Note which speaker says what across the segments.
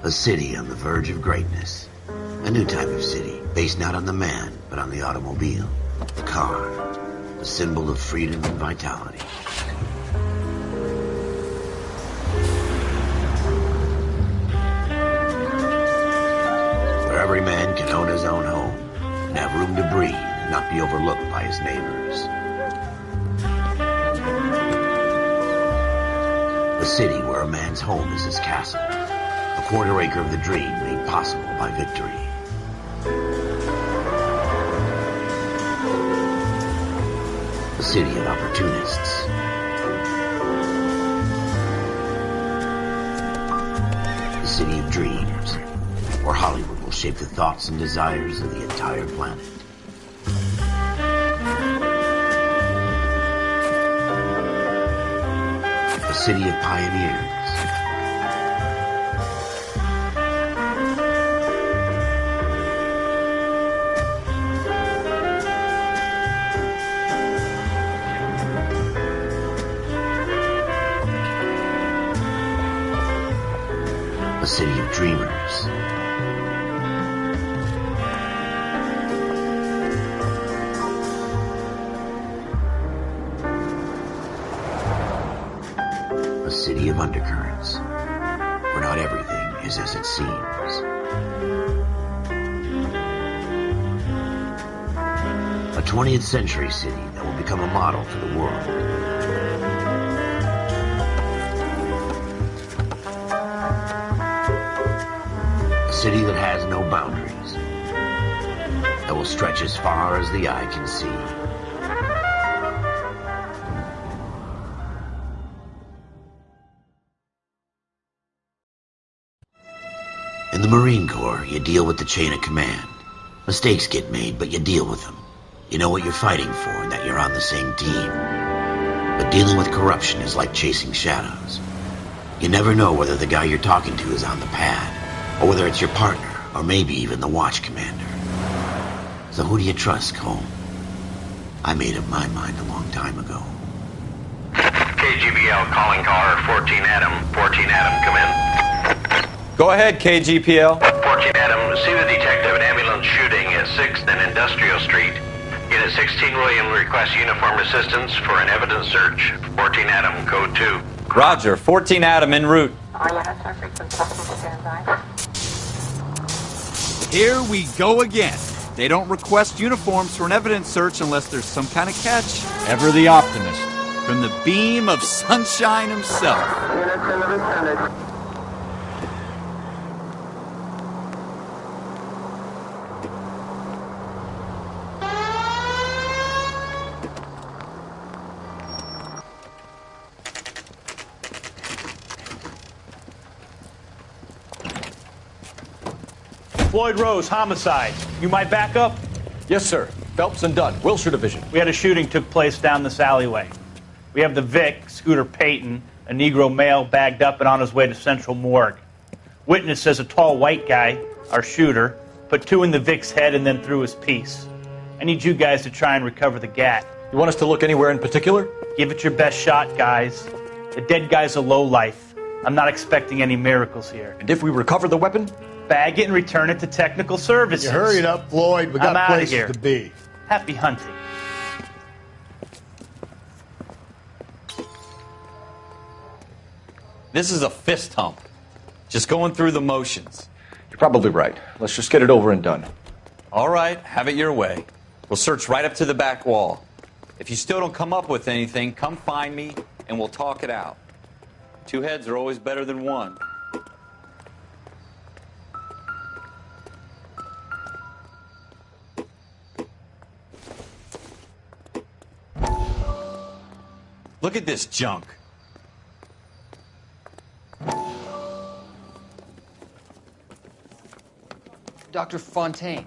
Speaker 1: A city on the verge of greatness. A new type of city, based not on the man, but on the automobile. The car. The symbol of freedom and vitality. Where every man can own his own home, and have room to breathe, and not be overlooked by his neighbors. A city where a man's home is his castle. A quarter acre of the dream made possible by victory. A city of opportunists. A city of dreams, where Hollywood will shape the thoughts and desires of the entire planet. A city of pioneers. A city of dreamers. A city of undercurrents, where not everything is as it seems. A 20th century city that will become a model for the world. A city that has no boundaries, that will stretch as far as the eye can see. In the Marine Corps, you deal with the chain of command. Mistakes get made, but you deal with them. You know what you're fighting for and that you're on the same team. But dealing with corruption is like chasing shadows. You never know whether the guy you're talking to is on the pad, or whether it's your partner, or maybe even the watch commander. So who do you trust, Cole? I made up my mind a long time ago.
Speaker 2: KGBL calling caller 14 Adam. 14 Adam, come in.
Speaker 3: Go ahead, KGPL.
Speaker 2: 14 Adam, see the detective an ambulance shooting at 6th and Industrial Street. Unit 16 William requests uniformed assistance for an evidence search. 14 Adam, code 2.
Speaker 3: Roger, 14 Adam en route.
Speaker 4: Here we go again. They don't request uniforms for an evidence search unless there's some kind of catch. Ever the optimist. From the beam of sunshine himself.
Speaker 5: Floyd Rose, homicide. You might back up?
Speaker 6: Yes, sir. Phelps and Dunn, Wilshire Division.
Speaker 5: We had a shooting took place down this alleyway. We have the Vic, Scooter Payton, a Negro male bagged up and on his way to Central Morgue. Witness says a tall white guy, our shooter, put 2 in the Vic's head and then threw his piece. I need you guys to try and recover the gat.
Speaker 6: You want us to look anywhere in particular?
Speaker 5: Give it your best shot, guys. The dead guy's a lowlife. I'm not expecting any miracles here.
Speaker 6: And if we recover the weapon?
Speaker 5: Bag it and return it to technical services.
Speaker 7: You hurry it up, Floyd. We got
Speaker 5: I'm outta
Speaker 7: places
Speaker 5: here.
Speaker 7: to be.
Speaker 5: Happy hunting.
Speaker 3: This is a fist hump. Just going through the motions.
Speaker 6: You're probably right. Let's just get it over and done.
Speaker 3: All right, have it your way. We'll search right up to the back wall. If you still don't come up with anything, come find me and we'll talk it out. 2 heads are always better than 1. Look at this junk.
Speaker 8: Dr. Fontaine,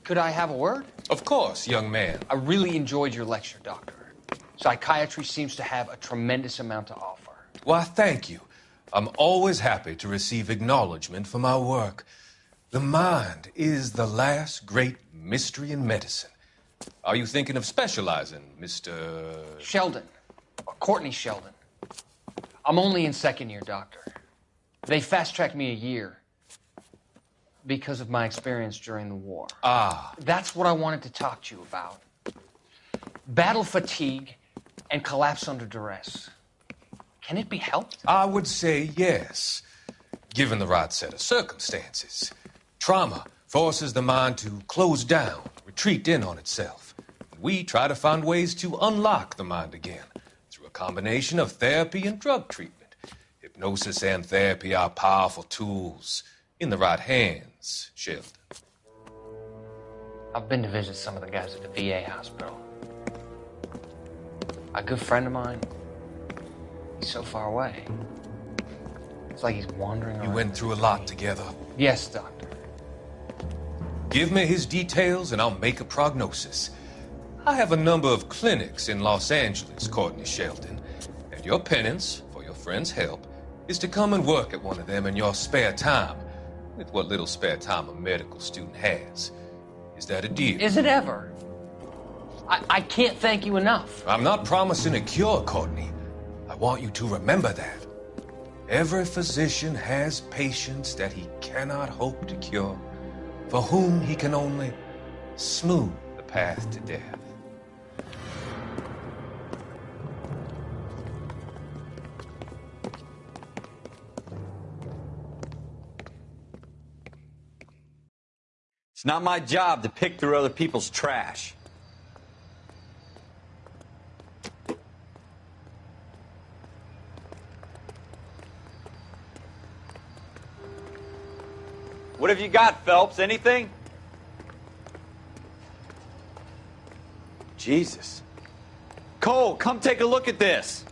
Speaker 8: could I have a word?
Speaker 9: Of course, young man.
Speaker 8: I really enjoyed your lecture, Doctor. Psychiatry seems to have a tremendous amount to offer.
Speaker 9: Why, thank you. I'm always happy to receive acknowledgement for my work. The mind is the last great mystery in medicine. Are you thinking of specializing, Mr.
Speaker 8: Sheldon, or Courtney Sheldon. I'm only in 2nd year, Doctor. They fast-tracked me a year because of my experience during the war.
Speaker 9: Ah.
Speaker 8: That's what I wanted to talk to you about. Battle fatigue and collapse under duress. Can it be helped?
Speaker 9: I would say yes, given the right set of circumstances. Trauma forces the mind to close down, retreat in on itself. We try to find ways to unlock the mind again through a combination of therapy and drug treatment. Hypnosis and therapy are powerful tools in the right hands, Sheldon.
Speaker 8: I've been to visit some of the guys at the VA hospital. A good friend of mine, he's so far away. It's like he's wandering around.
Speaker 9: You went through a lot together.
Speaker 8: Yes, Doctor.
Speaker 9: Give me his details and I'll make a prognosis. I have a number of clinics in Los Angeles, Courtney Sheldon, and your penance, for your friend's help, is to come and work at one of them in your spare time, with what little spare time a medical student has. Is that a deal?
Speaker 8: Is it ever? I can't thank you enough.
Speaker 9: I'm not promising a cure, Courtney. I want you to remember that. Every physician has patients that he cannot hope to cure, for whom he can only smooth the path to death.
Speaker 3: It's not my job to pick through other people's trash. What have you got, Phelps? Anything? Jesus. Cole, come take a look at this.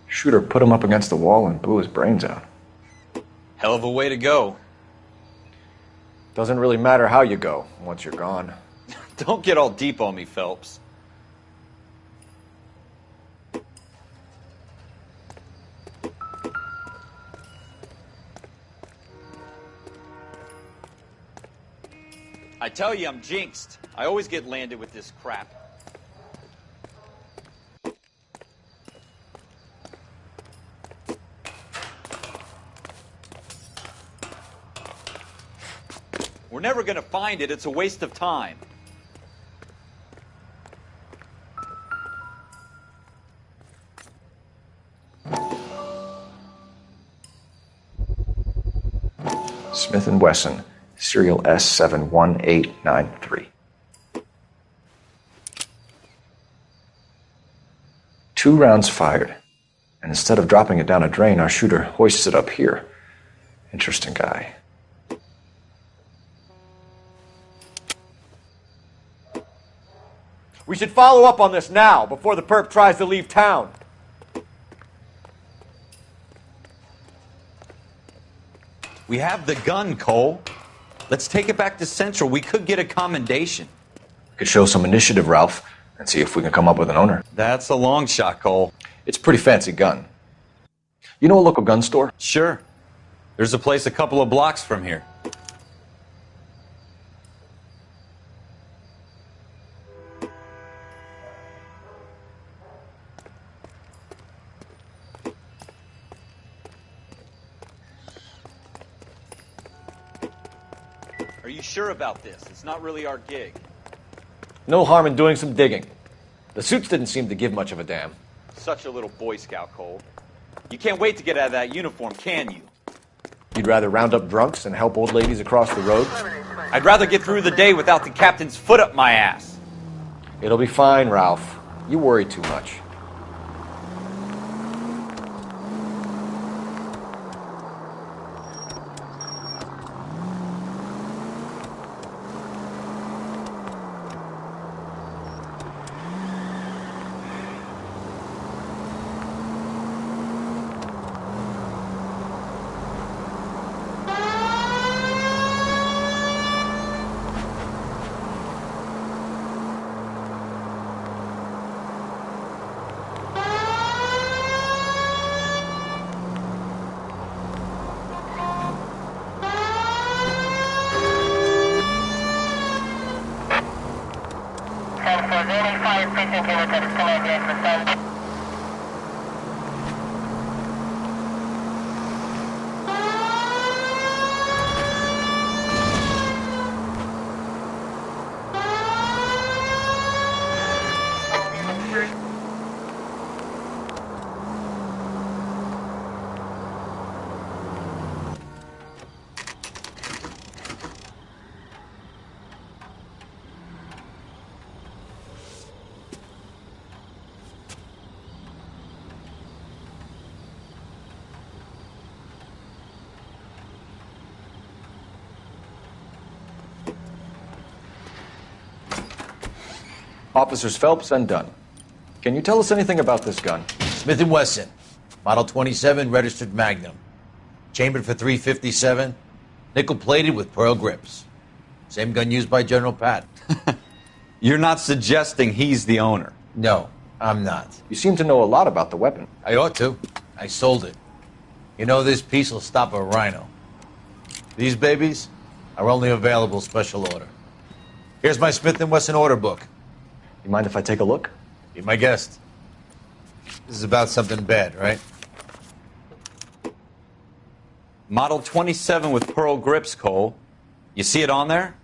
Speaker 6: Shooter put him up against the wall and blew his brains out.
Speaker 3: Hell of a way to go.
Speaker 6: Doesn't really matter how you go once you're gone.
Speaker 3: Don't get all deep on me, Phelps. I tell you, I'm jinxed. I always get landed with this crap. We're never going to find it. It's a waste of time.
Speaker 6: Smith & Wesson, serial S71893. 2 rounds fired, and instead of dropping it down a drain, our shooter hoists it up here. Interesting guy.
Speaker 7: We should follow up on this now, before the perp tries to leave town.
Speaker 3: We have the gun, Cole. Let's take it back to Central. We could get a commendation.
Speaker 6: We could show some initiative, Ralph, and see if we can come up with an owner.
Speaker 3: That's a long shot, Cole.
Speaker 6: It's a pretty fancy gun. You know a local gun store?
Speaker 3: Sure. There's a place a couple of blocks from here. Are you sure about this? It's not really our gig.
Speaker 7: No harm in doing some digging. The suits didn't seem to give much of a damn.
Speaker 3: Such a little Boy Scout, Cole. You can't wait to get out of that uniform, can you?
Speaker 7: You'd rather round up drunks and help old ladies across the road?
Speaker 3: I'd rather get through the day without the captain's foot up my ass.
Speaker 7: It'll be fine, Ralph. You worry too much.
Speaker 6: Officers Phelps and Dunn. Can you tell us anything about this gun?
Speaker 10: Smith & Wesson, Model 27, registered Magnum. Chambered for .357, nickel-plated with pearl grips. Same gun used by General Patton.
Speaker 3: You're not suggesting he's the owner?
Speaker 10: No, I'm not.
Speaker 6: You seem to know a lot about the weapon.
Speaker 10: I ought to. I sold it. You know, this piece will stop a rhino. These babies are only available special order. Here's my Smith & Wesson order book.
Speaker 6: You mind if I take a look?
Speaker 10: Be my guest. This is about something bad, right?
Speaker 3: Model 27 with pearl grips, Cole. You see it on there?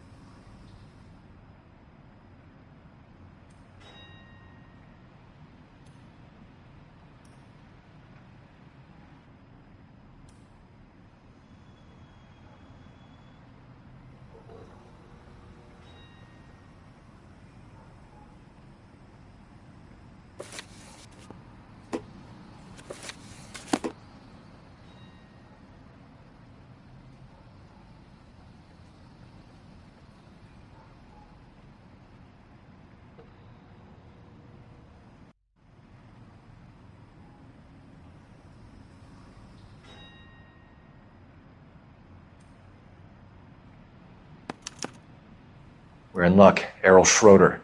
Speaker 6: We're in luck. Errol Schroeder,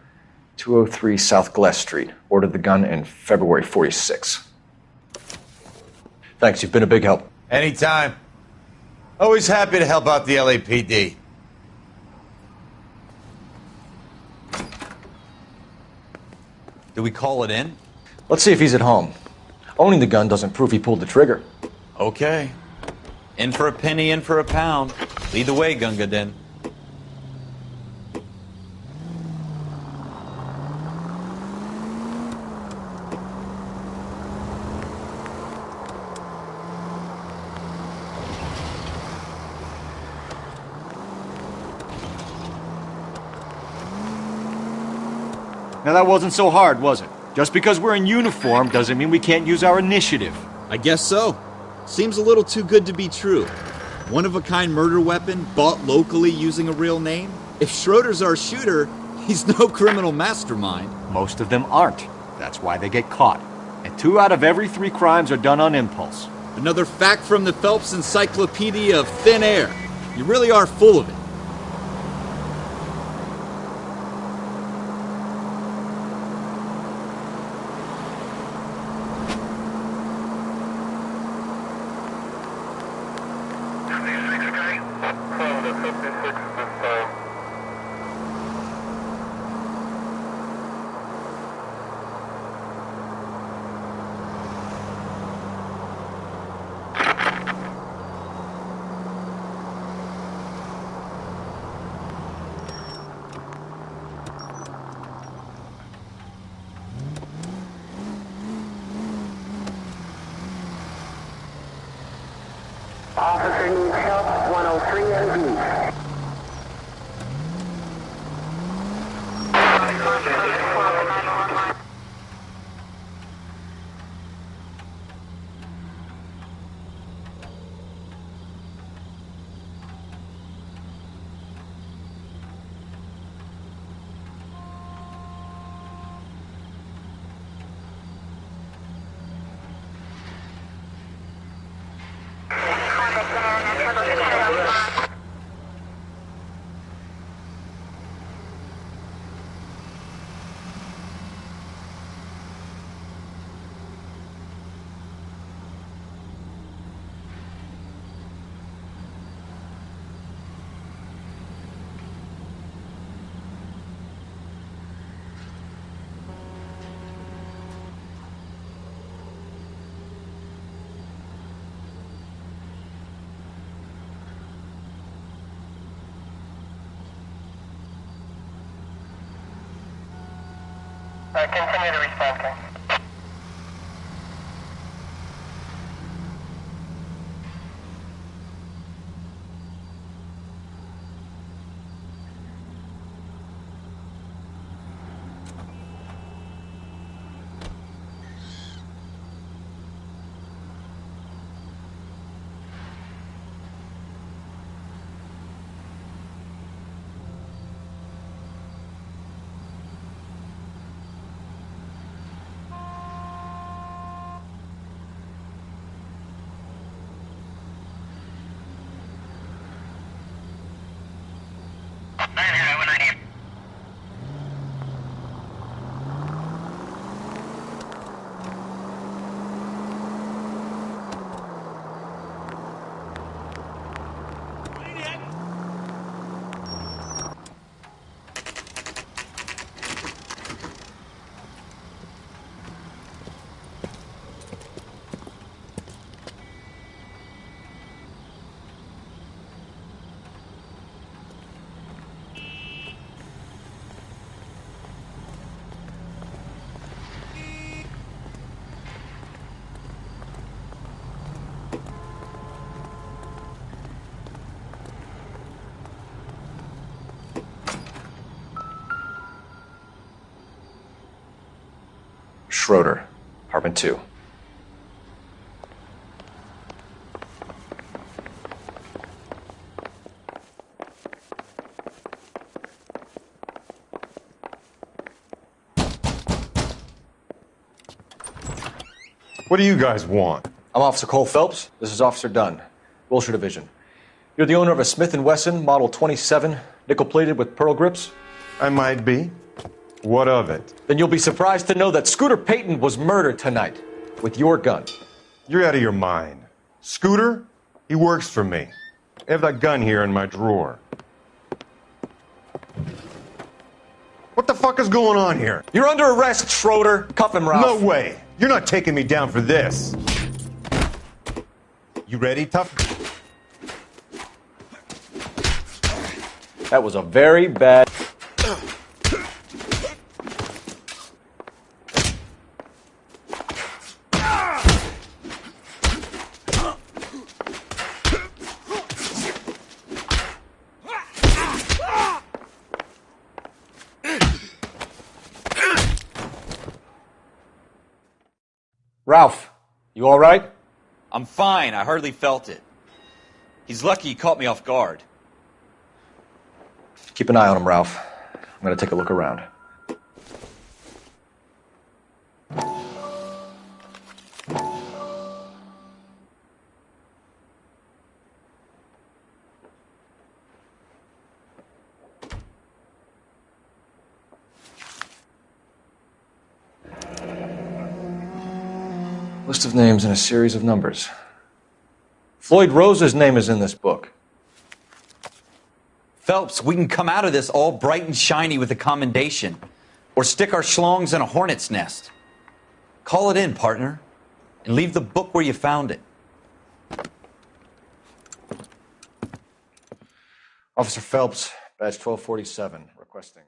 Speaker 6: 203 South Glass Street. Ordered the gun in February '46. Thanks, you've been a big help.
Speaker 10: Anytime. Always happy to help out the LAPD.
Speaker 3: Do we call it in?
Speaker 6: Let's see if he's at home. Owning the gun doesn't prove he pulled the trigger.
Speaker 3: Okay. In for a penny, in for a pound. Lead the way, Gunga Din.
Speaker 7: Now that wasn't so hard, was it? Just because we're in uniform doesn't mean we can't use our initiative.
Speaker 4: I guess so. Seems a little too good to be true. One-of-a-kind murder weapon bought locally using a real name? If Schroeder's our shooter, he's no criminal mastermind.
Speaker 7: Most of them aren't. That's why they get caught. And 2 out of every 3 crimes are done on impulse.
Speaker 4: Another fact from the Phelps Encyclopedia of Thin Air. You really are full of it.
Speaker 11: Officer needs help, 103 AD. Continue to respond, Ken.
Speaker 6: Schroeder, apartment 2.
Speaker 12: What do you guys want?
Speaker 6: I'm Officer Cole Phelps. This is Officer Dunn, Wilshire Division. You're the owner of a Smith & Wesson Model 27, nickel-plated with pearl grips?
Speaker 12: I might be. What of it?
Speaker 6: Then you'll be surprised to know that Scooter Payton was murdered tonight with your gun.
Speaker 12: You're out of your mind. Scooter? He works for me. I have that gun here in my drawer. What the fuck is going on here?
Speaker 6: You're under arrest, Schroeder. Cuff him, Ralph.
Speaker 12: No way. You're not taking me down for this. You ready, tough?
Speaker 6: That was a very bad... Ralph, you all right?
Speaker 3: I'm fine. I hardly felt it. He's lucky he caught me off guard.
Speaker 6: Keep an eye on him, Ralph. I'm going to take a look around. List of names and a series of numbers. Floyd Rose's name is in this book.
Speaker 3: Phelps, we can come out of this all bright and shiny with a commendation. Or stick our schlongs in a hornet's nest. Call it in, partner. And leave the book where you found it.
Speaker 6: Officer Phelps, badge 1247, requesting.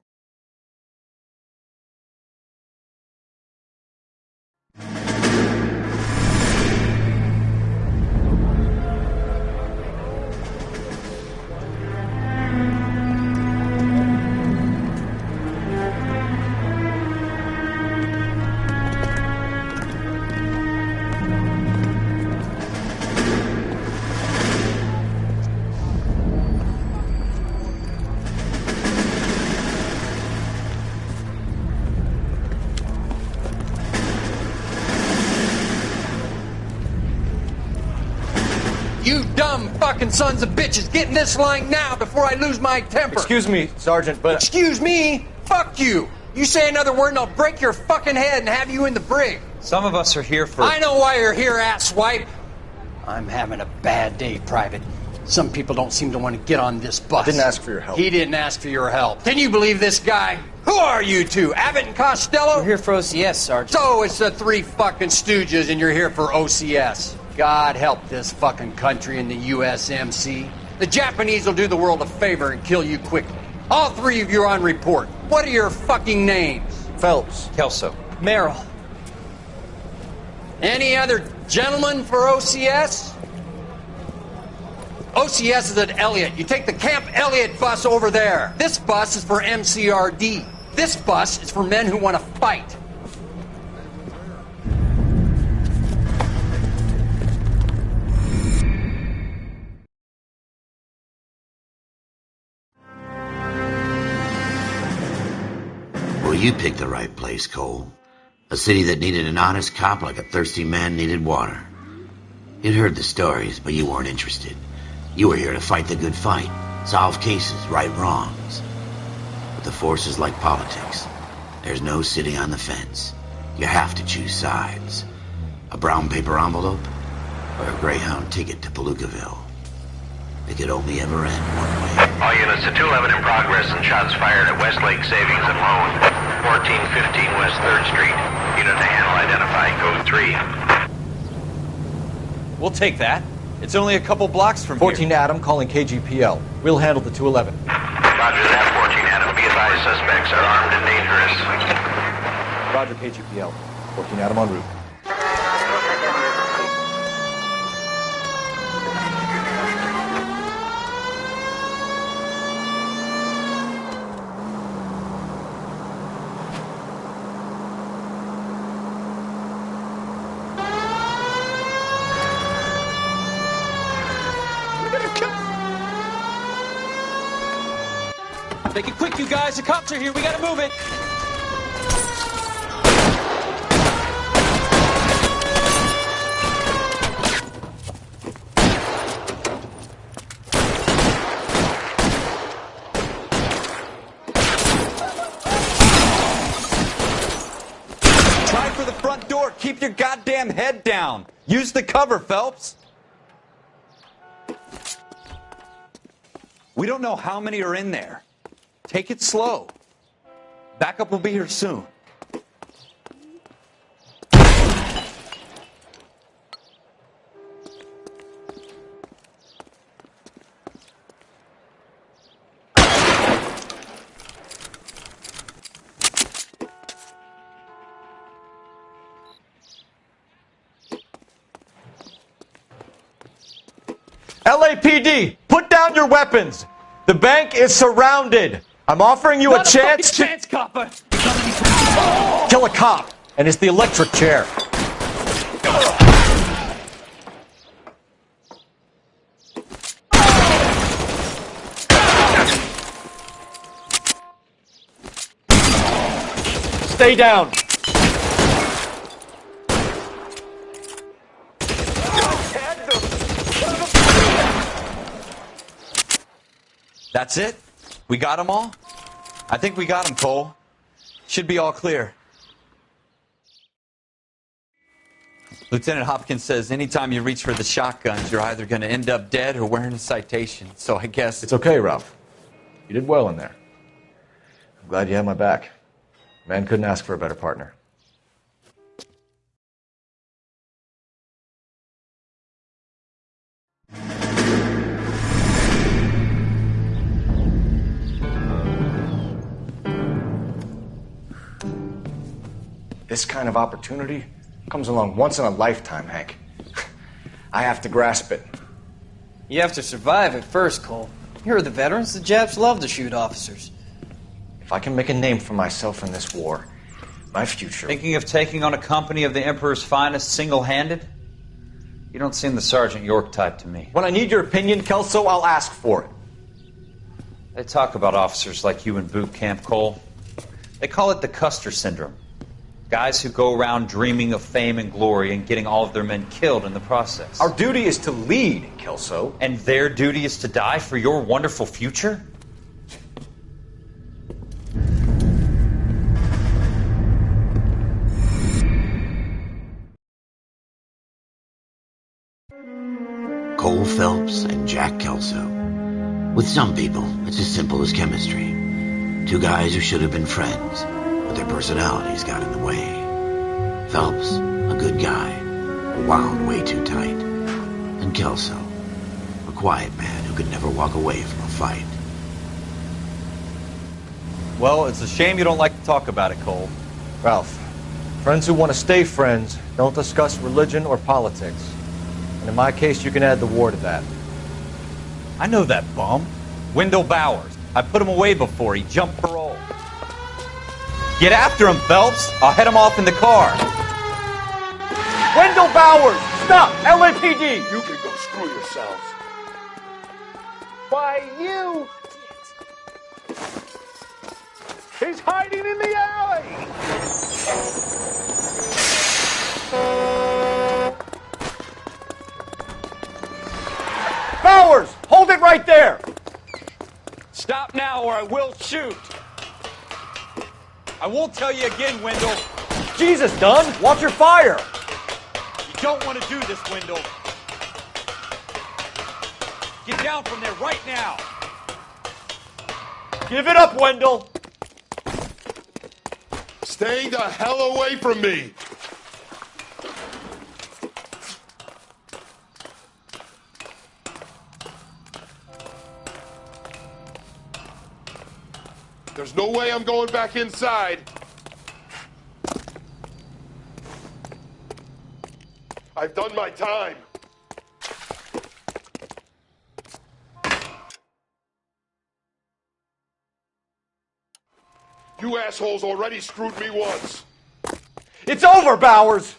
Speaker 8: You dumb fucking sons of bitches, get in this line now before I lose my temper.
Speaker 6: Excuse me, Sergeant, but...
Speaker 8: Excuse me? Fuck you. You say another word and I'll break your fucking head and have you in the brig.
Speaker 3: Some of us are here for...
Speaker 8: I know why you're here, asswipe. I'm having a bad day, Private. Some people don't seem to want to get on this bus.
Speaker 6: I didn't ask for your help.
Speaker 8: He didn't ask for your help. Can you believe this guy? Who are you two? Abbott and Costello?
Speaker 13: We're here for OCS, Sergeant.
Speaker 8: So it's the three fucking stooges and you're here for OCS. God help this fucking country and the USMC. The Japanese will do the world a favor and kill you quickly. All three of you are on report. What are your fucking names?
Speaker 10: Phelps.
Speaker 3: Kelso.
Speaker 8: Merrill. Any other gentlemen for OCS? OCS is at Elliott. You take the Camp Elliott bus over there. This bus is for MCRD. This bus is for men who want to fight.
Speaker 1: Well, you picked the right place, Cole. A city that needed an honest cop like a thirsty man needed water. You'd heard the stories, but you weren't interested. You were here to fight the good fight, solve cases, right wrongs. But the force is like politics. There's no sitting on the fence. You have to choose sides. A brown paper envelope or a Greyhound ticket to Palookaville. It could only ever end one way.
Speaker 2: All units to 211 in progress and shots fired at Westlake Savings and Loan, 1415 West 3rd Street. Unit to handle identified, code 3.
Speaker 3: We'll take that. It's only a couple blocks from
Speaker 6: 14
Speaker 3: here.
Speaker 6: Adam calling KGPL. We'll handle the 211.
Speaker 2: Roger that, 14 Adam. Be advised, suspects are armed and dangerous.
Speaker 6: Roger, KGPL. 14 Adam en route.
Speaker 3: Make it quick, you guys. The cops are here. We gotta move it. Try for the front door. Keep your goddamn head down. Use the cover, Phelps. We don't know how many are in there. Take it slow. Backup will be here soon.
Speaker 7: LAPD, put down your weapons. The bank is surrounded. I'm offering you a chance to
Speaker 3: copper.
Speaker 7: kill a cop, and it's the electric chair. Stay down.
Speaker 3: That's it? We got them all? I think we got them, Cole. Should be all clear. Lieutenant Hopkins says anytime you reach for the shotguns, you're either going to end up dead or wearing a citation. So I guess...
Speaker 6: It's okay, Ralph. You did well in there. I'm glad you had my back. Man couldn't ask for a better partner. This kind of opportunity comes along once in a lifetime, Hank. I have to grasp it.
Speaker 13: You have to survive it first, Cole. Here are the veterans. The Japs love to shoot officers.
Speaker 6: If I can make a name for myself in this war, my future...
Speaker 10: Thinking of taking on a company of the Emperor's finest single-handed? You don't seem the Sergeant York type to me.
Speaker 7: When I need your opinion, Kelso, I'll ask for it.
Speaker 10: They talk about officers like you in boot camp, Cole. They call it the Custer syndrome. Guys who go around dreaming of fame and glory and getting all of their men killed in the process.
Speaker 7: Our duty is to lead, Kelso.
Speaker 10: And their duty is to die for your wonderful future?
Speaker 1: Cole Phelps and Jack Kelso. With some people, it's as simple as chemistry. Two guys who should have been friends, but their personalities got in the way. Phelps, a good guy, wound way too tight. And Kelso, a quiet man who could never walk away from a fight.
Speaker 3: Well, it's a shame you don't like to talk about it, Cole.
Speaker 7: Ralph, friends who want to stay friends don't discuss religion or politics. And in my case, you can add the war to that.
Speaker 3: I know that bum. Wendell Bowers. I put him away before. He jumped parole. Get after him, Phelps. I'll head him off in the car.
Speaker 7: Wendell Bowers! Stop! LAPD!
Speaker 14: You can go screw yourselves.
Speaker 7: Why, you...
Speaker 14: He's hiding in the alley!
Speaker 7: Bowers! Hold it right there!
Speaker 3: Stop now or I will shoot. I won't tell you again, Wendell.
Speaker 7: Jesus, Dunn! Watch your fire!
Speaker 3: You don't want to do this, Wendell. Get down from there right now.
Speaker 7: Give it up, Wendell!
Speaker 14: Stay the hell away from me! There's no way I'm going back inside. I've done my time. You assholes already screwed me once.
Speaker 7: It's over, Bowers!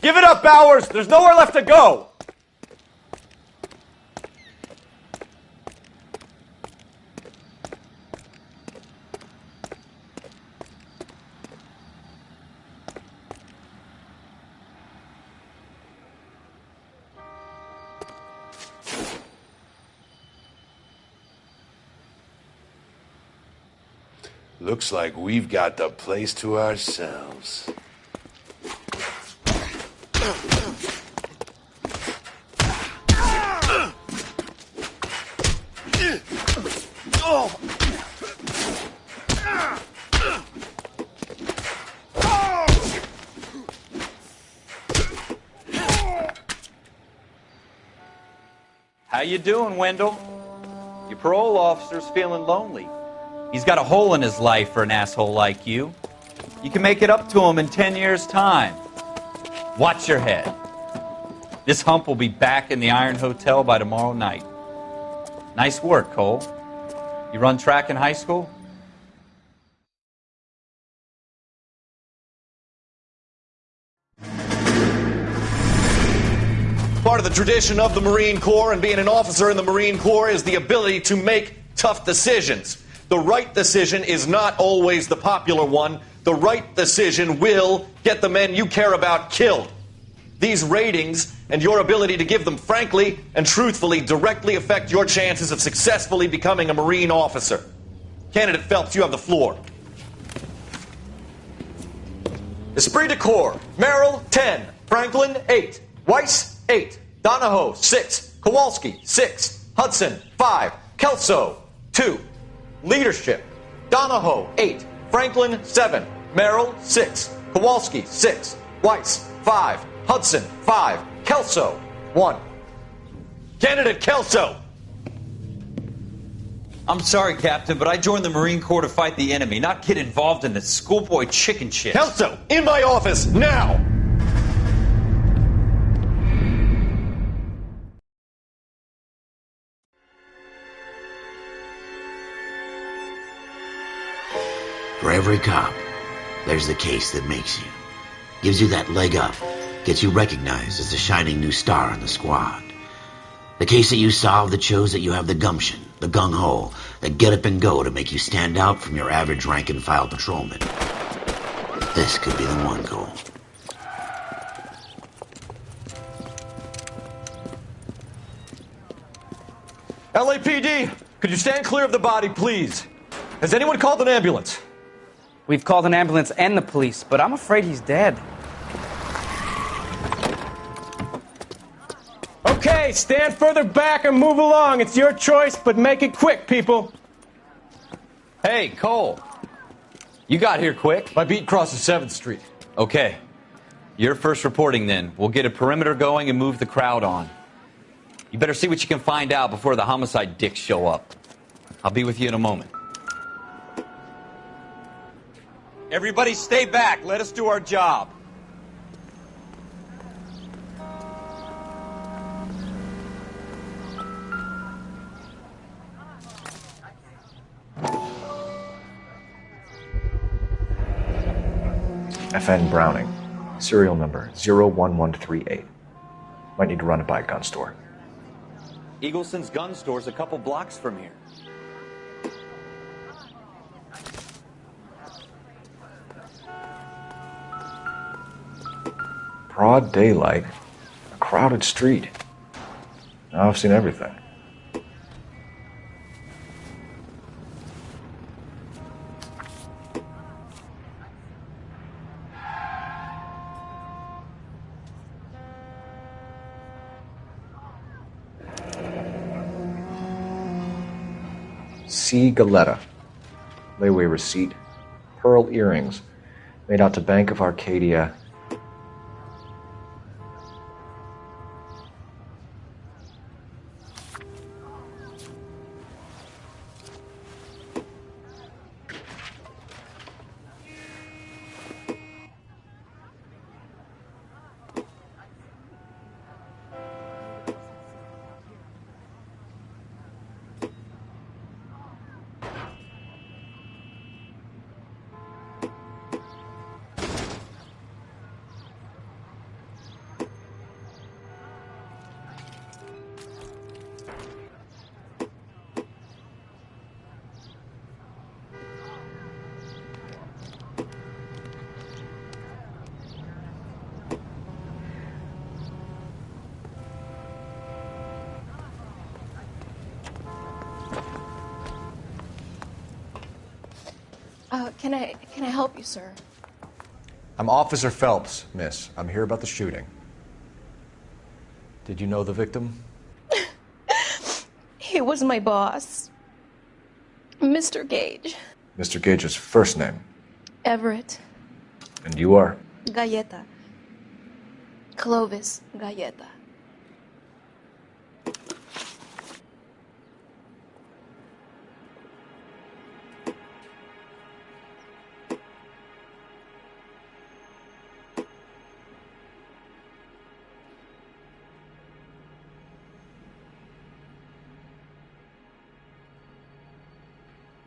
Speaker 7: Give it up, Bowers! There's nowhere left to go!
Speaker 14: Looks like we've got the place to ourselves.
Speaker 3: How you doing, Wendell? Your parole officer's feeling lonely. He's got a hole in his life for an asshole like you. You can make it up to him in 10 years' time. Watch your head. This hump will be back in the Iron Hotel by tomorrow night. Nice work, Cole. You run track in high school?
Speaker 15: Part of the tradition of the Marine Corps and being an officer in the Marine Corps is the ability to make tough decisions. The right decision is not always the popular one. The right decision will get the men you care about killed. These ratings and your ability to give them frankly and truthfully directly affect your chances of successfully becoming a Marine officer. Candidate Phelps, you have the floor. Esprit de Corps, Merrill, 10. Franklin, 8. Weiss, 8. Donahoe, 6. Kowalski, 6. Hudson, 5. Kelso, 2. Leadership, Donahoe, 8. Franklin, 7. Merrill, 6. Kowalski, 6. Weiss, 5. Hudson, 5. Kelso, 1. Candidate Kelso!
Speaker 10: I'm sorry, Captain, but I joined the Marine Corps to fight the enemy, not get involved in this schoolboy chicken shit.
Speaker 15: Kelso, in my office, now!
Speaker 1: For every cop, there's the case that makes you. Gives you that leg up. Gets you recognized as the shining new star in the squad. The case that you solve that shows that you have the gumption, the gung-ho, the get up and go to make you stand out from your average rank-and-file patrolman. This could be the one, Cole.
Speaker 7: LAPD, could you stand clear of the body, please? Has anyone called an ambulance?
Speaker 16: We've called an ambulance and the police, but I'm afraid he's dead.
Speaker 17: Okay, stand further back and move along. It's your choice, but make it quick, people.
Speaker 3: Hey, Cole. You got here quick.
Speaker 7: My beat crosses 7th Street.
Speaker 3: Okay. You're first reporting then. We'll get a perimeter going and move the crowd on. You better see what you can find out before the homicide dicks show up. I'll be with you in a moment. Everybody stay back. Let us do our job.
Speaker 6: FN Browning. Serial number 01138. Might need to run it by a gun store.
Speaker 3: Eagleson's gun store's a couple blocks from here.
Speaker 6: Broad daylight, a crowded street. Now I've seen everything. C. Galetta. Layaway receipt. Pearl earrings. Made out to Bank of Arcadia.
Speaker 18: Can I help you, sir?
Speaker 7: I'm Officer Phelps, miss. I'm here about the shooting. Did you know the victim?
Speaker 18: He was my boss, Mr. Gage.
Speaker 6: Mr. Gage's first name.
Speaker 18: Everett.
Speaker 6: And you are?
Speaker 18: Galleta. Clovis Galleta.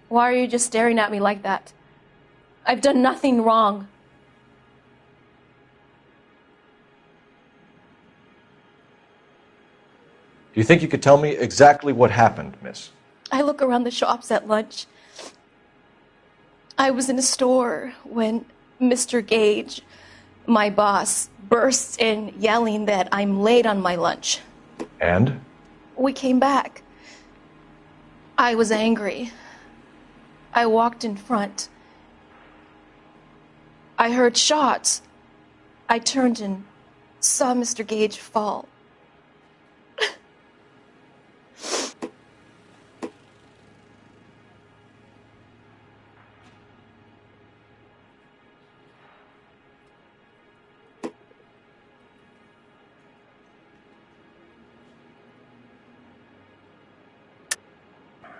Speaker 18: Why are you just staring at me like that? I've done nothing wrong.
Speaker 7: Do you think you could tell me exactly what happened, miss?
Speaker 18: I look around the shops at lunch. I was in a store when Mr. Gage, my boss, bursts in yelling that I'm late on my lunch.
Speaker 6: And?
Speaker 18: We came back. I was angry. I walked in front. I heard shots. I turned and saw Mr. Gage fall.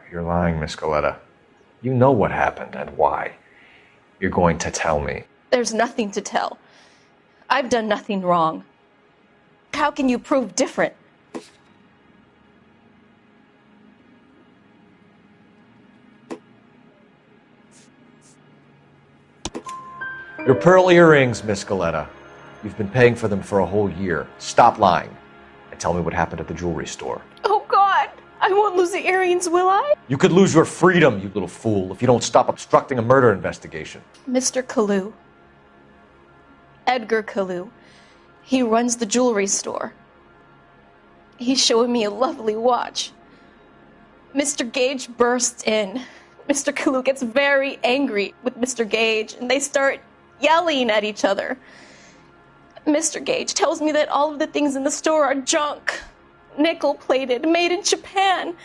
Speaker 6: You're lying, Miss Galetta. You know what happened and why. You're going to tell me.
Speaker 18: There's nothing to tell. I've done nothing wrong. How can you prove different?
Speaker 7: Your pearl earrings, Miss Galetta. You've been paying for them for a whole year. Stop lying and tell me what happened at the jewelry store.
Speaker 18: Oh, God! I won't lose the earrings, will I?
Speaker 7: You could lose your freedom, you little fool, if you don't stop obstructing a murder investigation.
Speaker 18: Mr. Kalu. Edgar Kalu. He runs the jewelry store. He's showing me a lovely watch. Mr. Gage bursts in. Mr. Kalu gets very angry with Mr. Gage, and they start yelling at each other. Mr. Gage tells me that all of the things in the store are junk, nickel-plated, made in Japan,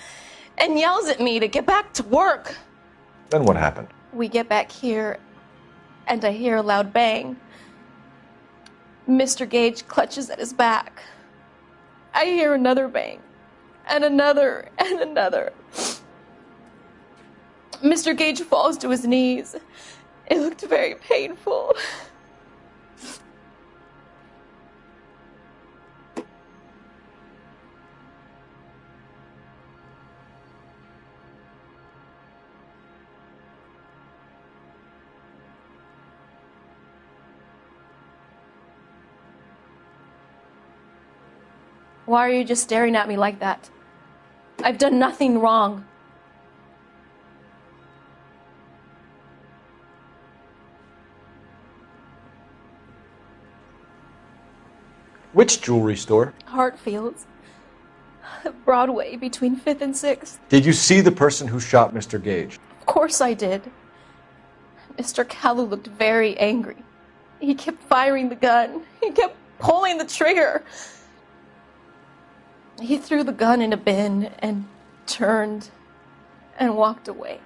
Speaker 18: and yells at me to get back to work.
Speaker 6: Then what happened?
Speaker 18: We get back here, and I hear a loud bang. Mr. Gage clutches at his back. I hear another bang. and another, and another. Mr. Gage falls to his knees. It looked very painful. Why are you just staring at me like that? I've done nothing wrong.
Speaker 7: Which jewelry store?
Speaker 18: Hartfield's. Broadway, between 5th and 6th.
Speaker 7: Did you see the person who shot Mr. Gage?
Speaker 18: Of course I did. Mr. Kalu looked very angry. He kept firing the gun. He kept pulling the trigger. He threw the gun in a bin and turned and walked away.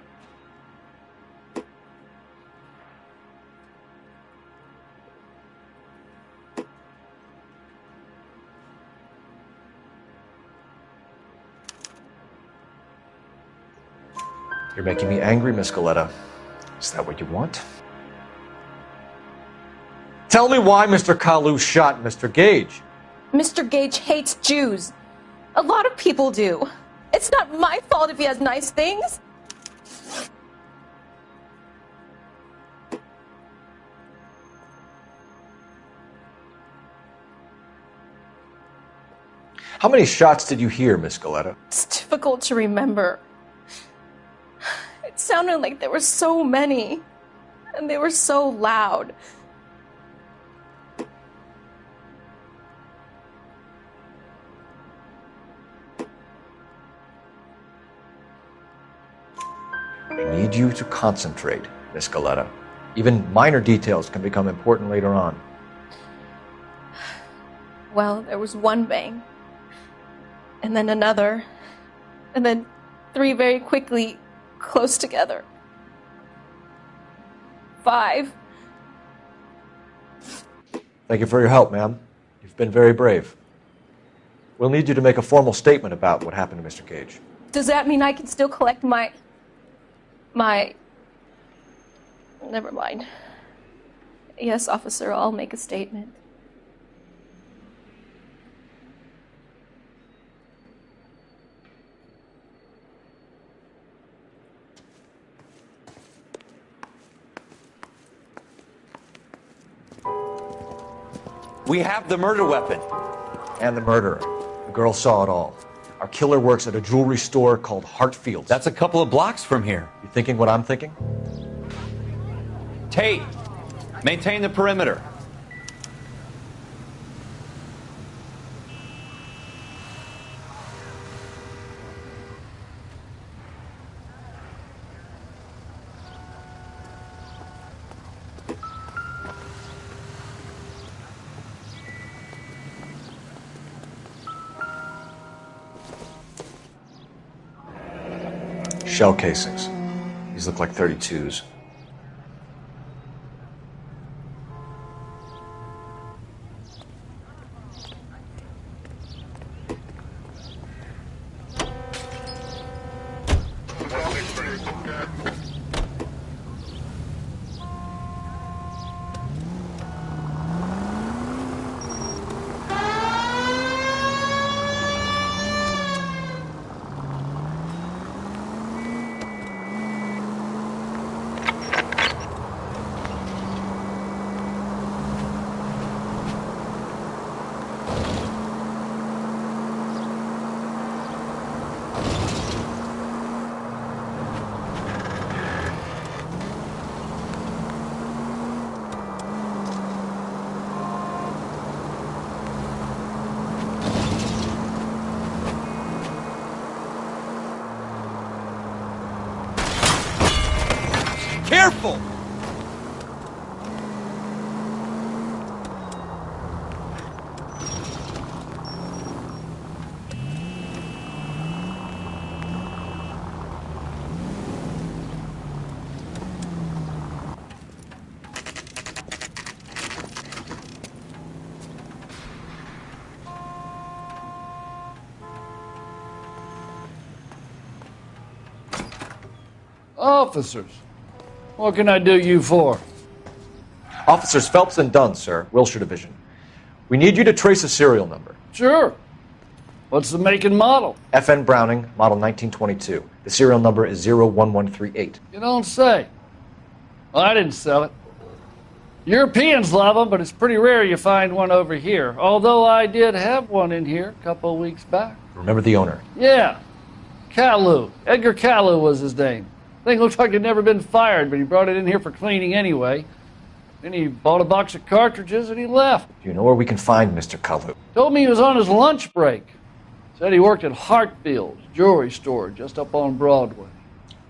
Speaker 7: You're making me angry, Miss Galetta. Is that what you want? Tell me why Mr. Kalu shot Mr. Gage.
Speaker 18: Mr. Gage hates Jews. A lot of people do. It's not my fault if he has nice things.
Speaker 7: How many shots did you hear, Miss Galetta?
Speaker 18: It's difficult to remember. It sounded like there were so many, and they were so loud.
Speaker 7: I need you to concentrate, Miss Galetta. Even minor details can become important later on.
Speaker 18: Well, there was one bang, and then another, and then 3 very quickly, close together. 5.
Speaker 7: Thank you for your help, ma'am. You've been very brave. We'll need you to make a formal statement about what happened to Mr. Gage.
Speaker 18: Does that mean I can still collect my... Never mind. Yes, officer, I'll make a statement.
Speaker 10: We have the murder weapon.
Speaker 7: And the murderer. The girl saw it all. Our killer works at a jewelry store called Hartfield's.
Speaker 10: That's a couple of blocks from here.
Speaker 7: You thinking what I'm thinking?
Speaker 10: Tate, maintain the perimeter.
Speaker 7: Shell casings. These look like 32s.
Speaker 10: Careful!
Speaker 19: Officers, what can I do you for?
Speaker 7: Officers Phelps and Dunn, sir, Wilshire Division. We need you to trace a serial number.
Speaker 19: Sure. What's the make and model?
Speaker 7: FN Browning, model 1922. The serial number is 01138.
Speaker 19: You don't say. Well, I didn't sell it. Europeans love them, but it's pretty rare you find one over here. Although I did have one in here a couple of weeks back.
Speaker 7: Remember the owner?
Speaker 19: Yeah. Kalu. Edgar Kalu was his name. Thing looked like he'd never been fired, but he brought it in here for cleaning anyway. Then he bought a box of cartridges and he left.
Speaker 7: Do you know where we can find Mr. Kalu?
Speaker 19: Told me he was on his lunch break. Said he worked at Hartfield's jewelry store just up on Broadway.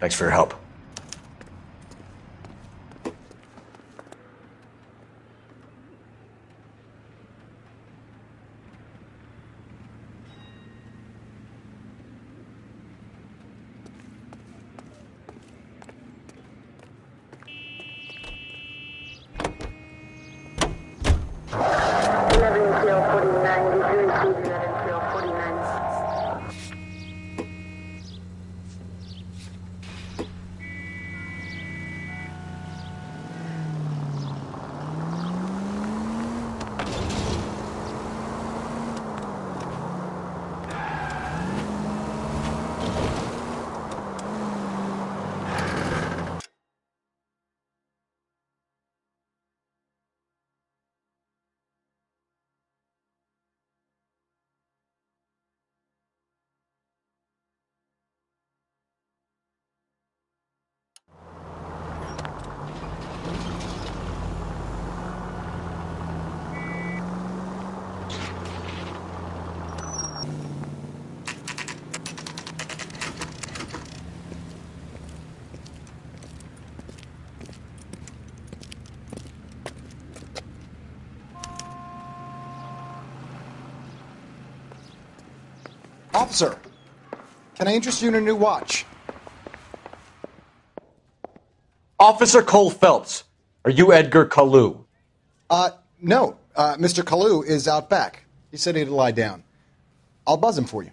Speaker 7: Thanks for your help.
Speaker 20: Officer, can I interest you in a new watch?
Speaker 7: Officer Cole Phelps, are you Edgar Kalu?
Speaker 20: No. Mr. Kalu is out back. He said he'd lie down. I'll buzz him for you.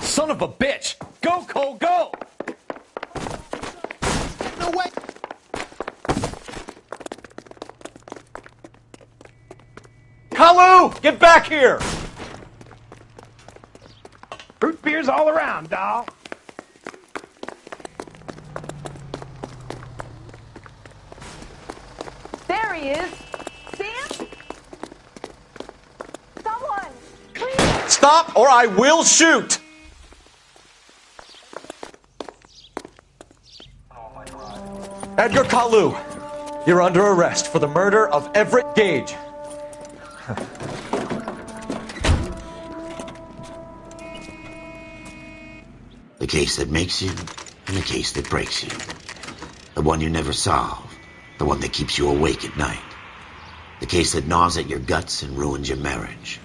Speaker 15: Son of a bitch! Go, Cole, go!
Speaker 20: No way!
Speaker 7: Kalu, get back here!
Speaker 17: Root beers all around, doll.
Speaker 21: There he is. See him? Someone, please.
Speaker 15: Stop or I will shoot!
Speaker 7: Edgar Kalu, you're under arrest for the murder of Everett Gage.
Speaker 1: The case that makes you, and the case that breaks you. The one you never solve. The one that keeps you awake at night. The case that gnaws at your guts and ruins your marriage.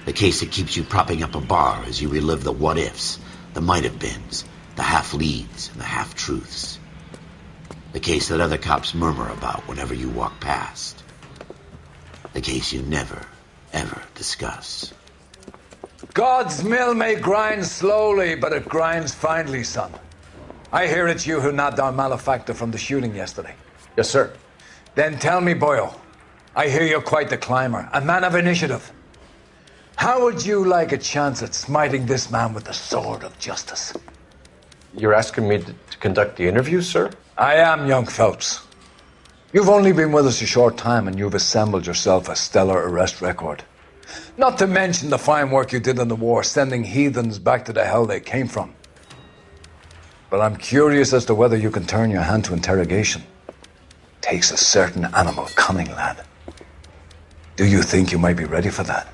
Speaker 1: The case that keeps you propping up a bar as you relive the what-ifs, the might-have-beens, the half-leads, and the half-truths. The case that other cops murmur about whenever you walk past. The case you never, ever discuss.
Speaker 22: God's mill may grind slowly, but it grinds finely, son. I hear it's you who nabbed our malefactor from the shooting yesterday.
Speaker 7: Yes, sir.
Speaker 22: Then tell me, Boyle, I hear you're quite the climber, a man of initiative. How would you like a chance at smiting this man with the sword of justice?
Speaker 6: You're asking me to conduct the interview, sir?
Speaker 22: I am, young Phelps. You've only been with us a short time and you've assembled yourself a stellar arrest record. Not to mention the fine work you did in the war, sending heathens back to the hell they came from. But I'm curious as to whether you can turn your hand to interrogation. Takes a certain animal cunning, lad. Do you think you might be ready for that?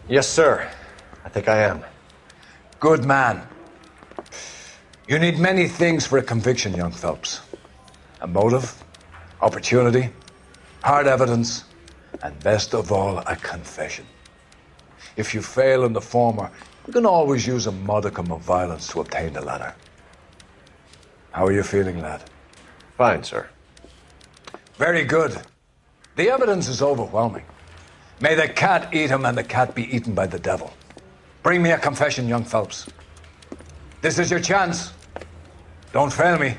Speaker 6: Yes, sir. I think I am.
Speaker 22: Good man. You need many things for a conviction, young Phelps. A motive, opportunity, hard evidence, and best of all, a confession. If you fail in the former, you can always use a modicum of violence to obtain the latter. How are you feeling, lad?
Speaker 6: Fine, sir.
Speaker 22: Very good. The evidence is overwhelming. May the cat eat him and the cat be eaten by the devil. Bring me a confession, young Phelps. This is your chance. Don't fail me.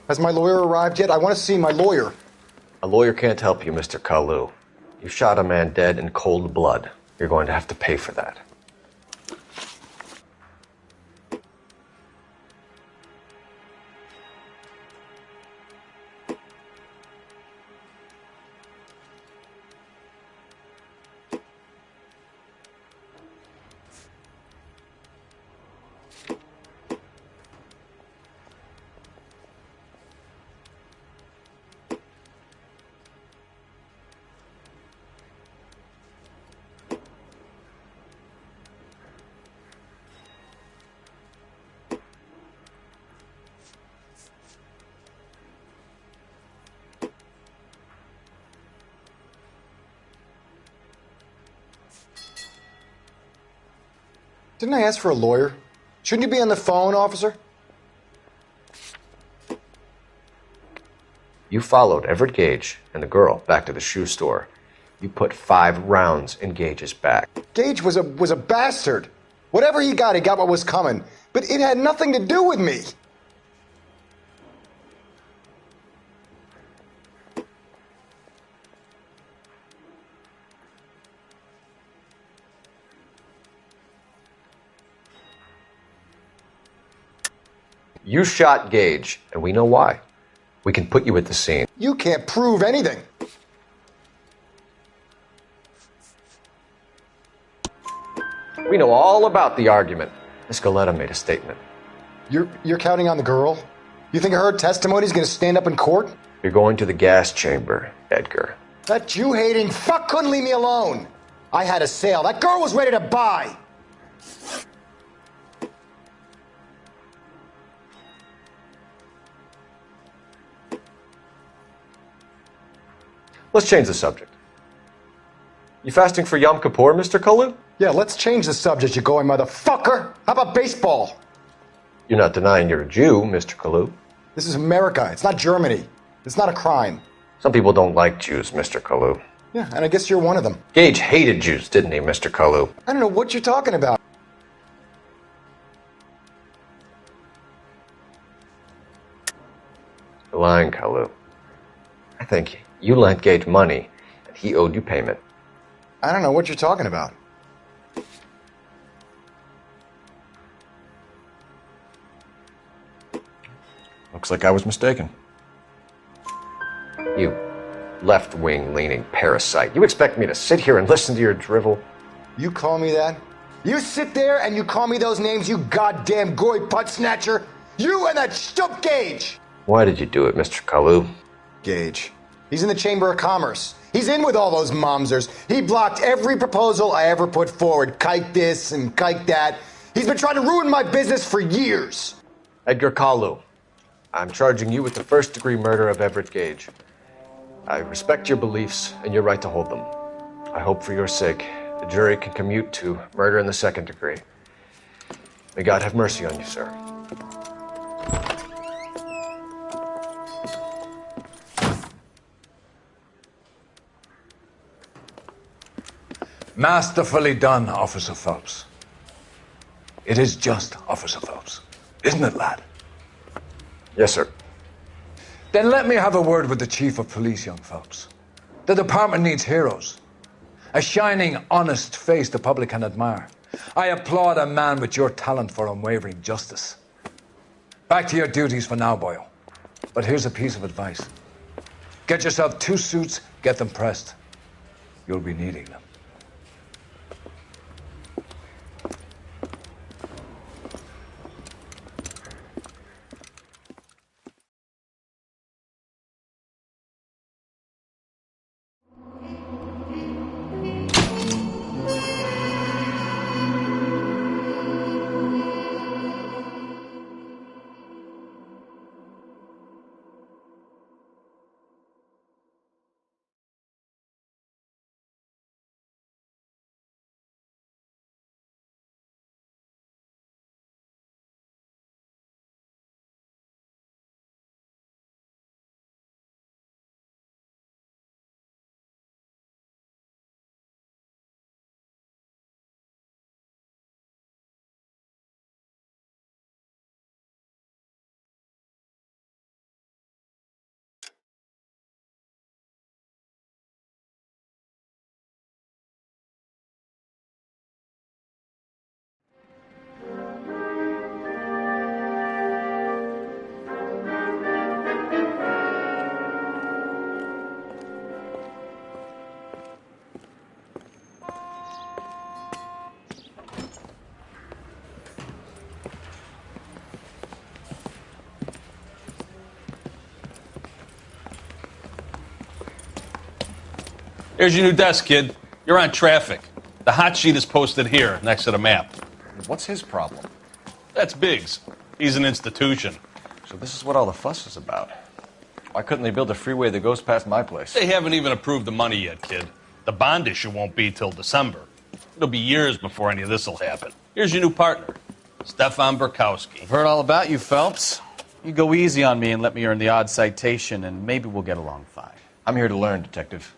Speaker 20: Has my lawyer arrived yet? I want to see my lawyer.
Speaker 7: A lawyer can't help you, Mr. Kalu. You shot a man dead in cold blood. You're going to have to pay for that.
Speaker 20: Didn't I ask for a lawyer? Shouldn't you be on the phone, officer?
Speaker 7: You followed Everett Gage and the girl back to the shoe store. You put 5 rounds in Gage's back.
Speaker 20: Gage was a bastard. Whatever he got what was coming. But it had nothing to do with me.
Speaker 7: You shot Gage, and we know why. We can put you at the scene.
Speaker 20: You can't prove anything.
Speaker 7: We know all about the argument. Miss Galetta made a statement.
Speaker 20: You're counting on the girl? You think her testimony's gonna stand up in court?
Speaker 7: You're going to the gas chamber, Edgar.
Speaker 20: That Jew-hating fuck couldn't leave me alone. I had a sale. That girl was ready to buy.
Speaker 7: Let's change the subject. You fasting for Yom Kippur, Mr. Kalu?
Speaker 20: Yeah, let's change the subject, you going motherfucker. How about baseball?
Speaker 7: You're not denying you're a Jew, Mr. Kalu.
Speaker 20: This is America. It's not Germany. It's not a crime.
Speaker 7: Some people don't like Jews, Mr. Kalu.
Speaker 20: Yeah, and I guess you're one of them.
Speaker 7: Gage hated Jews, didn't he, Mr. Kalu?
Speaker 20: I don't know what you're talking about.
Speaker 7: You're lying, Kalu. I think you lent Gage money, and he owed you payment.
Speaker 20: I don't know what you're talking about.
Speaker 6: Looks like I was mistaken.
Speaker 7: You left-wing leaning parasite. You expect me to sit here and listen to your drivel?
Speaker 20: You call me that? You sit there and you call me those names, you goddamn goy putt snatcher? You and that stup Gage!
Speaker 7: Why did you do it, Mr. Kalu?
Speaker 20: Gage. He's in the Chamber of Commerce. He's in with all those momsers. He blocked every proposal I ever put forward. Kike this and kike that. He's been trying to ruin my business for years.
Speaker 7: Edgar Kalu, I'm charging you with the first-degree murder of Everett Gage. I respect your beliefs and your right to hold them. I hope for your sake the jury can commute to murder in the second degree. May God have mercy on you, sir.
Speaker 22: Masterfully done, Officer Phelps. It is just, Officer Phelps. Isn't it, lad?
Speaker 7: Yes, sir.
Speaker 22: Then let me have a word with the Chief of Police, young Phelps. The department needs heroes. A shining, honest face the public can admire. I applaud a man with your talent for unwavering justice. Back to your duties for now, boyo. But here's a piece of advice. Get yourself 2 suits, get them pressed. You'll be needing them.
Speaker 5: Here's your new desk, kid. You're on traffic. The hot sheet is posted here, next to the map.
Speaker 7: What's his problem?
Speaker 5: That's Biggs. He's an institution.
Speaker 7: So this is what all the fuss is about. Why couldn't they build a freeway that goes past my place?
Speaker 5: They haven't even approved the money yet, kid. The bond issue won't be till December. It'll be years before any of this will happen. Here's your new partner, Stefan Burkowski.
Speaker 9: I've heard all about you, Phelps. You go easy on me and let me earn the odd citation, and maybe we'll get along fine.
Speaker 7: I'm here to learn, Detective.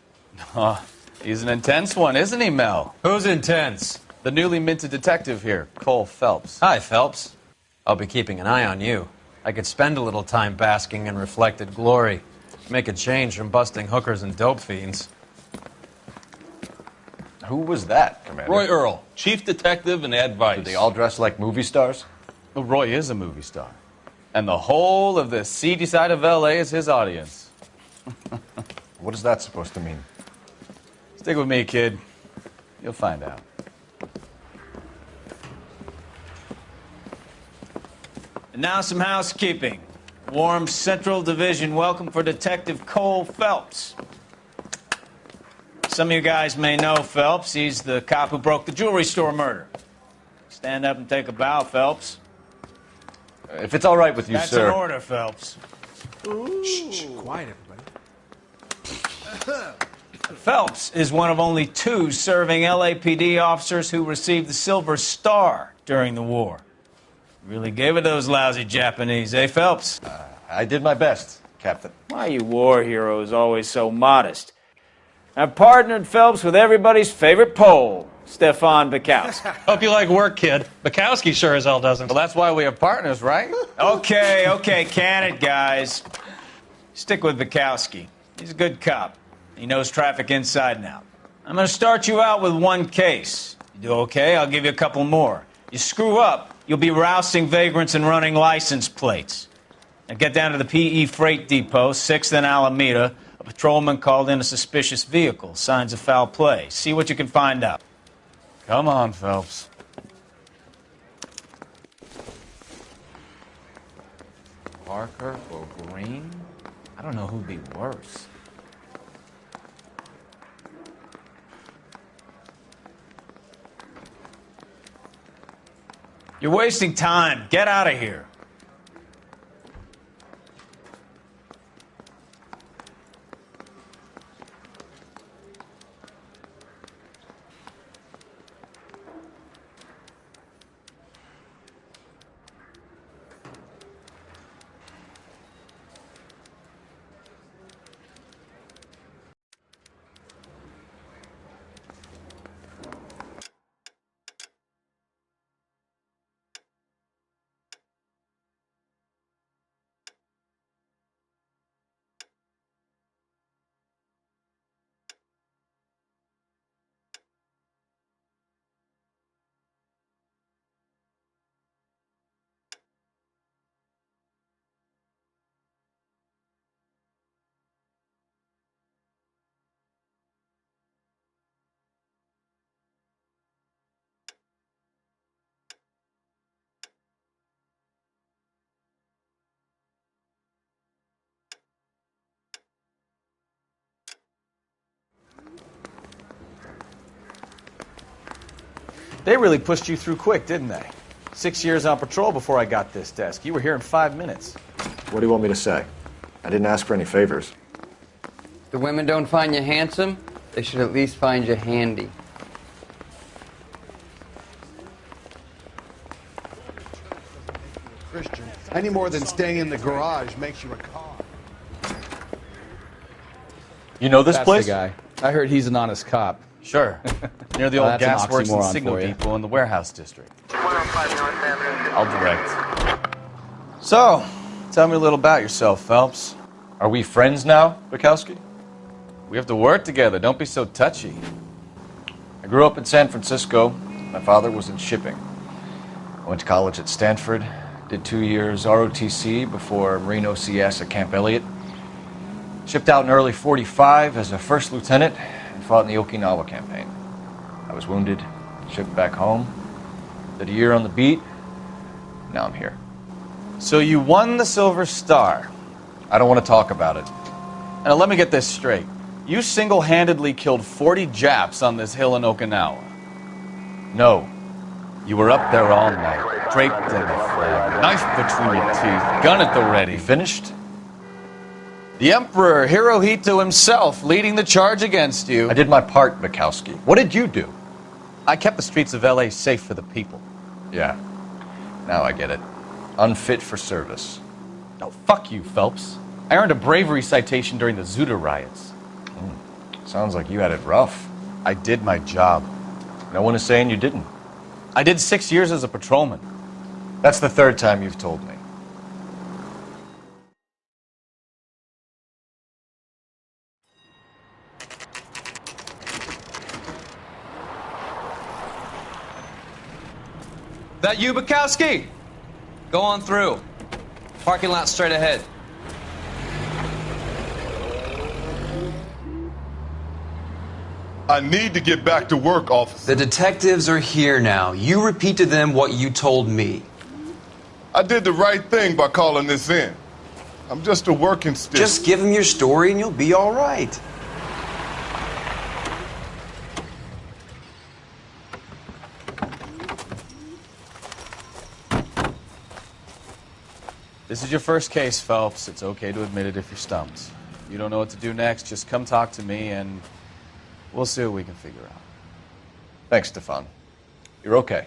Speaker 9: He's an intense one, isn't he, Mel?
Speaker 10: Who's intense?
Speaker 9: The newly minted detective here, Cole Phelps.
Speaker 10: Hi, Phelps. I'll be keeping an eye on you. I could spend a little time basking in reflected glory. Make a change from busting hookers and dope fiends.
Speaker 7: Who was that, Commander?
Speaker 5: Roy Earl, chief detective and advice.
Speaker 7: Do they all dress like movie stars?
Speaker 9: Well, Roy is a movie star. And the whole of the seedy side of L.A. is his audience.
Speaker 7: What is that supposed to mean?
Speaker 9: Stick with me, kid. You'll find out.
Speaker 23: And now some housekeeping. Warm Central Division welcome for Detective Cole Phelps. Some of you guys may know Phelps. He's the cop who broke the jewelry store murder. Stand up and take a bow, Phelps.
Speaker 7: If it's all right with you,
Speaker 23: That's
Speaker 7: sir.
Speaker 23: That's an order, Phelps.
Speaker 24: Shh, quiet, everybody.
Speaker 23: Phelps is one of only 2 serving LAPD officers who received the Silver Star during the war. Really gave it those lousy Japanese, eh, Phelps?
Speaker 7: I did my best, Captain.
Speaker 23: Why are you war heroes always so modest? I've partnered Phelps with everybody's favorite Pole, Stefan Burkowski.
Speaker 5: Hope you like work, kid. Bukowski sure as hell doesn't.
Speaker 9: Well, that's why we have partners, right?
Speaker 23: Okay, can it, guys. Stick with Bukowski. He's a good cop. He knows traffic inside and out. I'm going to start you out with 1 case. You do okay, I'll give you a couple more. You screw up, you'll be rousting vagrants and running license plates. Now get down to the PE Freight Depot, 6th and Alameda. A patrolman called in a suspicious vehicle. Signs of foul play. See what you can find out.
Speaker 9: Come on, Phelps. Parker or Green? I don't know who'd be worse.
Speaker 23: You're wasting time. Get out of here.
Speaker 9: They really pushed you through quick, didn't they? 6 years on patrol before I got this desk. You were here in 5 minutes.
Speaker 7: What do you want me to say? I didn't ask for any favors.
Speaker 25: The women don't find you handsome, they should at least find you handy.
Speaker 24: Christian, any more than staying in the garage makes you a cop.
Speaker 7: You know this
Speaker 9: That's
Speaker 7: place?
Speaker 9: the guy. I heard he's an honest cop. Sure. Near the
Speaker 25: Well,
Speaker 9: old
Speaker 25: that's an
Speaker 9: gasworks and
Speaker 25: oxymoron
Speaker 9: signal
Speaker 25: for you.
Speaker 9: depot in the warehouse district.
Speaker 11: 105 North Avenue.
Speaker 9: I'll direct. So, tell me a little about yourself, Phelps.
Speaker 7: Are we friends now, Bukowski?
Speaker 9: We have to work together. Don't be so touchy.
Speaker 7: I grew up in San Francisco. My father was in shipping. I went to college at Stanford, did 2 years ROTC before Marine OCS at Camp Elliott. Shipped out in early '45 as a first lieutenant and fought in the Okinawa campaign. I was wounded, shipped back home, did a year on the beat. Now I'm here.
Speaker 9: So you won the Silver Star.
Speaker 7: I don't want to talk about it.
Speaker 9: Now let me get this straight. You single-handedly killed 40 Japs on this hill in Okinawa. No. You were up there all night, draped in the flag, knife between your teeth, gun at the ready.
Speaker 7: You finished?
Speaker 9: The Emperor Hirohito himself leading the charge against you.
Speaker 7: I did my part, Mikowski. What did you do?
Speaker 9: I kept the streets of L.A. safe for the people.
Speaker 7: Yeah. Now I get it. Unfit for service.
Speaker 9: No, fuck you, Phelps. I earned a bravery citation during the Zuda riots.
Speaker 7: Sounds like you had it rough.
Speaker 9: I did my job.
Speaker 7: No one is saying you didn't.
Speaker 9: I did 6 years as a patrolman.
Speaker 7: That's the third time you've told me.
Speaker 25: That you, Bukowski? Go on through. Parking lot straight ahead.
Speaker 14: I need to get back to work, officer.
Speaker 2: The detectives are here now. You repeat to them what you told me.
Speaker 14: I did the right thing by calling this in. I'm just a working stiff.
Speaker 2: Just give them your story and you'll be all right.
Speaker 9: This is your first case, Phelps. It's okay to admit it if you're stumped. You don't know what to do next, just come talk to me and we'll see what we can figure out.
Speaker 7: Thanks, Stefan. You're okay.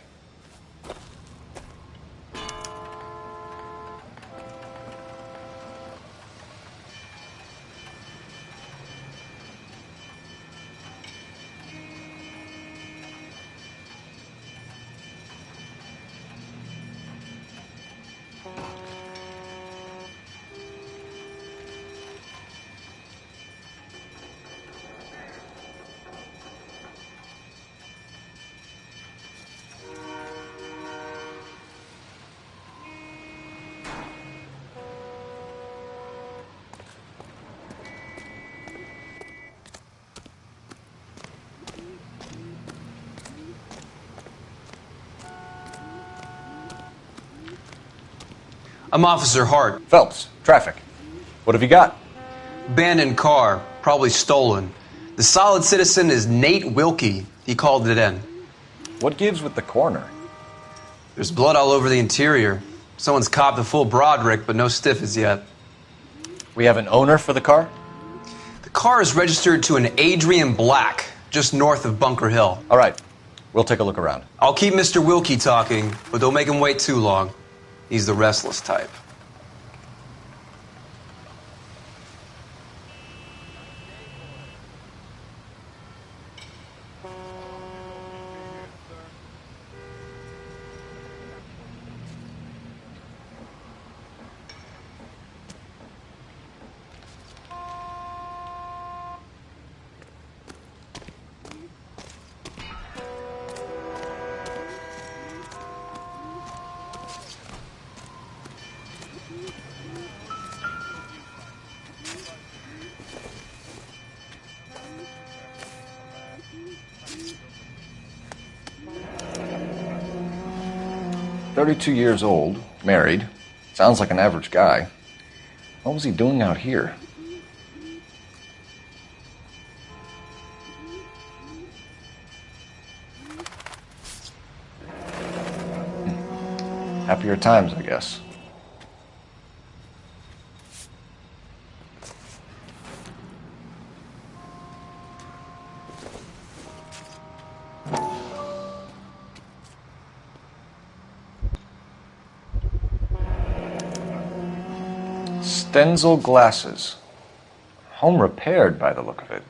Speaker 2: I'm Officer Hart.
Speaker 7: Phelps, traffic. What have you got?
Speaker 2: Abandoned car, probably stolen. The solid citizen is Nate Wilkie. He called it in.
Speaker 7: What gives with the coroner?
Speaker 2: There's blood all over the interior. Someone's copped a full Broderick, but no stiff as yet.
Speaker 7: We have an owner for the car?
Speaker 2: The car is registered to an Adrian Black, just north of Bunker Hill.
Speaker 7: All right. We'll take a look around.
Speaker 2: I'll keep Mr. Wilkie talking, but don't make him wait too long. He's the restless type.
Speaker 7: $32 old, married. Sounds like an average guy. What was he doing out here? Happier times, I guess. Stenzel glasses. Home repaired by the look of it.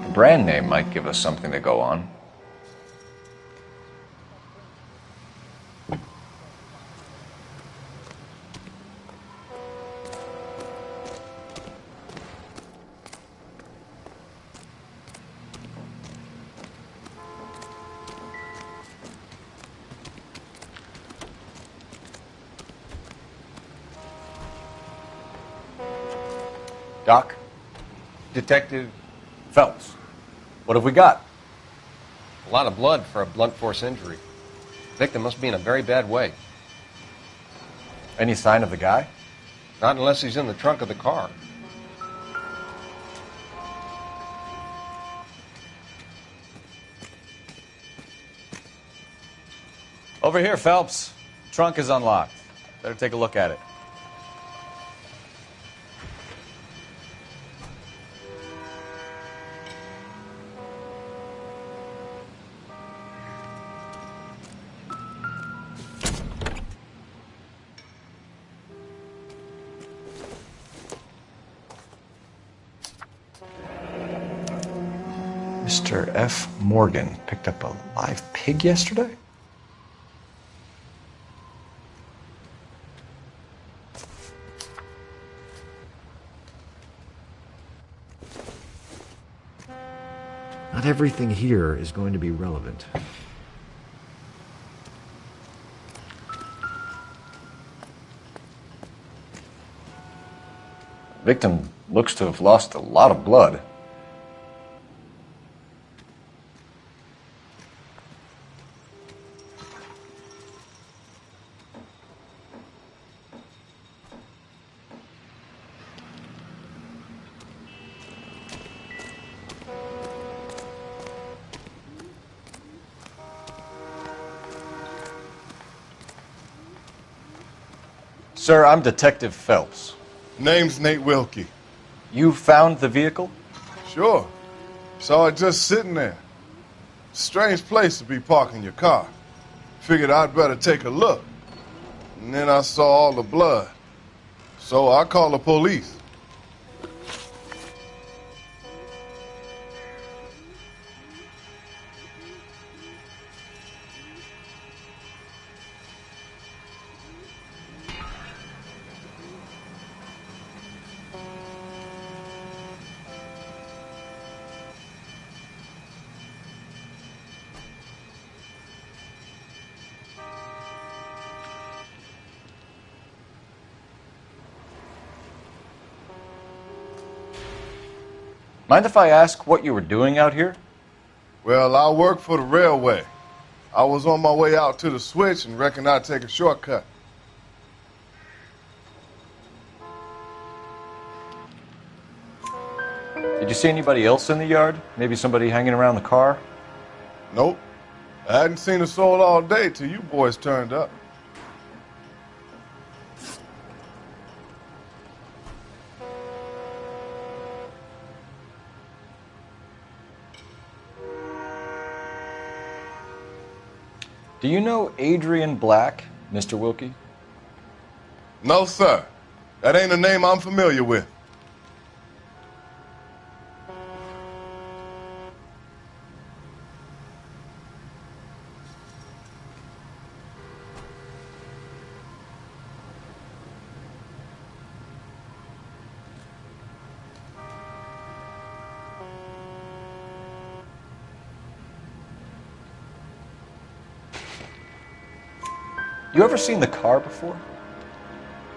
Speaker 7: The brand name might give us something to go on.
Speaker 6: Doc?
Speaker 7: Detective Phelps. What have we got?
Speaker 4: A lot of blood for a blunt force injury. Victim must be in a very bad way.
Speaker 7: Any sign of the guy?
Speaker 4: Not unless he's in the trunk of the car.
Speaker 9: Over here, Phelps. Trunk is unlocked. Better take a look at it.
Speaker 6: Mr. F. Morgan picked up a live pig yesterday?
Speaker 8: Not everything here is going to be relevant.
Speaker 6: Victim looks to have lost a lot of blood. Sir, I'm Detective Phelps.
Speaker 14: Name's Nate Wilkie.
Speaker 6: You found the vehicle?
Speaker 14: Sure. Saw it just sitting there. Strange place to be parking your car. Figured I'd better take a look. And then I saw all the blood. So I called the police.
Speaker 6: Mind if I ask what you were doing out here?
Speaker 14: Well, I work for the railway. I was on my way out to the switch and reckoned I'd take a shortcut.
Speaker 6: Did you see anybody else in the yard? Maybe somebody hanging around the car?
Speaker 14: Nope. I hadn't seen a soul all day till you boys turned up.
Speaker 6: Do you know Adrian Black, Mr. Wilkie?
Speaker 14: No, sir. That ain't a name I'm familiar with.
Speaker 6: You ever seen the car before?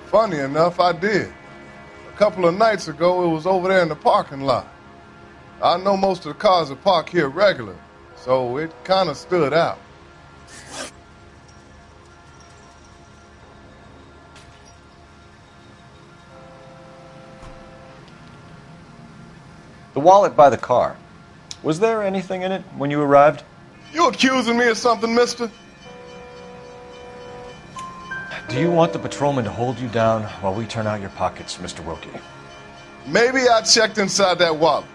Speaker 14: Funny enough, I did. A couple of nights ago, it was over there in the parking lot. I know most of the cars are parked here regular, so it kind of stood out.
Speaker 6: The wallet by the car. Was there anything in it when you arrived?
Speaker 14: You accusing me of something, mister?
Speaker 6: Do you want the patrolman to hold you down while we turn out your pockets, Mr. Wilkie?
Speaker 14: Maybe I checked inside that wallet.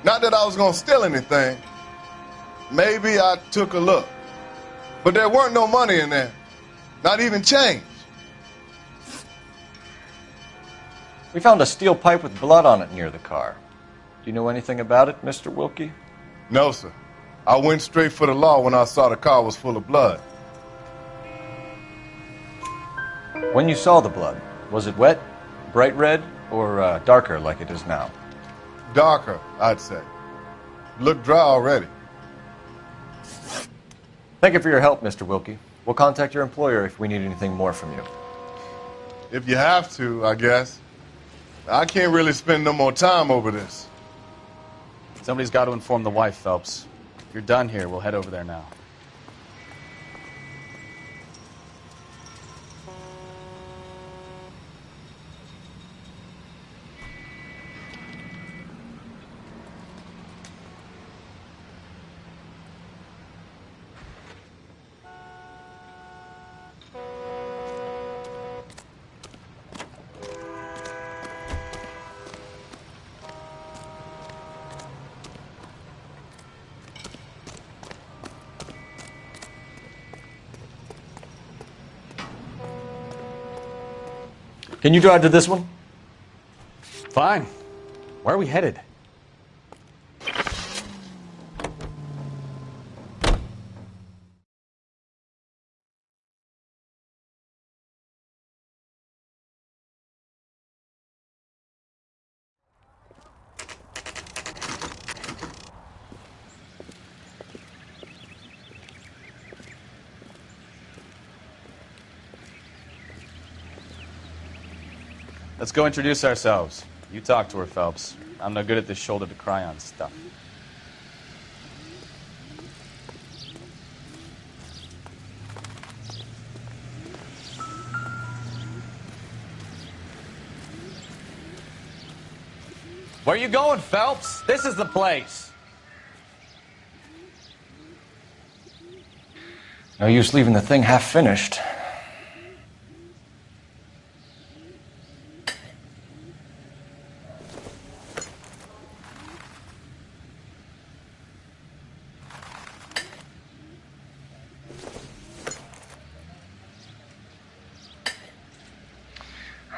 Speaker 14: Not that I was going to steal anything. Maybe I took a look. But there weren't no money in there. Not even change.
Speaker 6: We found a steel pipe with blood on it near the car. Do you know anything about it, Mr. Wilkie?
Speaker 14: No, sir. I went straight for the law when I saw the car was full of blood.
Speaker 6: When you saw the blood, was it wet, bright red, or darker like it is now?
Speaker 14: Darker, I'd say. Looked dry already.
Speaker 6: Thank you for your help, Mr. Wilkie. We'll contact your employer if we need anything more from you.
Speaker 14: If you have to, I guess. I can't really spend no more time over this.
Speaker 9: Somebody's got to inform the wife, Phelps. If you're done here, we'll head over there now.
Speaker 7: Can you drive to this one?
Speaker 9: Fine. Where are we headed? Let's go introduce ourselves. You talk to her, Phelps. I'm no good at this shoulder to cry on stuff. Where you going, Phelps? This is the place.
Speaker 6: No use leaving the thing half finished.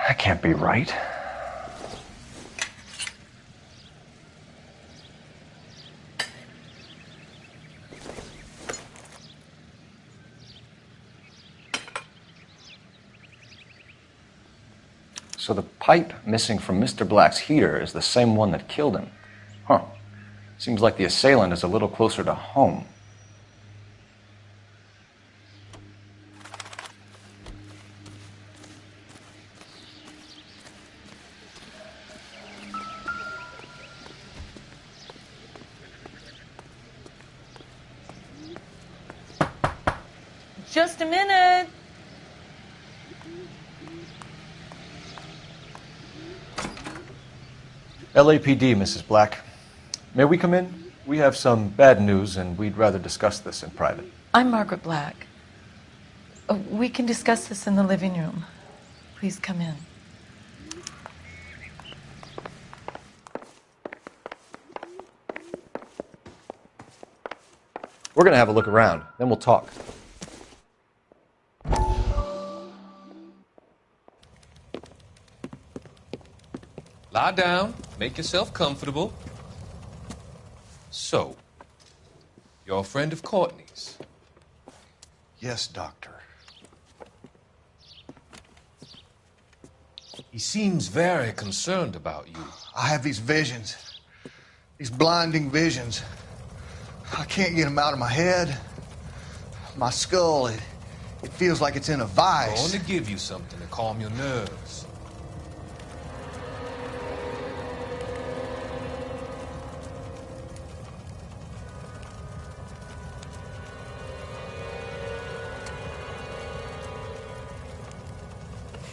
Speaker 6: That can't be right. So the pipe missing from Mr. Black's heater is the same one that killed him. Huh. Seems like the assailant is a little closer to home.
Speaker 21: Just a minute.
Speaker 7: LAPD, Mrs. Black. May we come in? We have some bad news, and we'd rather discuss this in private.
Speaker 3: I'm Margaret Black. We can discuss this in the living room. Please come in.
Speaker 7: We're going to have a look around, then we'll talk.
Speaker 12: Lie down, make yourself comfortable. So, you're a friend of Courtney's?
Speaker 24: Yes, Doctor.
Speaker 12: He seems very concerned about you.
Speaker 24: I have these visions. These blinding visions. I can't get them out of my head. My skull, it feels like it's in a
Speaker 12: I'm
Speaker 24: vice.
Speaker 12: going to give you something to calm your nerves.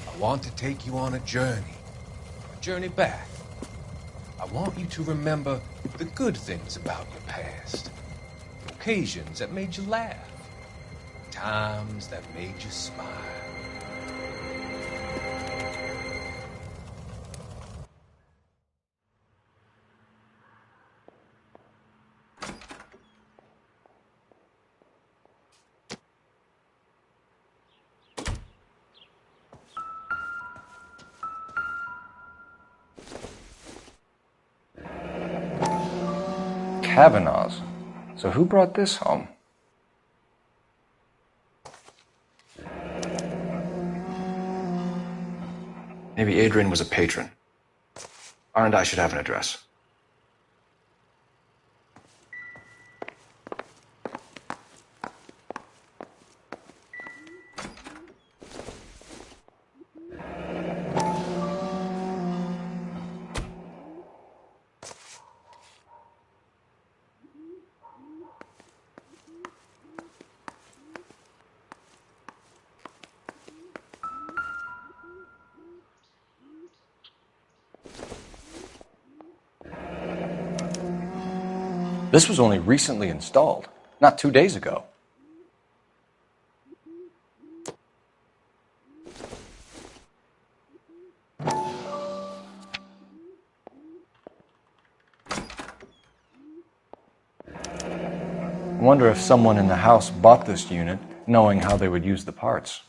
Speaker 12: I want to take you on a journey back. I want you to remember the good things about your past, occasions that made you laugh, times that made you smile.
Speaker 6: Kavanaugh's. So who brought this home? Maybe Adrian was a patron. R&I should have an address. This was only recently installed, not 2 days ago. I wonder if someone in the house bought this unit knowing how they would use the parts.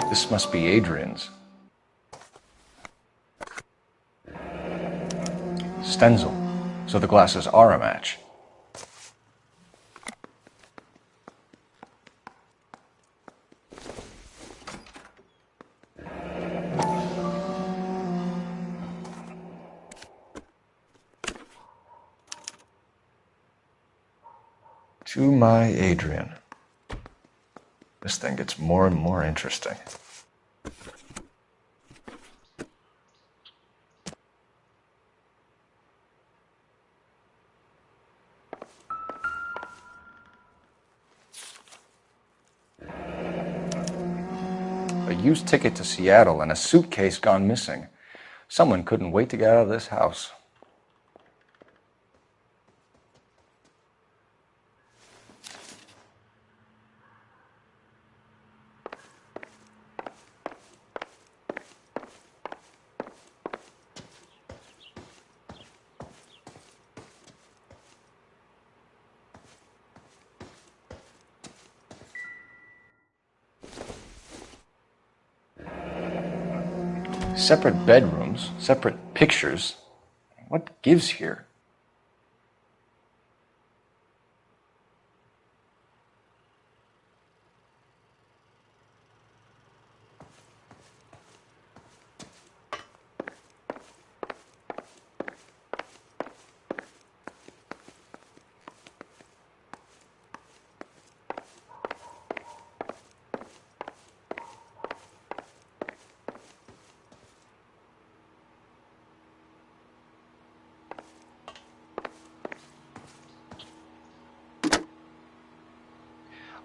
Speaker 6: This must be Adrian's. Stenzel. So the glasses are a match. To my Adrian. This thing gets more and more interesting. A used ticket to Seattle and a suitcase gone missing. Someone couldn't wait to get out of this house. Separate bedrooms, separate pictures. What gives here?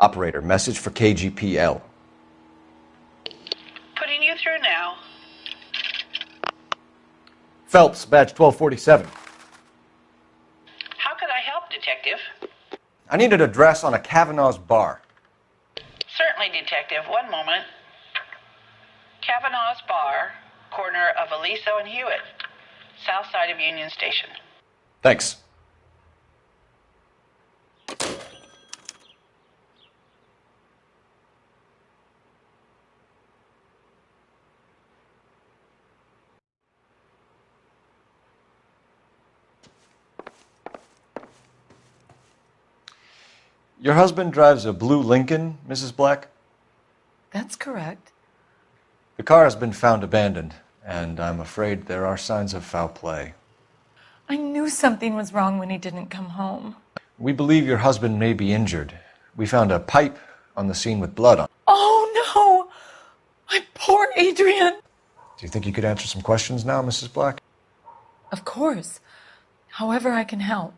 Speaker 6: Operator, message for KGPL.
Speaker 13: Putting you through now.
Speaker 7: Phelps, badge 1247.
Speaker 13: How could I help, Detective?
Speaker 7: I need an address on a Kavanaugh's bar.
Speaker 13: Certainly, Detective. One moment. Kavanaugh's Bar, corner of Aliso and Hewitt, south side of Union Station.
Speaker 7: Thanks. Your husband drives a blue Lincoln, Mrs. Black?
Speaker 3: That's correct.
Speaker 7: The car has been found abandoned, and I'm afraid there are signs of foul play.
Speaker 3: I knew something was wrong when he didn't come home.
Speaker 7: We believe your husband may be injured. We found a pipe on the scene with blood on it.
Speaker 3: Oh, no! My poor Adrian!
Speaker 7: Do you think you could answer some questions now, Mrs. Black?
Speaker 3: Of course. However I can help.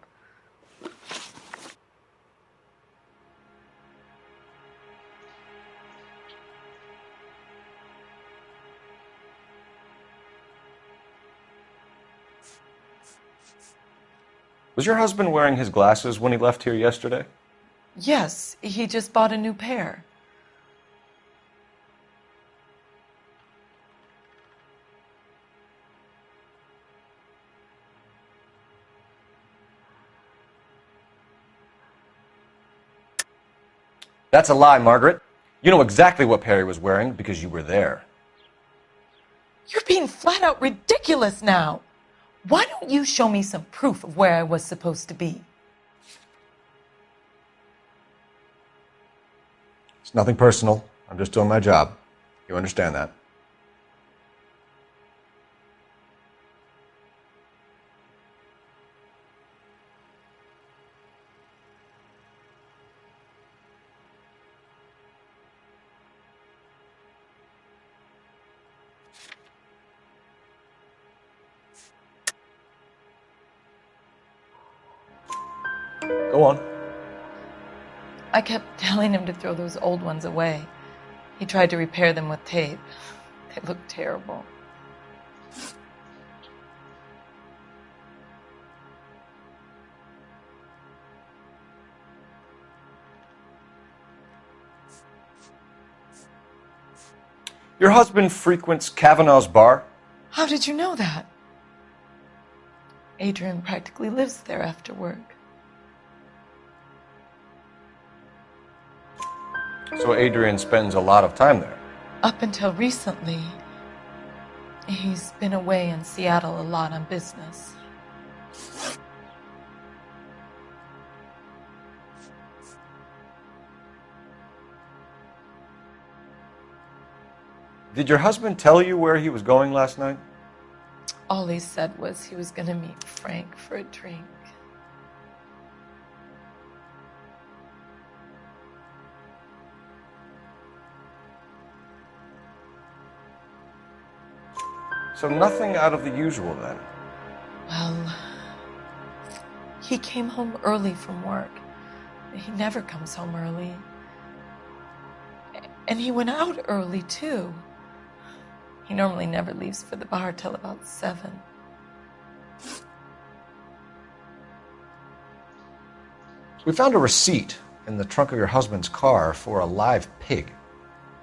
Speaker 7: Was your husband wearing his glasses when he left here yesterday?
Speaker 3: Yes, he just bought a new pair.
Speaker 7: That's a lie, Margaret. You know exactly what Perry was wearing because you were there.
Speaker 3: You're being flat out ridiculous now. Why don't you show me some proof of where I was supposed to be?
Speaker 7: It's nothing personal. I'm just doing my job. You understand that?
Speaker 6: Go on.
Speaker 3: I kept telling him to throw those old ones away. He tried to repair them with tape. They looked terrible.
Speaker 6: Your husband frequents Kavanaugh's bar?
Speaker 3: How did you know that? Adrian practically lives there after work.
Speaker 6: So Adrian spends a lot of time there?
Speaker 3: Up until recently, he's been away in Seattle a lot on business.
Speaker 6: Did your husband tell you where he was going last night?
Speaker 3: All he said was he was going to meet Frank for a drink.
Speaker 6: So nothing out of the usual then?
Speaker 3: Well, he came home early from work. He never comes home early. And he went out early, too. He normally never leaves for the bar till about 7.
Speaker 6: We found a receipt in the trunk of your husband's car for a live pig.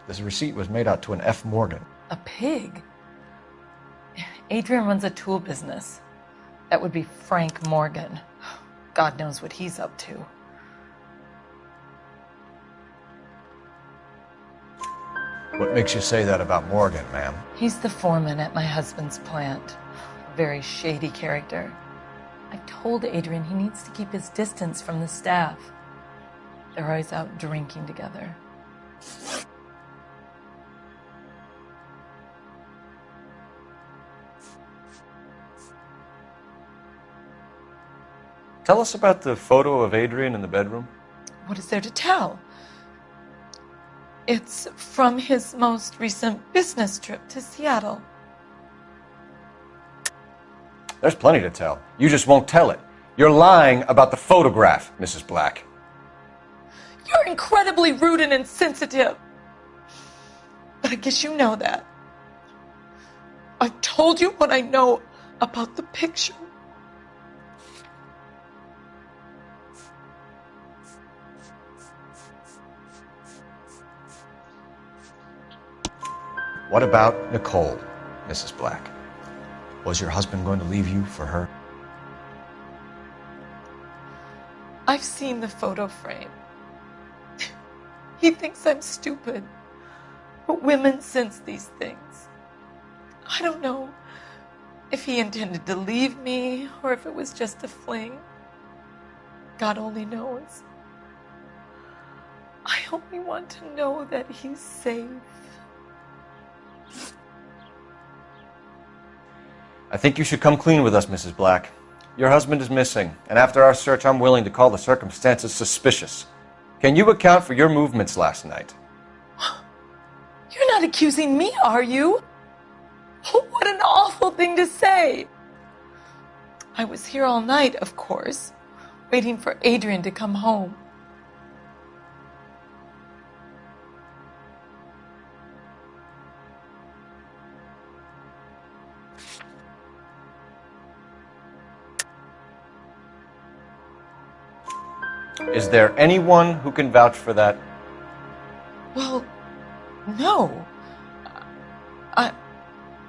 Speaker 6: This receipt was made out to an F. Morgan.
Speaker 3: A pig? Adrian runs a tool business. That would be Frank Morgan. God knows what he's up to.
Speaker 6: What makes you say that about Morgan, ma'am?
Speaker 3: He's the foreman at my husband's plant. A very shady character. I've told Adrian he needs to keep his distance from the staff. They're always out drinking together.
Speaker 6: Tell us about the photo of Adrian in the bedroom.
Speaker 3: What is there to tell? It's from his most recent business trip to Seattle.
Speaker 6: There's plenty to tell. You just won't tell it. You're lying about the photograph, Mrs. Black.
Speaker 3: You're incredibly rude and insensitive. But I guess you know that. I've told you what I know about the picture.
Speaker 6: What about Nicole, Mrs. Black? Was your husband going to leave you for her?
Speaker 3: I've seen the photo frame. He thinks I'm stupid. But women sense these things. I don't know if he intended to leave me or if it was just a fling. God only knows. I only want to know that he's safe.
Speaker 6: I think you should come clean with us, Mrs. Black. Your husband is missing, and after our search, I'm willing to call the circumstances suspicious. Can you account for your movements last night?
Speaker 3: You're not accusing me, are you? What an awful thing to say. I was here all night, of course, waiting for Adrian to come home.
Speaker 6: Is there anyone who can vouch for that?
Speaker 3: Well, no.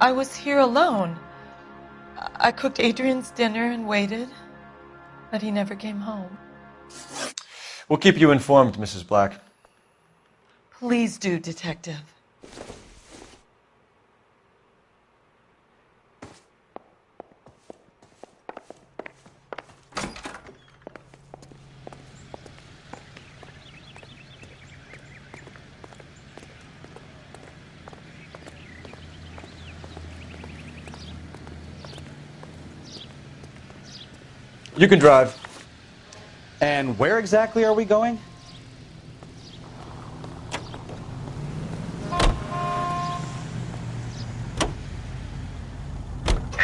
Speaker 3: I was here alone. I cooked Adrian's dinner and waited, but he never came home.
Speaker 6: We'll keep you informed, Mrs. Black.
Speaker 3: Please do, Detective.
Speaker 6: You can drive.
Speaker 15: And where exactly are we going?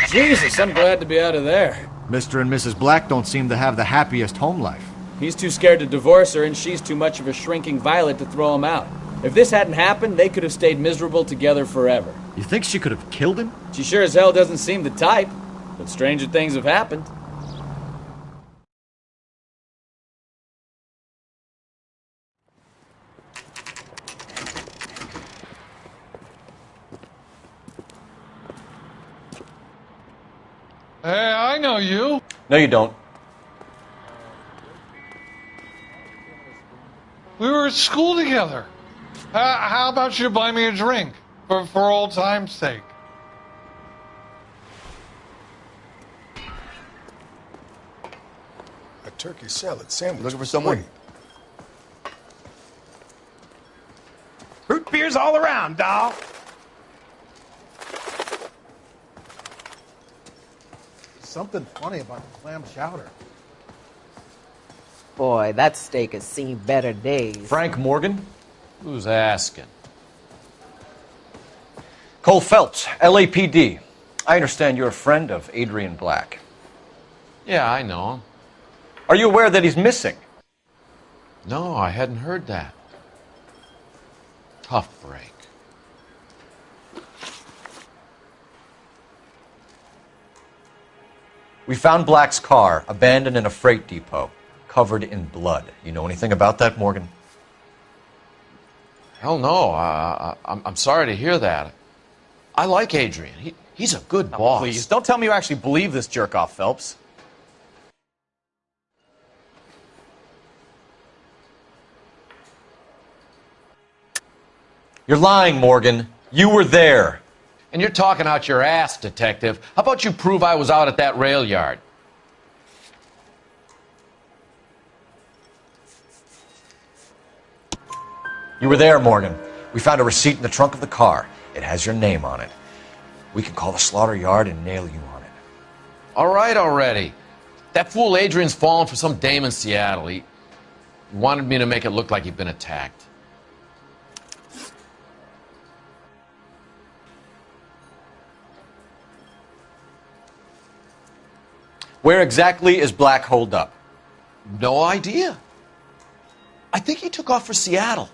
Speaker 16: Jesus, I'm glad to be out of there.
Speaker 8: Mr. and Mrs. Black don't seem to have the happiest home life.
Speaker 1: He's too scared to divorce her, and she's too much of a shrinking violet to throw him out. If this hadn't happened, they could have stayed miserable together forever.
Speaker 8: You think she could have killed him?
Speaker 1: She sure as hell doesn't seem the type, but stranger things have happened.
Speaker 16: Hey, I know you.
Speaker 6: No, you don't.
Speaker 16: We were at school together. How about you buy me a drink for old time's sake?
Speaker 17: A turkey salad sandwich.
Speaker 9: Looking for someone?
Speaker 18: Root beers all around, doll.
Speaker 8: Something funny about the clam chowder.
Speaker 19: Boy, that steak has seen better days.
Speaker 6: Frank Morgan?
Speaker 9: Who's asking?
Speaker 6: Cole Phelps, LAPD. I understand you're a friend of Adrian Black.
Speaker 9: Yeah, I know him.
Speaker 6: Are you aware that he's missing?
Speaker 9: No, I hadn't heard that. Tough break.
Speaker 6: We found Black's car abandoned in a freight depot, covered in blood. You know anything about that, Morgan?
Speaker 9: Hell no. I'm sorry to hear that. I like Adrian. He's a good boss.
Speaker 15: Please, don't tell me you actually believe this jerk-off, Phelps.
Speaker 6: You're lying, Morgan. You were there.
Speaker 9: And you're talking out your ass, detective. How about you prove I was out at that rail yard?
Speaker 6: You were there, Morgan. We found a receipt in the trunk of the car. It has your name on it. We can call the slaughter yard and nail you on it.
Speaker 9: All right already. That fool Adrian's fallen for some dame in Seattle. He wanted me to make it look like he'd been attacked.
Speaker 6: Where exactly is Black holed up?
Speaker 9: No idea. I think he took off for Seattle.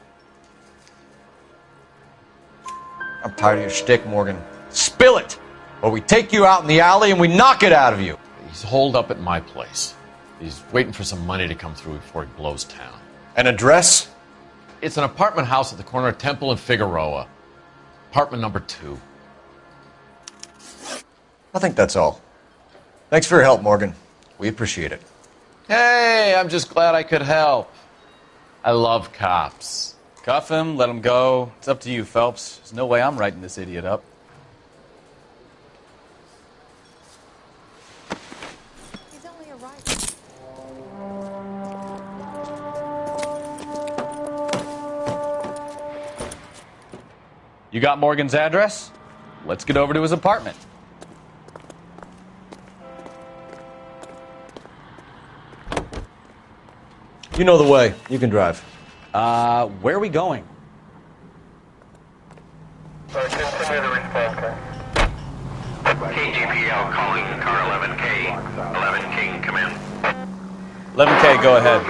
Speaker 6: I'm tired of your shtick, Morgan. Spill it! Or we take you out in the alley and we knock it out of you.
Speaker 9: He's holed up at my place. He's waiting for some money to come through before he blows town.
Speaker 6: An address?
Speaker 9: It's an apartment house at the corner of Temple and Figueroa. Apartment number 2.
Speaker 6: I think that's all. Thanks for your help, Morgan. We appreciate it.
Speaker 9: Hey, I'm just glad I could help. I love cops.
Speaker 1: Cuff him, let him go. It's up to you, Phelps. There's no way I'm writing this idiot up.
Speaker 21: He's only a writer.
Speaker 1: You got Morgan's address? Let's get over to his apartment.
Speaker 6: You know the way. You can drive.
Speaker 15: Where are we going?
Speaker 11: KGPL calling car 11K. 11K, come in.
Speaker 1: 11K, go ahead.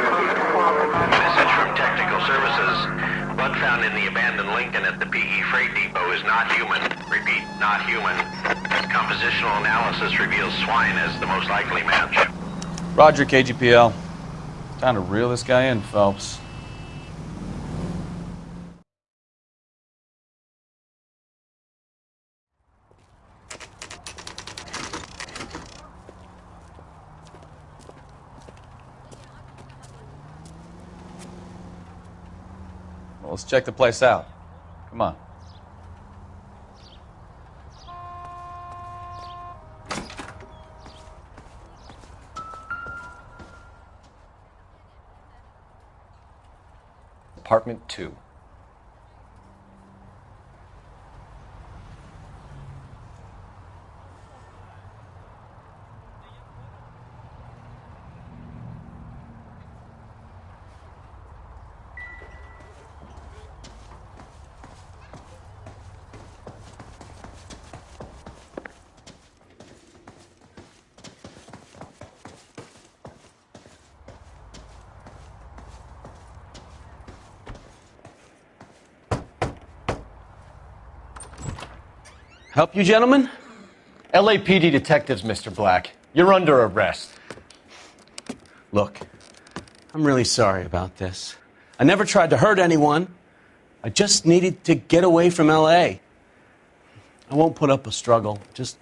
Speaker 11: Message from Technical Services. Blood found in the abandoned Lincoln at the PE Freight Depot is not human. Repeat, not human. Compositional analysis reveals swine as the most likely match.
Speaker 1: Roger, KGPL. Time to reel this guy in, Phelps. Well, let's check the place out. Come on.
Speaker 6: Apartment 2.
Speaker 15: Help you, gentlemen?
Speaker 6: LAPD detectives, Mr. Black. You're under arrest.
Speaker 15: Look, I'm really sorry about this. I never tried to hurt anyone. I just needed to get away from L.A. I won't put up a struggle. Just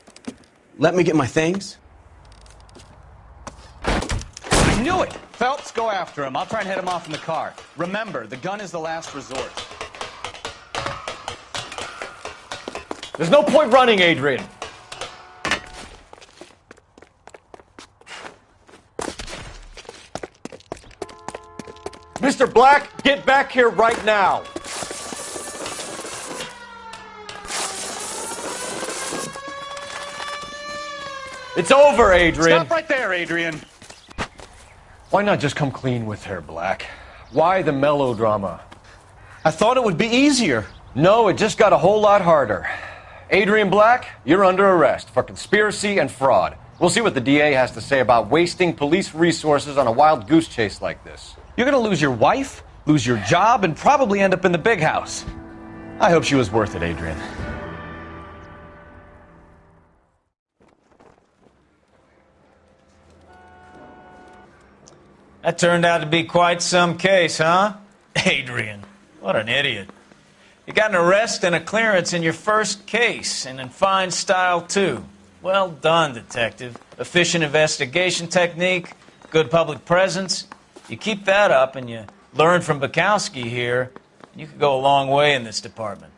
Speaker 15: let me get my things.
Speaker 9: I knew it! Phelps, go after him. I'll try and head him off in the car. Remember, the gun is the last resort.
Speaker 6: There's no point running, Adrian. Mr. Black, get back here right now. It's over, Adrian.
Speaker 9: Stop right there, Adrian.
Speaker 6: Why not just come clean with her, Black? Why the melodrama?
Speaker 15: I thought it would be easier.
Speaker 6: No, it just got a whole lot harder. Adrian Black, you're under arrest for conspiracy and fraud. We'll see what the DA has to say about wasting police resources on a wild goose chase like this.
Speaker 9: You're going to lose your wife, lose your job, and probably end up in the big house. I hope she was worth it, Adrian.
Speaker 23: That turned out to be quite some case, huh? Adrian, what an idiot. You got an arrest and a clearance in your first case, and in fine style, too. Well done, detective. Efficient investigation technique, good public presence. You keep that up and you learn from Bukowski here, and you could go a long way in this department.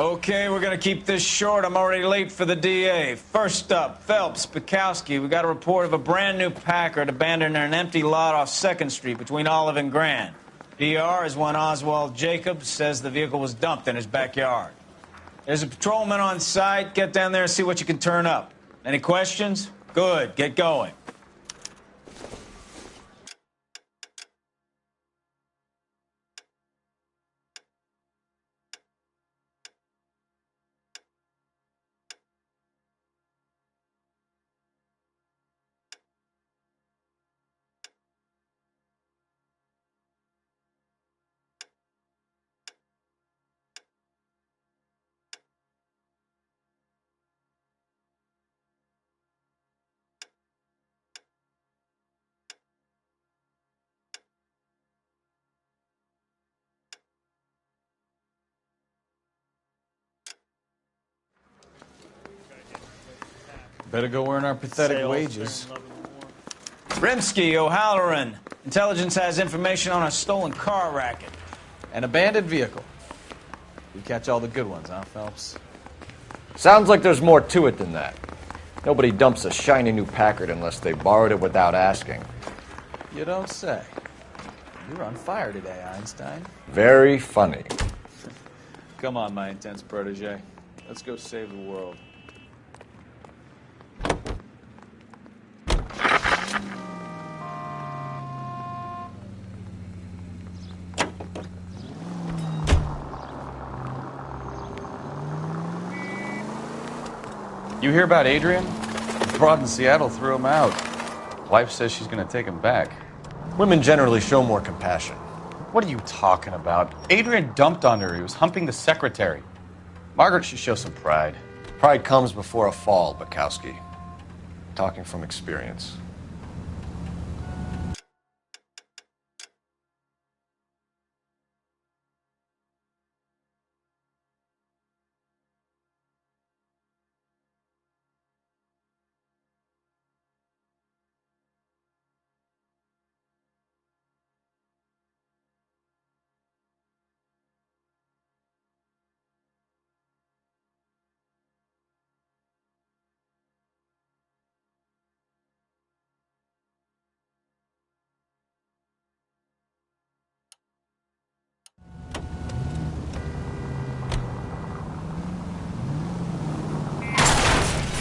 Speaker 23: Okay, we're going to keep this short. I'm already late for the DA. First up, Phelps, Bukowski. We got a report of a brand new Packard abandoned in an empty lot off 2nd Street between Olive and Grand. DR is one Oswald Jacobs says the vehicle was dumped in his backyard. There's a patrolman on site. Get down there and see what you can turn up. Any questions? Good. Get going.
Speaker 9: Better go earn our pathetic wages.
Speaker 23: Rimsky, O'Halloran. Intelligence has information on a stolen car racket.
Speaker 9: An abandoned vehicle. We catch all the good ones, huh, Phelps?
Speaker 6: Sounds like there's more to it than that. Nobody dumps a shiny new Packard unless they borrowed it without asking.
Speaker 9: You don't say. You're on fire today, Einstein.
Speaker 6: Very funny.
Speaker 9: Come on, my intense protege. Let's go save the world. You hear about Adrian? The broad in Seattle threw him out. Wife says she's going to take him back.
Speaker 6: Women generally show more compassion.
Speaker 9: What are you talking about? Adrian dumped on her. He was humping the secretary. Margaret should show some pride.
Speaker 6: Pride comes before a fall, Bukowski. Talking from experience.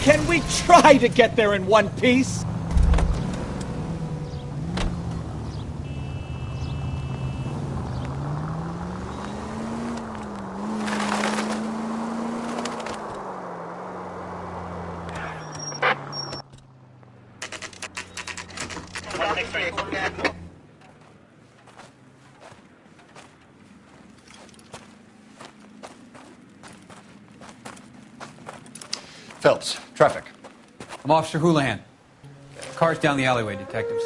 Speaker 1: Can we try to get there in one piece?
Speaker 6: Phelps, traffic.
Speaker 10: I'm Officer Houlihan. Car's down the alleyway, detectives.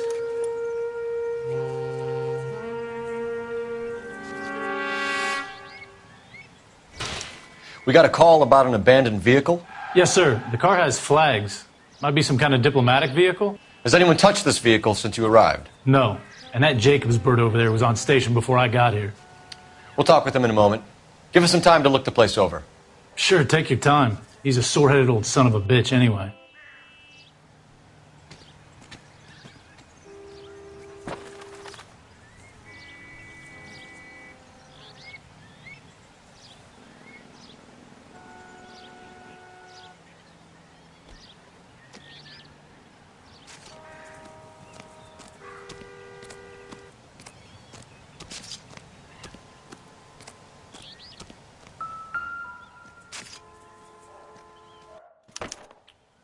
Speaker 6: We got a call about an abandoned vehicle.
Speaker 17: Yes, sir. The car has flags. Might be some kind of diplomatic vehicle.
Speaker 6: Has anyone touched this vehicle since you arrived?
Speaker 17: No. And that Jacobs bird over there was on station before I got here.
Speaker 6: We'll talk with him in a moment. Give us some time to look the place over.
Speaker 17: Sure, take your time. He's a sore-headed old son of a bitch anyway.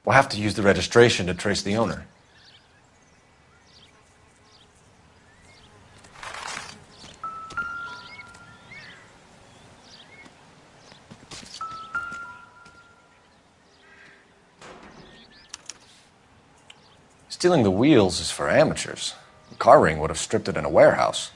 Speaker 6: We'll have to use the registration to trace the owner. Stealing the wheels is for amateurs. The car ring would have stripped it in a warehouse.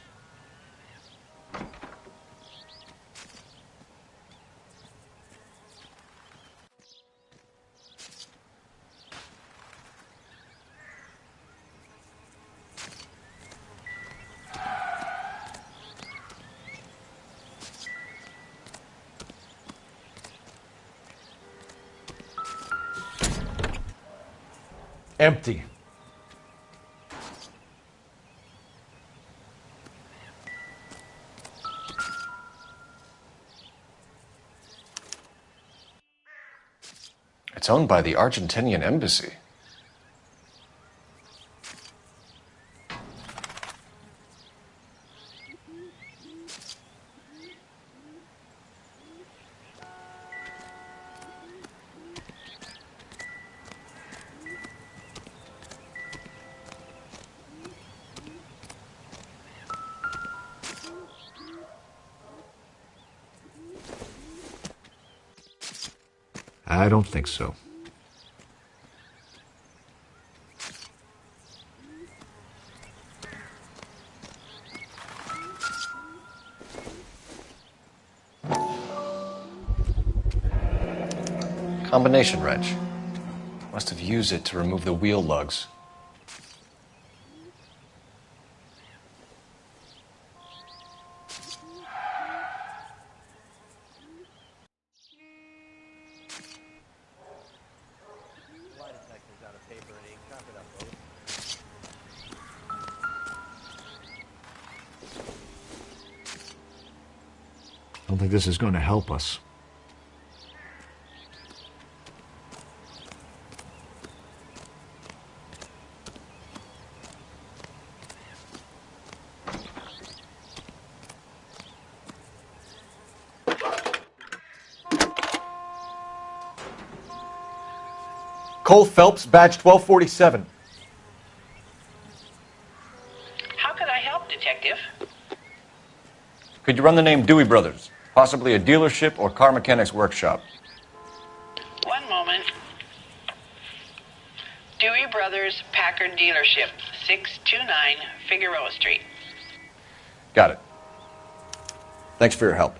Speaker 8: Empty.
Speaker 6: It's owned by the Argentinian embassy.
Speaker 8: I don't think so.
Speaker 6: Combination wrench. Must have used it to remove the wheel lugs.
Speaker 8: I don't think this is going to help us.
Speaker 6: Cole Phelps, badge 1247.
Speaker 13: How could I help, Detective?
Speaker 6: Could you run the name Dewey Brothers? Possibly a dealership or car mechanic's workshop.
Speaker 13: One moment. Dewey Brothers Packard Dealership, 629 Figueroa Street.
Speaker 6: Got it. Thanks for your help.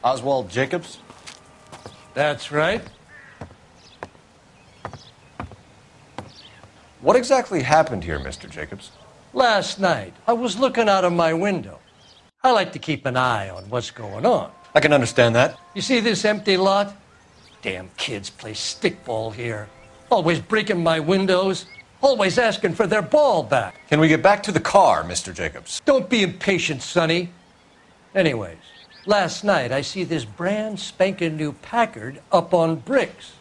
Speaker 6: Oswald Jacobs?
Speaker 18: That's right.
Speaker 6: What exactly happened here, Mr. Jacobs?
Speaker 18: Last night, I was looking out of my window. I like to keep an eye on what's going on.
Speaker 6: I can understand that.
Speaker 18: You see this empty lot? Damn kids play stickball here. Always breaking my windows. Always asking for their ball back.
Speaker 6: Can we get back to the car, Mr. Jacobs?
Speaker 18: Don't be impatient, Sonny. Anyways, last night I see this brand spanking new Packard up on bricks.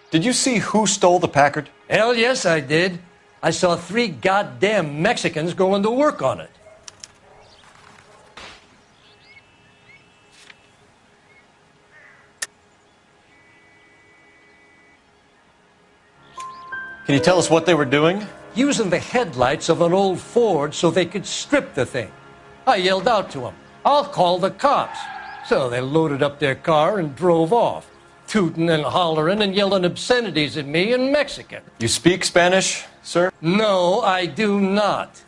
Speaker 6: Did you see who stole the Packard?
Speaker 18: Hell yes, I did. I saw 3 goddamn Mexicans going to work on it.
Speaker 6: Can you tell us what they were doing?
Speaker 18: Using the headlights of an old Ford so they could strip the thing. I yelled out to them, "I'll call the cops." So they loaded up their car and drove off, tooting and hollering and yelling obscenities at me in Mexican.
Speaker 6: You speak Spanish, sir?
Speaker 18: No, I do not.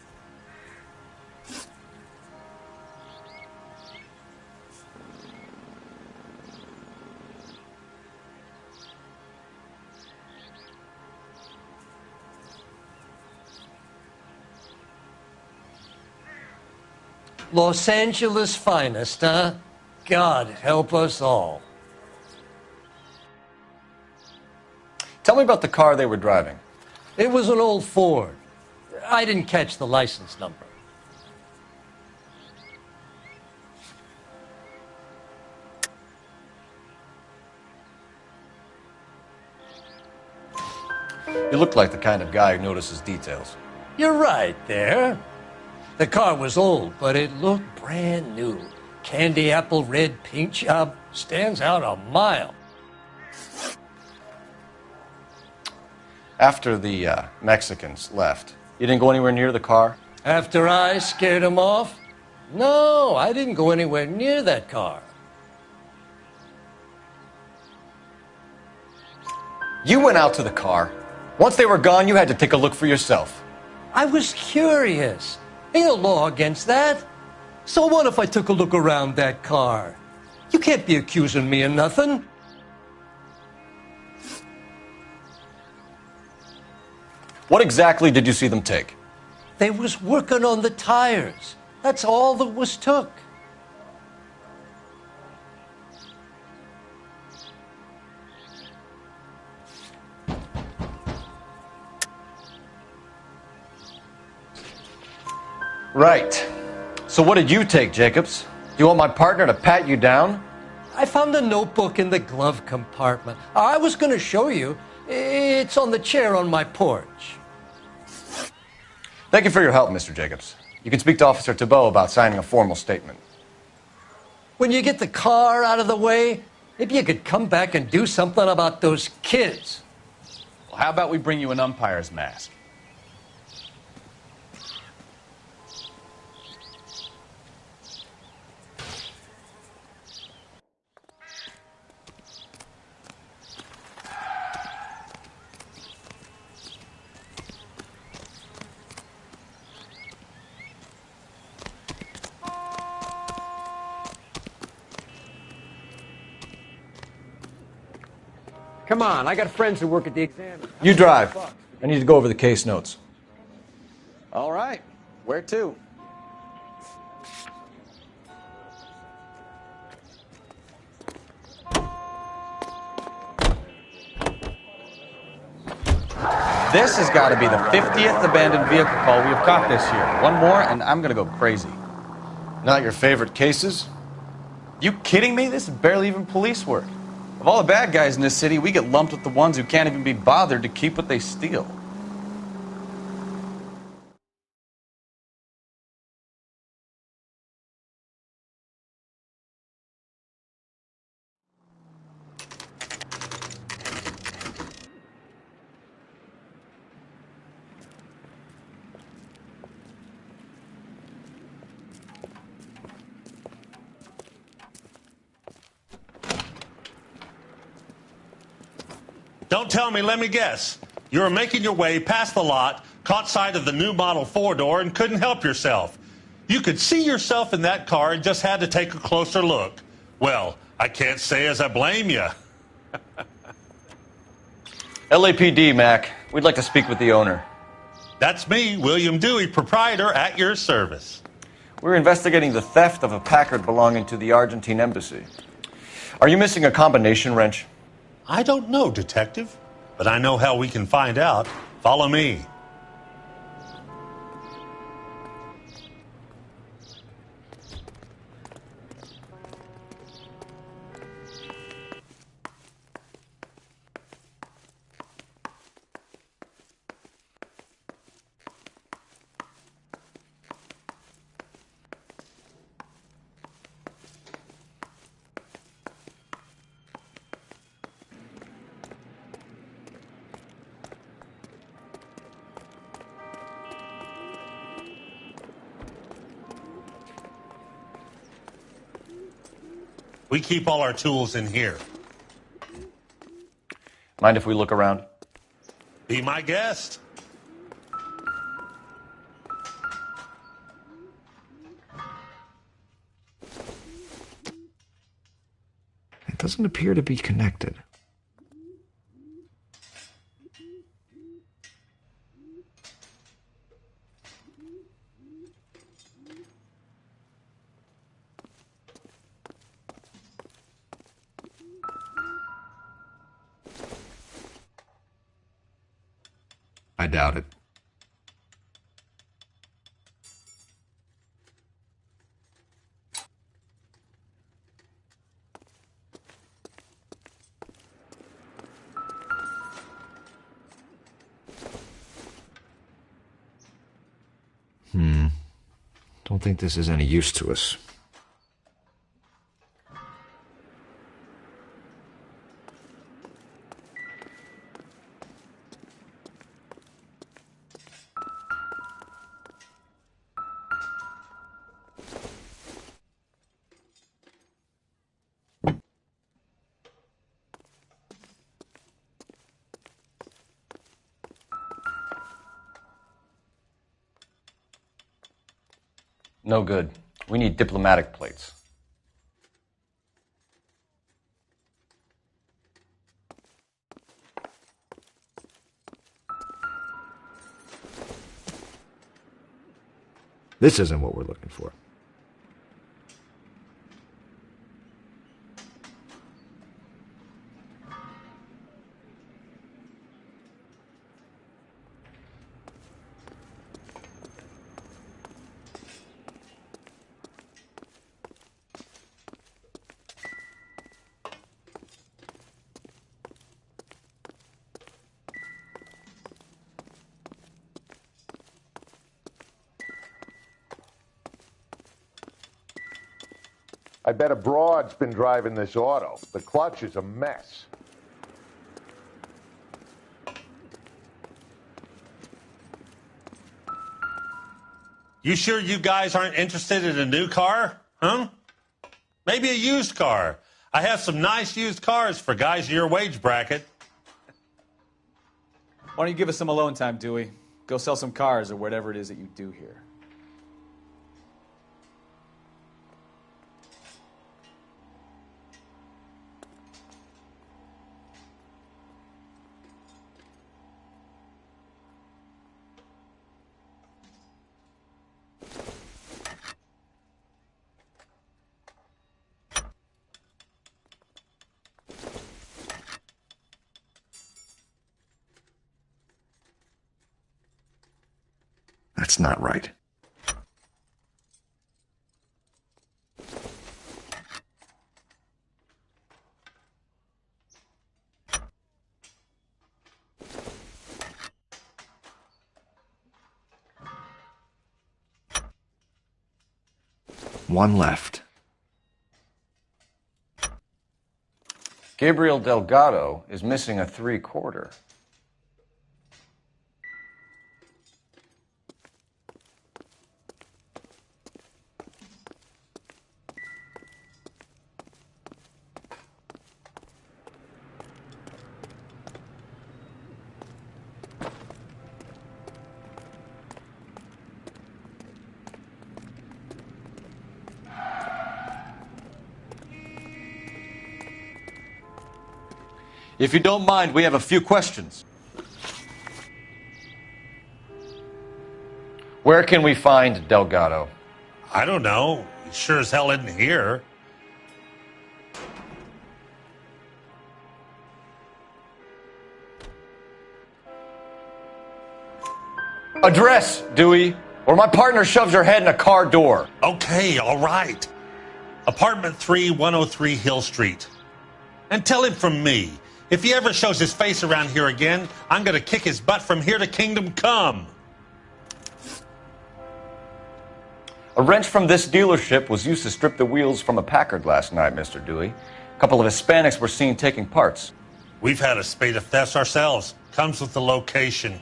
Speaker 18: Los Angeles finest, huh? God help us all.
Speaker 6: Tell me about the car they were driving.
Speaker 18: It was an old Ford. I didn't catch the license number.
Speaker 6: You look like the kind of guy who notices details.
Speaker 18: You're right there. The car was old, but it looked brand new. Candy apple red paint job stands out a mile.
Speaker 6: After the Mexicans left, you didn't go anywhere near the car?
Speaker 18: After I scared them off? No, I didn't go anywhere near that car.
Speaker 6: You went out to the car. Once they were gone, you had to take a look for yourself.
Speaker 18: I was curious. Ain't no law against that. So what if I took a look around that car? You can't be accusing me of nothing.
Speaker 6: What exactly did you see them take?
Speaker 18: They was working on the tires. That's all that was took.
Speaker 6: Right. So what did you take, Jacobs? You want my partner to pat you down?
Speaker 18: I found a notebook in the glove compartment. I was going to show you. It's on the chair on my porch.
Speaker 6: Thank you for your help, Mr. Jacobs. You can speak to Officer Thibault about signing a formal statement.
Speaker 18: When you get the car out of the way, maybe you could come back and do something about those kids.
Speaker 9: Well, how about we bring you an umpire's mask?
Speaker 2: Come on, I got friends who work at the exam.
Speaker 6: You drive. I need to go over the case notes.
Speaker 15: All right. Where to?
Speaker 9: This has got to be the 50th abandoned vehicle call we have caught this year. One more, and I'm going to go crazy.
Speaker 6: Not your favorite cases?
Speaker 9: You kidding me? This is barely even police work. Of all the bad guys in this city, we get lumped with the ones who can't even be bothered to keep what they steal.
Speaker 5: Don't tell me, let me guess. You were making your way past the lot, caught sight of the new model 4-door, and couldn't help yourself. You could see yourself in that car and just had to take a closer look. Well, I can't say as I blame you.
Speaker 6: LAPD, Mac. We'd like to speak with the owner.
Speaker 5: That's me, William Dewey, proprietor, at your service.
Speaker 6: We're investigating the theft of a Packard belonging to the Argentine embassy. Are you missing a combination wrench?
Speaker 5: I don't know, Detective, but I know how we can find out. Follow me. We keep all our tools in here.
Speaker 6: Mind if we look around?
Speaker 5: Be my guest.
Speaker 8: It doesn't appear to be connected. I doubt it. Don't think this is any use to us.
Speaker 6: No good. We need diplomatic plates.
Speaker 8: This isn't what we're looking for.
Speaker 4: I bet a broad's been driving this auto. The clutch is a mess.
Speaker 5: You sure you guys aren't interested in a new car? Huh? Maybe a used car. I have some nice used cars for guys in your wage bracket.
Speaker 9: Why don't you give us some alone time, Dewey? Go sell some cars or whatever it is that you do here.
Speaker 8: That's not right. One left.
Speaker 6: Gabriel Delgado is missing a 3/4.
Speaker 9: If you don't mind, we have a few questions.
Speaker 6: Where can we find Delgado?
Speaker 5: I don't know. He sure as hell isn't here.
Speaker 6: Address, Dewey, or my partner shoves her head in a car door.
Speaker 5: Okay, all right. Apartment 3, 103 Hill Street. And tell him from me, if he ever shows his face around here again, I'm going to kick his butt from here to Kingdom Come.
Speaker 6: A wrench from this dealership was used to strip the wheels from a Packard last night, Mr. Dewey. A couple of Hispanics were seen taking parts.
Speaker 5: We've had a spate of thefts ourselves. Comes with the location.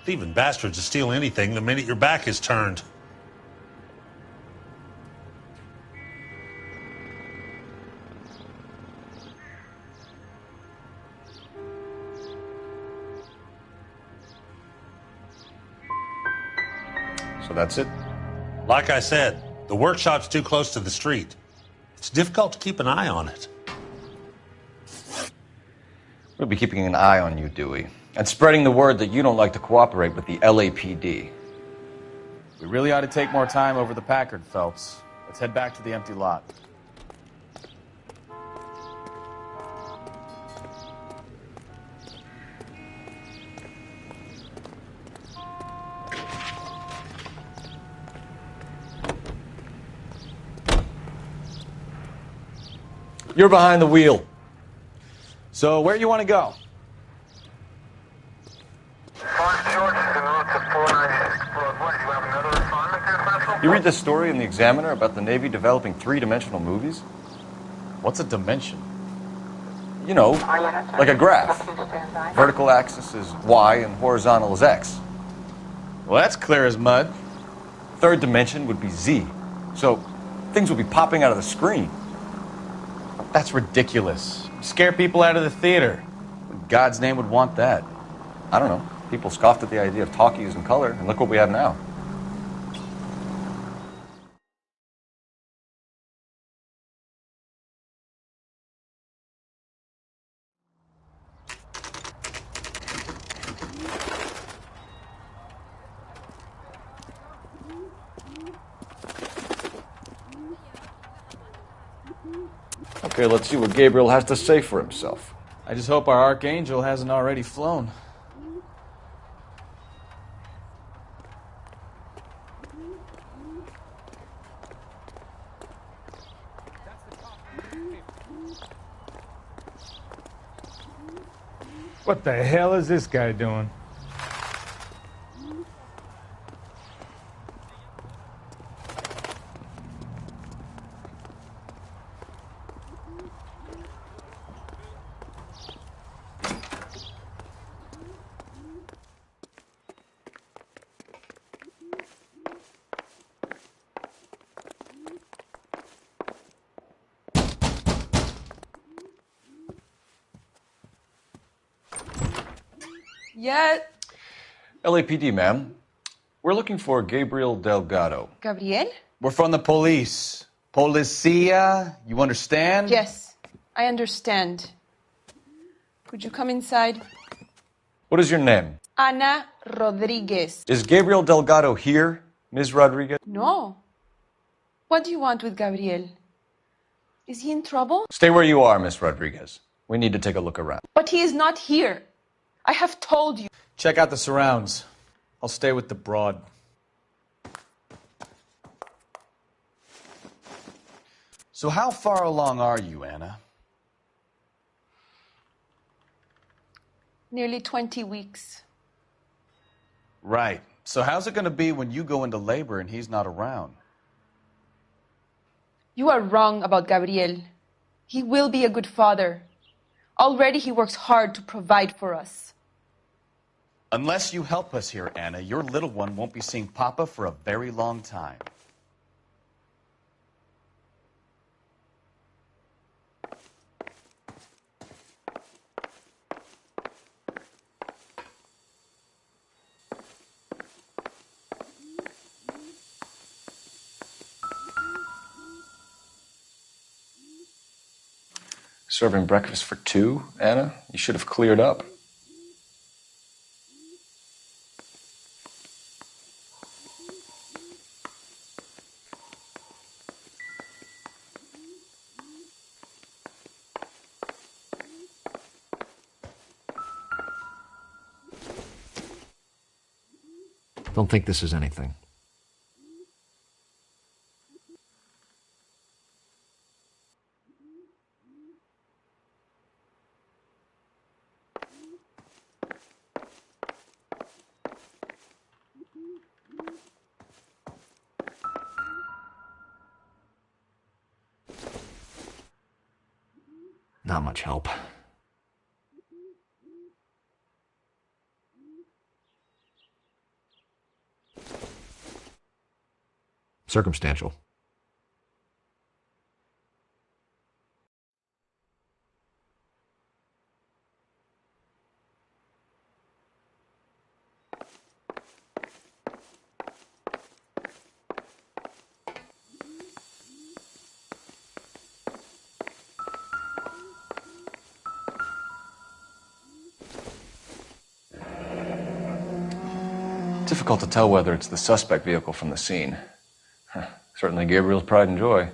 Speaker 5: Thieving bastards to steal anything the minute your back is turned.
Speaker 6: So that's it?
Speaker 5: Like I said, the workshop's too close to the street. It's difficult to keep an eye on it.
Speaker 6: We'll be keeping an eye on you, Dewey, and spreading the word that you don't like to cooperate with the LAPD.
Speaker 9: We really ought to take more time over the Packard, Phelps. Let's head back to the empty lot.
Speaker 6: You're behind the wheel.
Speaker 9: So, where do you want to go?
Speaker 6: You read this story in the Examiner about the Navy developing three-dimensional movies?
Speaker 9: What's a dimension?
Speaker 6: You know, like a graph. Vertical axis is Y and horizontal is X.
Speaker 9: Well, that's clear as mud.
Speaker 6: Third dimension would be Z. So, things would be popping out of the screen.
Speaker 9: That's ridiculous. Scare people out of the theater. In God's name would want that.
Speaker 6: I don't know. People scoffed at the idea of talkies in color, and look what we have now. Okay, let's see what Gabriel has to say for himself.
Speaker 9: I just hope our Archangel hasn't already flown.
Speaker 14: What the hell is this guy doing?
Speaker 3: Yet.
Speaker 6: LAPD, ma'am. We're looking for Gabriel Delgado.
Speaker 3: Gabriel?
Speaker 9: We're from the police. Policia, you understand?
Speaker 3: Yes, I understand. Could you come inside?
Speaker 6: What is your name?
Speaker 3: Ana Rodriguez.
Speaker 6: Is Gabriel Delgado here, Ms. Rodriguez?
Speaker 3: No. What do you want with Gabriel? Is he in trouble?
Speaker 6: Stay where you are, Ms. Rodriguez. We need to take a look around.
Speaker 3: But he is not here. I have told you.
Speaker 9: Check out the surrounds. I'll stay with the broad. So how far along are you, Anna?
Speaker 3: Nearly 20 weeks.
Speaker 9: Right. So how's it going to be when you go into labor and he's not around?
Speaker 3: You are wrong about Gabriel. He will be a good father. Already he works hard to provide for us.
Speaker 9: Unless you help us here, Anna, your little one won't be seeing Papa for a very long time.
Speaker 6: Serving breakfast for two, Anna? You should have cleared up.
Speaker 8: Don't think this is anything. Not much help. Circumstantial.
Speaker 6: Difficult to tell whether it's the suspect vehicle from the scene. Certainly Gabriel's pride and joy.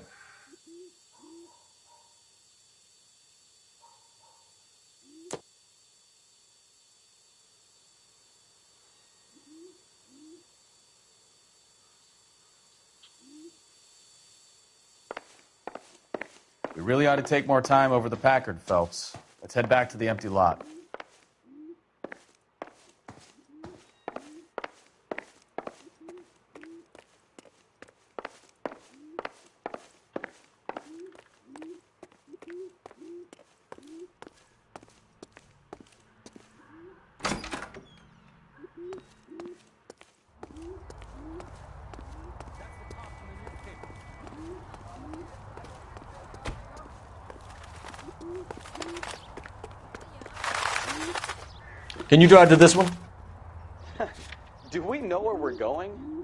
Speaker 9: We really ought to take more time over the Packard, Phelps. Let's head back to the empty lot.
Speaker 6: Can you drive to this one?
Speaker 9: Do we know where we're going?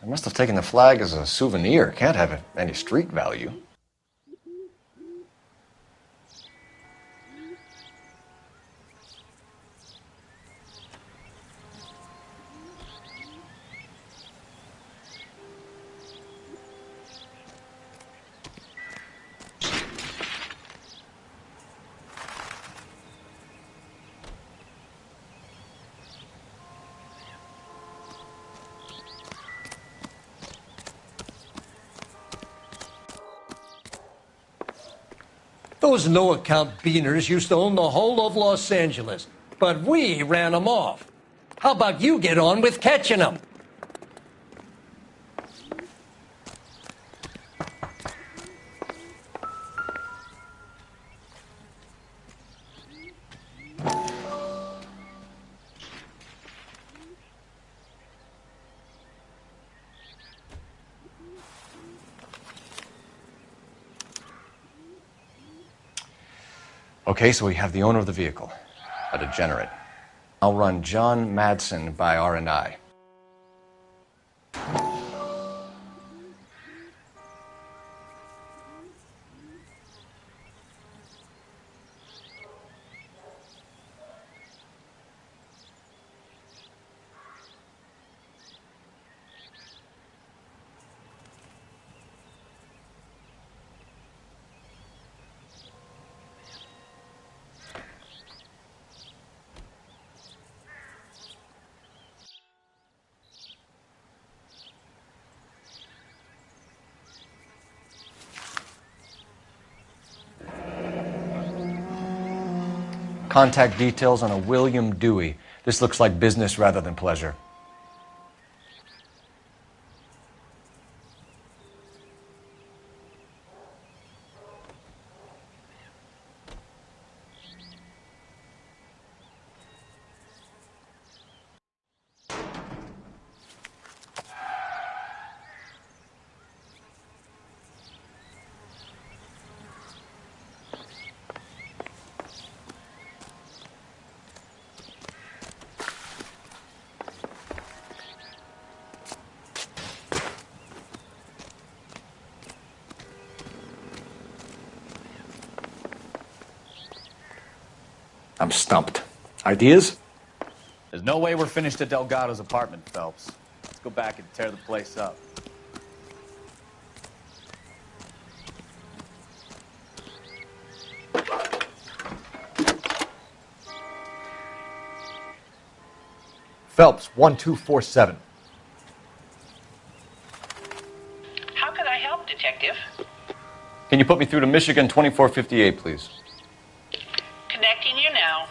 Speaker 6: I must have taken the flag as a souvenir. Can't have any street value.
Speaker 18: Those no-account beaners used to own the whole of Los Angeles, but we ran them off. How about you get on with catching them?
Speaker 6: Okay, so we have the owner of the vehicle, a degenerate. I'll run John Madsen by R&I. Contact details on a William Dewey. This looks like business rather than pleasure.
Speaker 7: I'm stumped. Ideas?
Speaker 9: There's no way we're finished at Delgado's apartment, Phelps. Let's go back and tear the place up.
Speaker 7: Phelps, 1247.
Speaker 13: How can I help, Detective?
Speaker 6: Can you put me through to Michigan 2458, please?
Speaker 13: Connecting you now.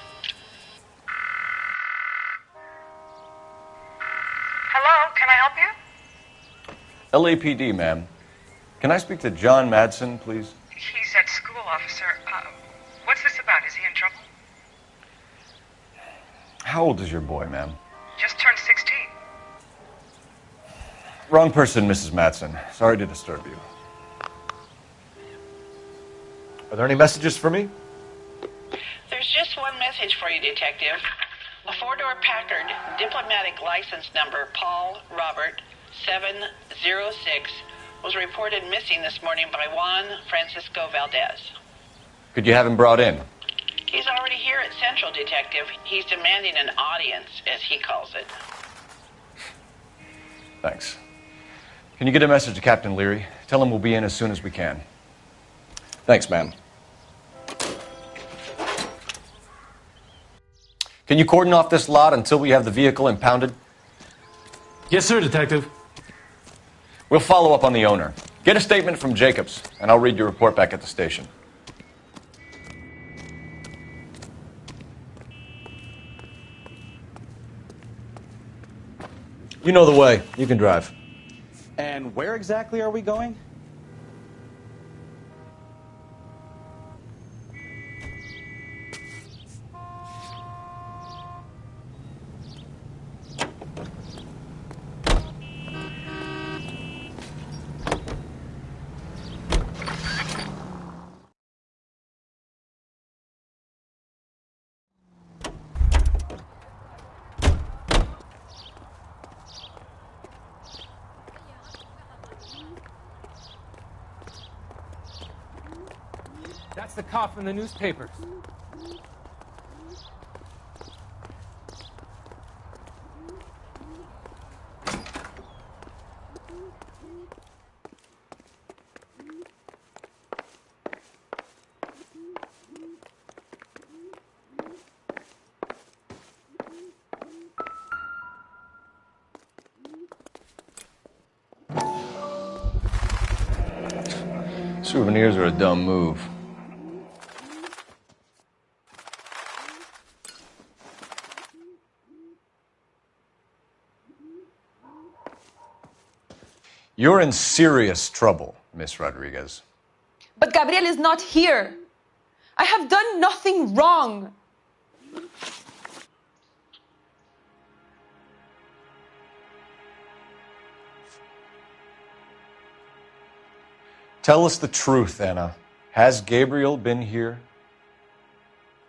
Speaker 12: Hello, can I help you?
Speaker 6: LAPD, ma'am. Can I speak to John Madsen, please?
Speaker 12: He's at school, officer. What's this about? Is he in trouble?
Speaker 6: How old is your boy, ma'am?
Speaker 12: Just turned 16.
Speaker 6: Wrong person, Mrs. Madsen. Sorry to disturb you.
Speaker 7: Are there any messages for me?
Speaker 13: There's just one message for you, Detective. A four-door Packard, diplomatic license number Paul Robert 706, was reported missing this morning by Juan Francisco Valdez.
Speaker 6: Could you have him brought in?
Speaker 13: He's already here at Central, Detective. He's demanding an audience, as he calls it.
Speaker 6: Thanks. Can you get a message to Captain Leary? Tell him we'll be in as soon as we can.
Speaker 7: Thanks, ma'am.
Speaker 6: Can you cordon off this lot until we have the vehicle impounded?
Speaker 17: Yes, sir, Detective.
Speaker 6: We'll follow up on the owner. Get a statement from Jacobs, and I'll read your report back at the station.
Speaker 7: You know the way. You can drive.
Speaker 9: And where exactly are we going?
Speaker 10: That's the cop from the newspapers.
Speaker 6: Souvenirs are a dumb move. You're in serious trouble, Miss Rodriguez.
Speaker 3: But Gabriel is not here. I have done nothing wrong.
Speaker 6: Tell us the truth, Anna. Has Gabriel been here?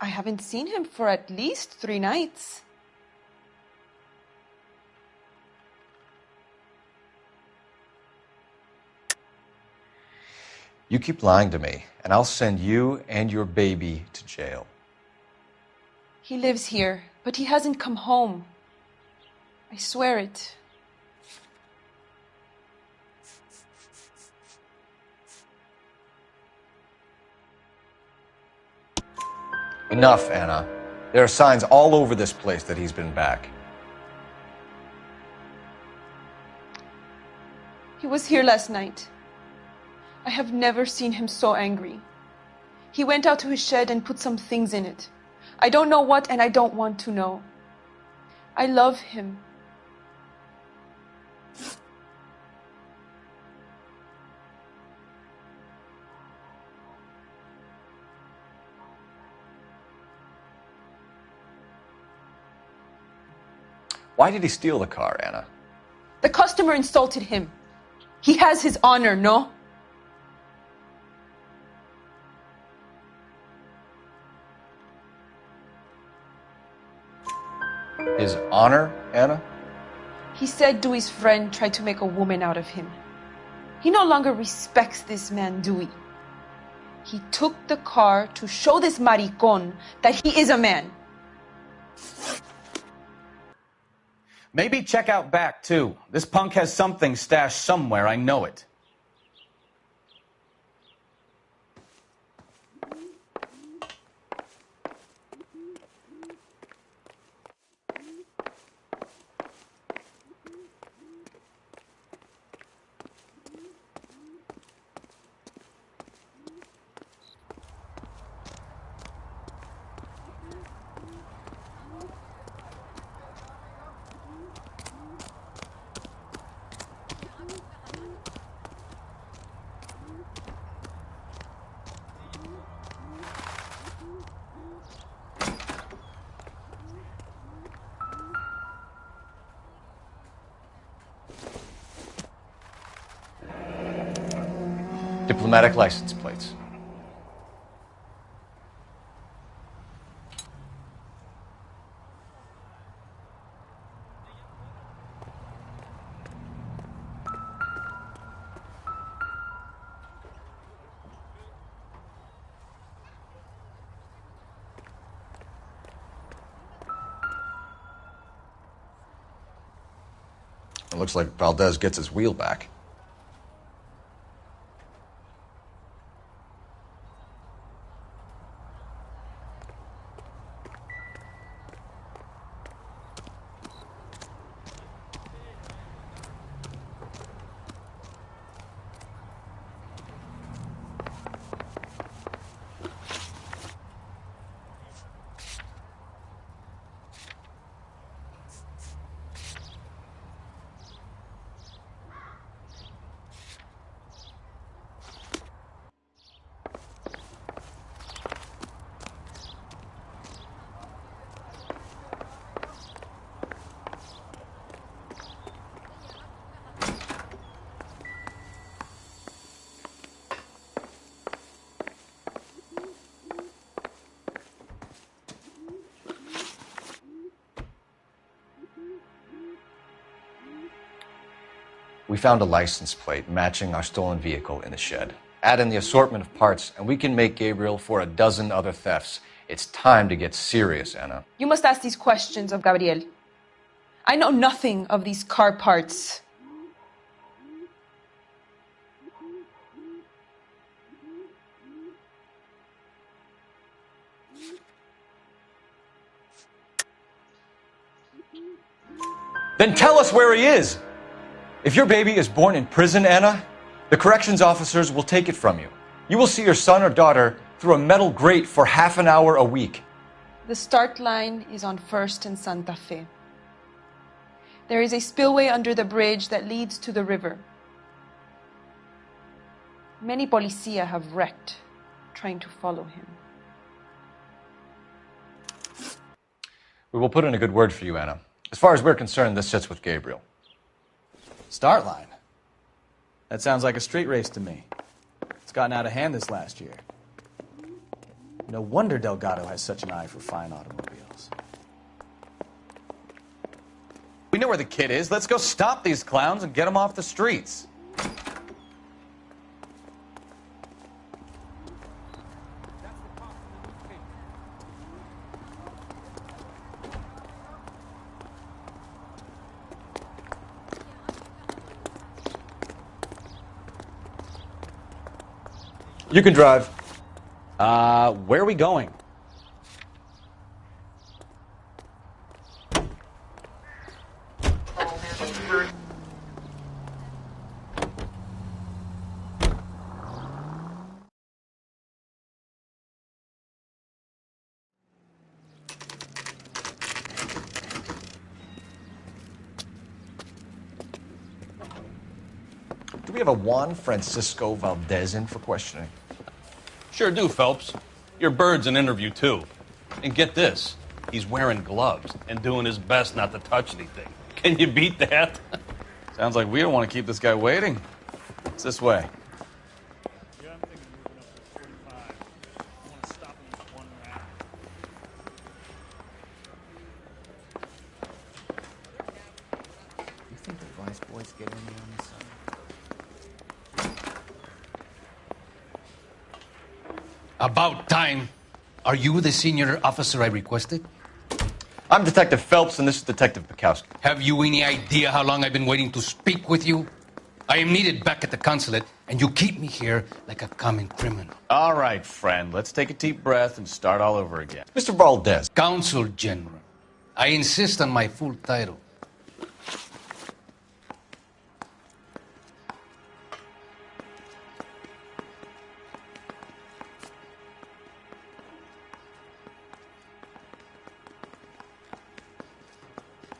Speaker 3: I haven't seen him for at least 3 nights.
Speaker 6: You keep lying to me, and I'll send you and your baby to jail.
Speaker 3: He lives here, but he hasn't come home. I swear it.
Speaker 6: Enough, Anna. There are signs all over this place that he's been back.
Speaker 3: He was here last night. I have never seen him so angry. He went out to his shed and put some things in it. I don't know what, and I don't want to know. I love him.
Speaker 6: Why did he steal the car, Anna?
Speaker 3: The customer insulted him. He has his honor, no?
Speaker 6: His honor, Anna?
Speaker 3: He said Dewey's friend tried to make a woman out of him. He no longer respects this man, Dewey.
Speaker 16: He took the car to show this maricón that he is a man.
Speaker 9: Maybe check out back, too. This punk has something stashed somewhere, I know it.
Speaker 6: Diplomatic license plates.
Speaker 7: It looks like Valdez gets his wheel back. We found a license plate matching our stolen vehicle in the shed. Add in the assortment of parts, and we can make Gabriel for a dozen other thefts. It's time to get serious, Anna.
Speaker 16: You must ask these questions of Gabriel. I know nothing of these car parts.
Speaker 6: Then tell us where he is! If your baby is born in prison, Anna, the corrections officers will take it from you. You will see your son or daughter through a metal grate for half an hour a week.
Speaker 16: The start line is on 1st and Santa Fe. There is a spillway under the bridge that leads to the river. Many policia have wrecked trying to follow him.
Speaker 6: We will put in a good word for you, Anna. As far as we're concerned, this sits with Gabriel.
Speaker 1: Start line? That sounds like a street race to me. It's gotten out of hand this last year. No wonder Delgado has such an eye for fine automobiles.
Speaker 9: We know where the kid is. Let's go stop these clowns and get them off the streets.
Speaker 6: You can drive.
Speaker 9: Where are we going?
Speaker 7: Do we have a Juan Francisco Valdez in for questioning?
Speaker 20: Sure do, Phelps. Your bird's an interview, too. And get this, he's wearing gloves and doing his best not to touch anything. Can you beat that?
Speaker 9: Sounds like we don't want to keep this guy waiting. It's this way.
Speaker 1: You think the vice boys get in there on this side?
Speaker 19: About time. Are you the senior officer I requested?
Speaker 6: I'm Detective Phelps, and this is Detective Bukowski.
Speaker 19: Have you any idea how long I've been waiting to speak with you? I am needed back at the consulate, and you keep me here like a common criminal.
Speaker 9: All right, friend. Let's take a deep breath and start all over again.
Speaker 6: Mr. Valdez.
Speaker 19: Consul General. I insist on my full title.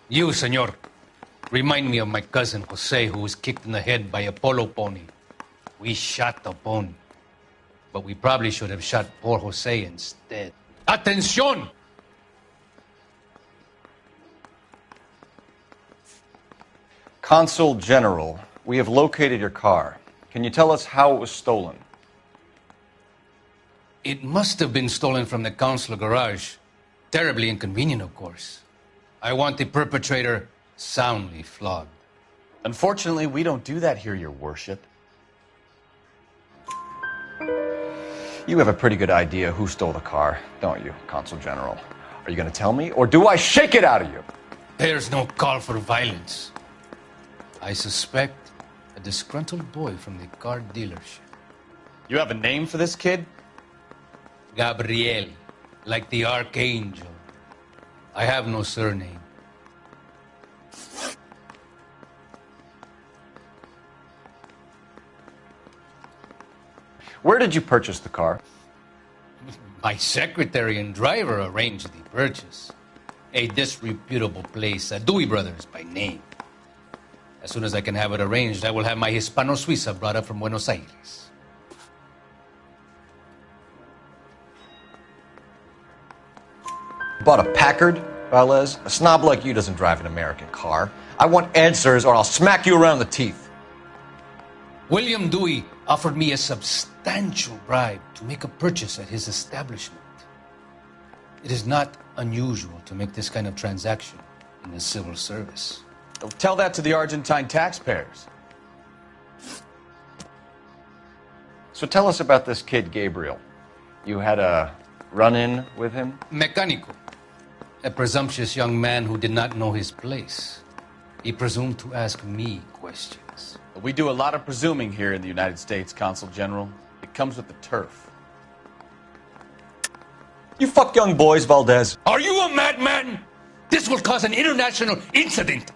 Speaker 19: You, senor, remind me of my cousin Jose, who was kicked in the head by a polo pony. We shot the pony, but we probably should have shot poor Jose instead. Atención!
Speaker 6: Consul General, we have located your car. Can you tell us how it was stolen?
Speaker 19: It must have been stolen from the consular garage. Terribly inconvenient, of course. I want the perpetrator soundly flogged.
Speaker 9: Unfortunately, we don't do that here, Your Worship.
Speaker 6: You have a pretty good idea who stole the car, don't you, Consul General? Are you going to tell me, or do I shake it out of you?
Speaker 19: There's no call for violence. I suspect a disgruntled boy from the car dealership.
Speaker 9: You have a name for this kid?
Speaker 19: Gabriel, like the archangel. I have no surname.
Speaker 6: Where did you purchase the car?
Speaker 19: My secretary and driver arranged the purchase. A disreputable place, Dewey Brothers by name. As soon as I can have it arranged, I will have my Hispano Suiza brought up from Buenos Aires.
Speaker 6: Bought a Packard, Valdez? A snob like you doesn't drive an American car. I want answers, or I'll smack you around the teeth.
Speaker 19: William Dewey offered me a substantial bribe to make a purchase at his establishment. It is not unusual to make this kind of transaction in the civil service.
Speaker 9: Tell that to the Argentine taxpayers.
Speaker 6: So tell us about this kid, Gabriel. You had a run-in with him?
Speaker 19: Mecánico. A presumptuous young man who did not know his place. He presumed to ask me questions.
Speaker 9: We do a lot of presuming here in the United States, Consul General. It comes with the turf.
Speaker 6: You fuck young boys, Valdez.
Speaker 19: Are you a madman? This will cause an international incident.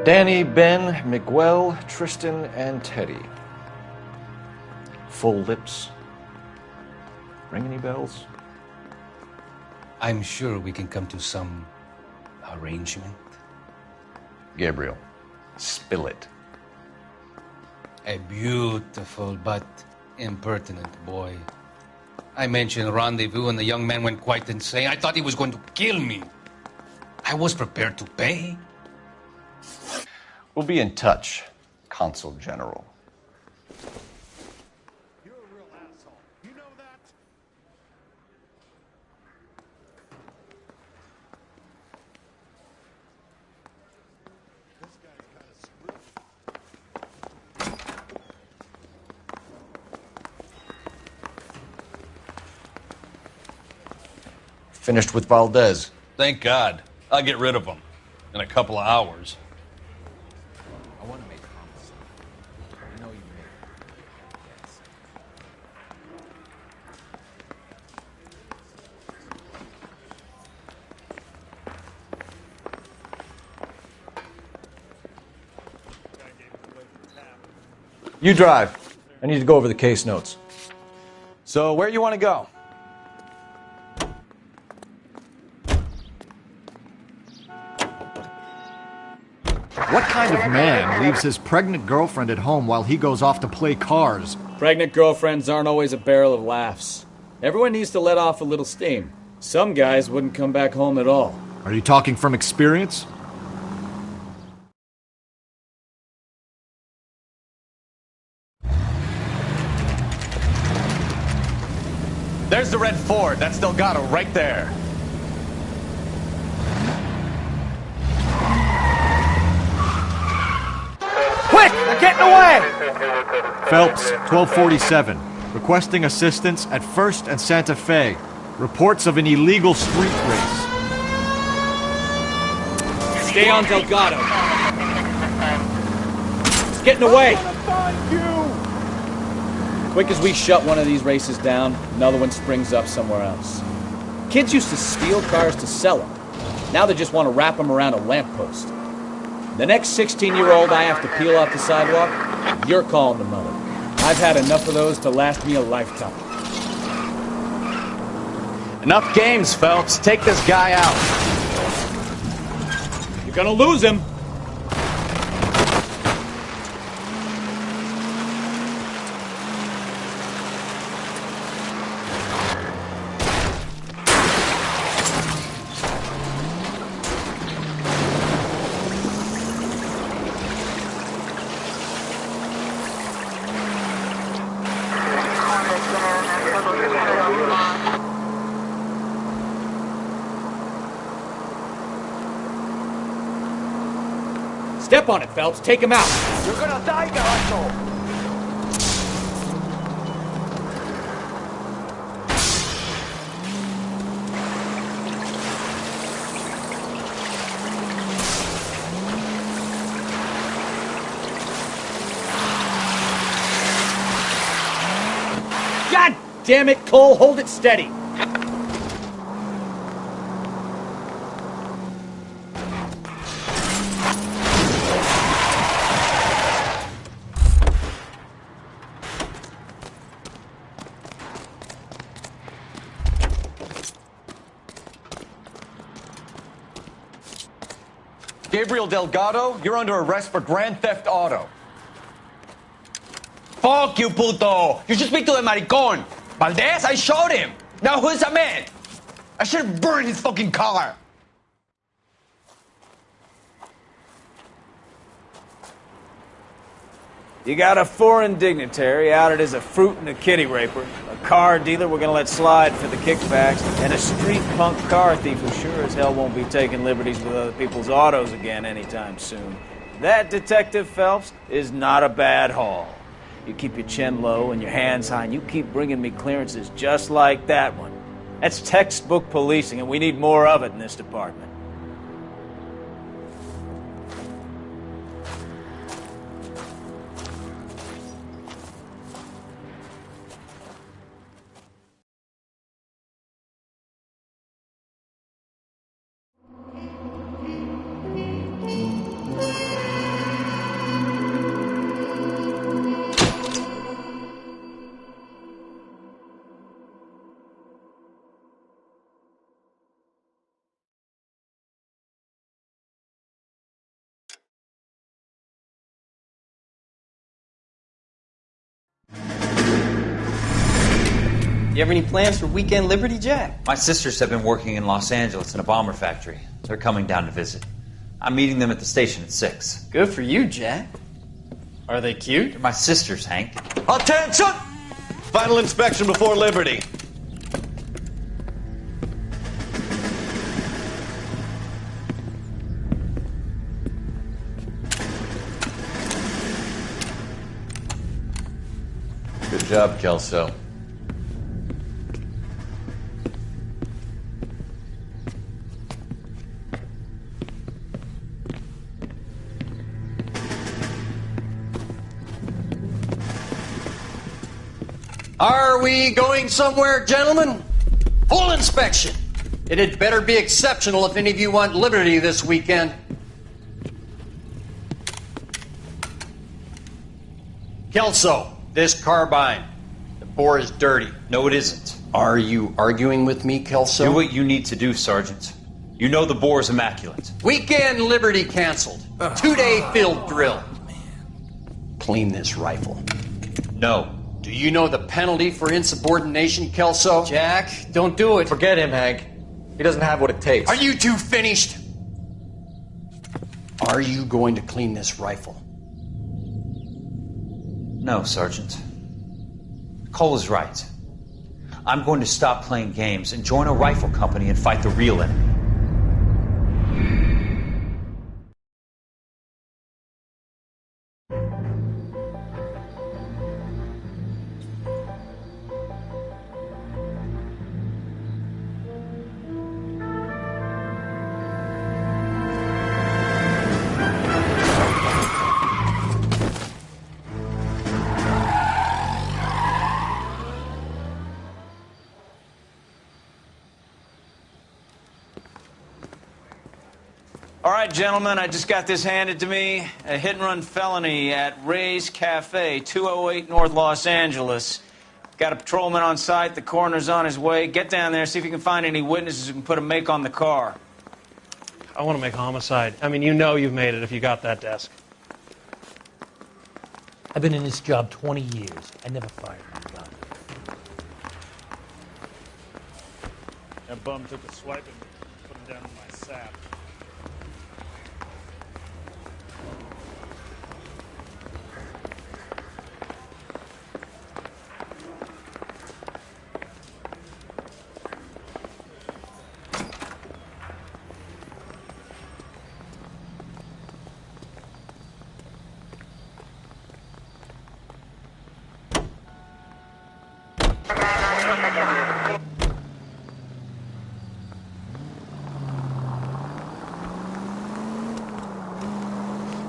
Speaker 6: Danny, Ben, Miguel, Tristan, and Teddy. Full lips. Ring any bells?
Speaker 19: I'm sure we can come to some arrangement.
Speaker 6: Gabriel, spill it.
Speaker 19: A beautiful but impertinent boy. I mentioned rendezvous and the young man went quite insane. I thought he was going to kill me. I was prepared to pay.
Speaker 6: We'll be in touch, Consul General.
Speaker 4: You're a real asshole. You know that? This guy's kind of screwed.
Speaker 6: Finished with Valdez.
Speaker 20: Thank God. I'll get rid of him in a couple of hours.
Speaker 10: I want to make promises. I know you may. Yes.
Speaker 6: You drive. I need to go over the case notes.
Speaker 9: So, where you want to go?
Speaker 8: What kind of man leaves his pregnant girlfriend at home while he goes off to play cars?
Speaker 21: Pregnant girlfriends aren't always a barrel of laughs. Everyone needs to let off a little steam. Some guys wouldn't come back home at all.
Speaker 8: Are you talking from experience?
Speaker 9: There's the red Ford. That's Delgado right there.
Speaker 2: Quick! They're getting away!
Speaker 8: Phelps, 1247. Requesting assistance at 1st and Santa Fe. Reports of an illegal street race.
Speaker 21: Stay on Delgado. It's getting away. Quick as we shut one of these races down, another one springs up somewhere else. Kids used to steal cars to sell them. Now they just want to wrap them around a lamppost. The next 16-year-old I have to peel off the sidewalk, you're calling the mother. I've had enough of those to last me a lifetime. Enough games, Phelps. Take this guy out. You're gonna lose him. Step on it, Phelps. Take him out.
Speaker 2: You're gonna die, Galacho!
Speaker 21: God damn it, Cole. Hold it steady.
Speaker 6: Gabriel Delgado, you're under arrest for grand theft auto.
Speaker 2: Fuck you, puto! You should speak to the maricón! Valdez, I shot him! Now who's the man? I should have burned his fucking car!
Speaker 21: You got a foreign dignitary outed as a fruit and a kitty raper, a car dealer we're gonna let slide for the kickbacks, and a street punk car thief who sure as hell won't be taking liberties with other people's autos again anytime soon. That, Detective Phelps, is not a bad haul. You keep your chin low and your hands high, and you keep bringing me clearances just like that one. That's textbook policing, and we need more of it in this department.
Speaker 11: You have any plans for weekend Liberty, Jack?
Speaker 22: My sisters have been working in Los Angeles in a bomber factory. They're coming down to visit. I'm meeting them at the station at 6.
Speaker 11: Good for you, Jack. Are they cute?
Speaker 22: They're my sisters, Hank.
Speaker 5: Attention! Final inspection before Liberty.
Speaker 9: Good job, Kelso.
Speaker 2: Are we going somewhere, gentlemen? Full inspection. It had better be exceptional if any of you want liberty this weekend. Kelso, this carbine. The bore is dirty.
Speaker 22: No, it isn't.
Speaker 2: Are you arguing with me, Kelso?
Speaker 22: Do what you need to do, Sergeant. You know the bore's immaculate.
Speaker 2: Weekend liberty canceled. 2-day field drill. Clean this rifle.
Speaker 22: No.
Speaker 2: Do you know the penalty for insubordination, Kelso? Jack, don't do it.
Speaker 6: Forget him, Hank. He doesn't have what it takes.
Speaker 2: Are you two finished? Are you going to clean this rifle?
Speaker 22: No, Sergeant. Cole is right. I'm going to stop playing games and join a rifle company and fight the real enemy.
Speaker 21: All right, gentlemen, I just got this handed to me. A hit-and-run felony at Ray's Cafe, 208 North Los Angeles. Got a patrolman on site. The coroner's on his way. Get down there, see if you can find any witnesses who can put a make on the car.
Speaker 14: I want to make homicide. I mean, you know you've made it if you got that desk.
Speaker 15: I've been in this job 20 years. I never fired a gun.
Speaker 21: That bum took a swipe and put him down in my sap.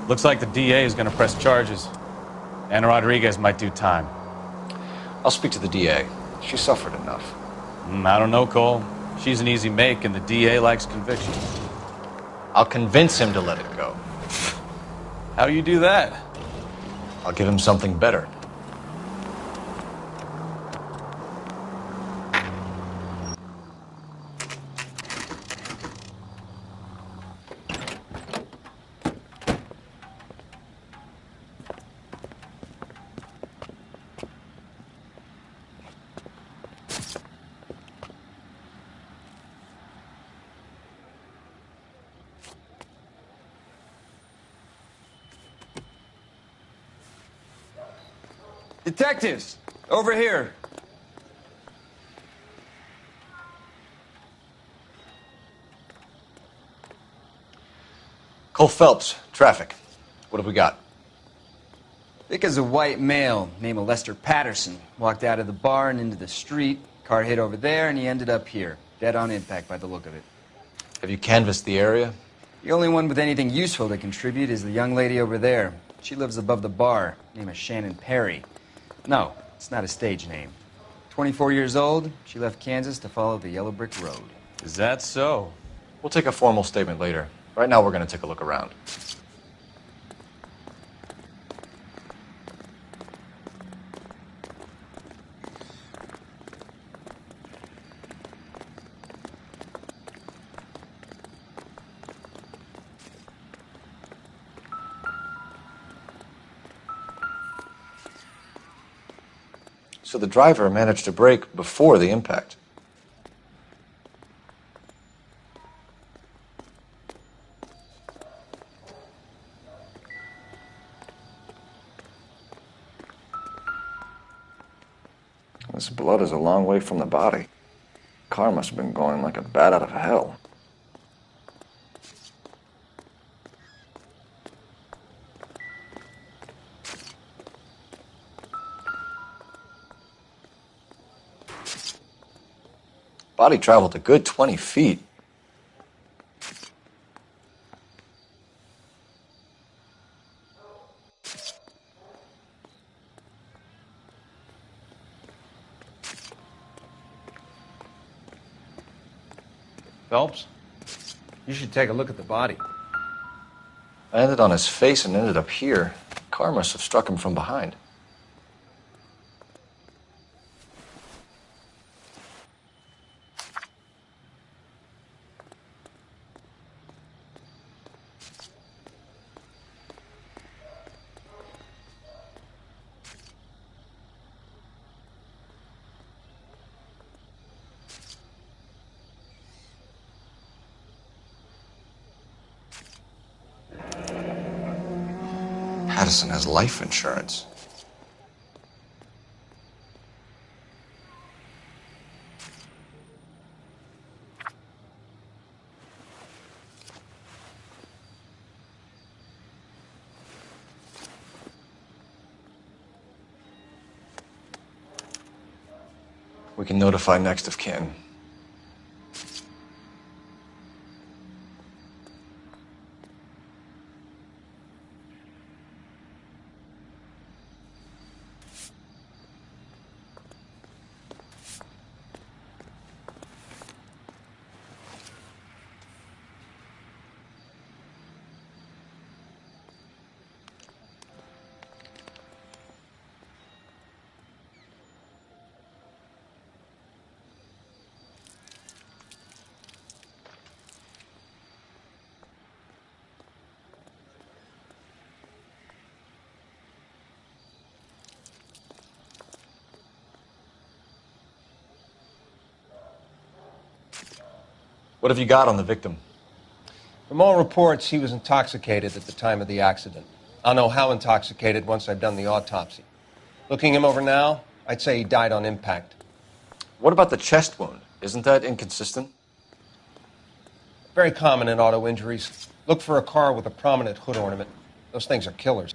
Speaker 9: Looks like the DA is going to press charges. Anna Rodriguez might do time.
Speaker 7: I'll speak to the DA. She suffered enough.
Speaker 9: I don't know, Cole. She's an easy make, and the DA likes conviction.
Speaker 7: I'll convince him to let it go.
Speaker 9: How do you do that?
Speaker 7: I'll give him something better.
Speaker 21: Detectives, over here.
Speaker 7: Cole Phelps, traffic. What have we got?
Speaker 11: Vic is a white male named Lester Patterson. Walked out of the bar and into the street. Car hit over there, and he ended up here. Dead on impact by the look of it.
Speaker 7: Have you canvassed the area?
Speaker 11: The only one with anything useful to contribute is the young lady over there. She lives above the bar. Name is Shannon Perry. No, it's not a stage name. 24 years old, she left Kansas to follow the yellow brick road.
Speaker 9: Is that so?
Speaker 7: We'll take a formal statement later. Right now, we're going to take a look around. So the driver managed to brake before the impact. This blood is a long way from the body. Car must have been going like a bat out of hell. Body traveled a good 20 feet.
Speaker 21: Phelps, you should take a look at the body.
Speaker 7: I landed on his face and ended up here. Car must have struck him from behind. Patterson has life insurance. We can notify next of kin.
Speaker 6: What have you got on the victim?
Speaker 12: From all reports, he was intoxicated at the time of the accident. I'll know how intoxicated once I've done the autopsy. Looking him over now, I'd say he died on impact.
Speaker 6: What about the chest wound? Isn't that inconsistent?
Speaker 12: Very common in auto injuries. Look for a car with a prominent hood ornament. Those things are killers.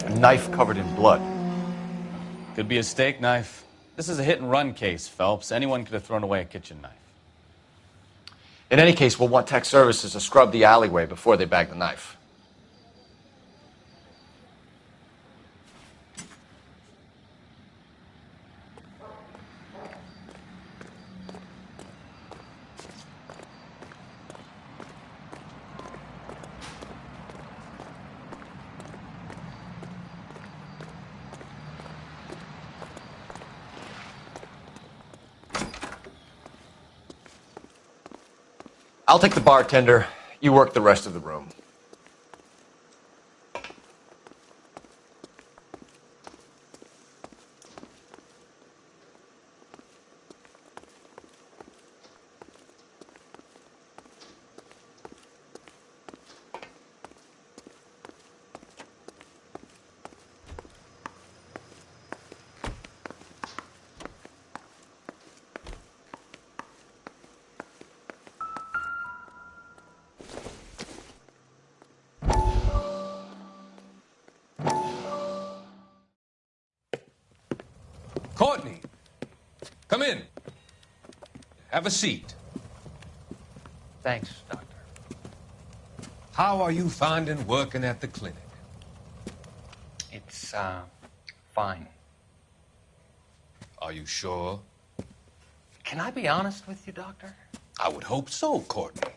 Speaker 6: A knife covered in blood.
Speaker 9: Could be a steak knife. This is a hit-and-run case, Phelps. Anyone could have thrown away a kitchen knife.
Speaker 6: In any case, we'll want tech services to scrub the alleyway before they bag the knife. I'll take the bartender. You work the rest of the room.
Speaker 18: Courtney, come in. Have a seat.
Speaker 10: Thanks, Doctor.
Speaker 18: How are you finding working at the clinic?
Speaker 10: It's, fine.
Speaker 18: Are you sure?
Speaker 10: Can I be honest with you, Doctor?
Speaker 18: I would hope so, Courtney.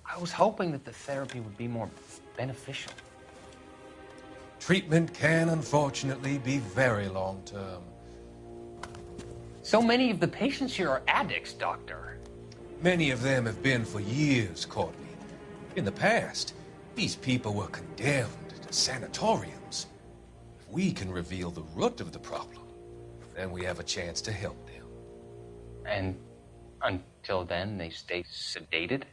Speaker 10: I was hoping that the therapy would be more beneficial.
Speaker 18: Treatment can, unfortunately, be very long-term.
Speaker 10: So many of the patients here are addicts, Doctor.
Speaker 18: Many of them have been for years, Courtney. In the past, these people were condemned to sanatoriums. If we can reveal the root of the problem, then we have a chance to help them.
Speaker 10: And until then, they stay sedated?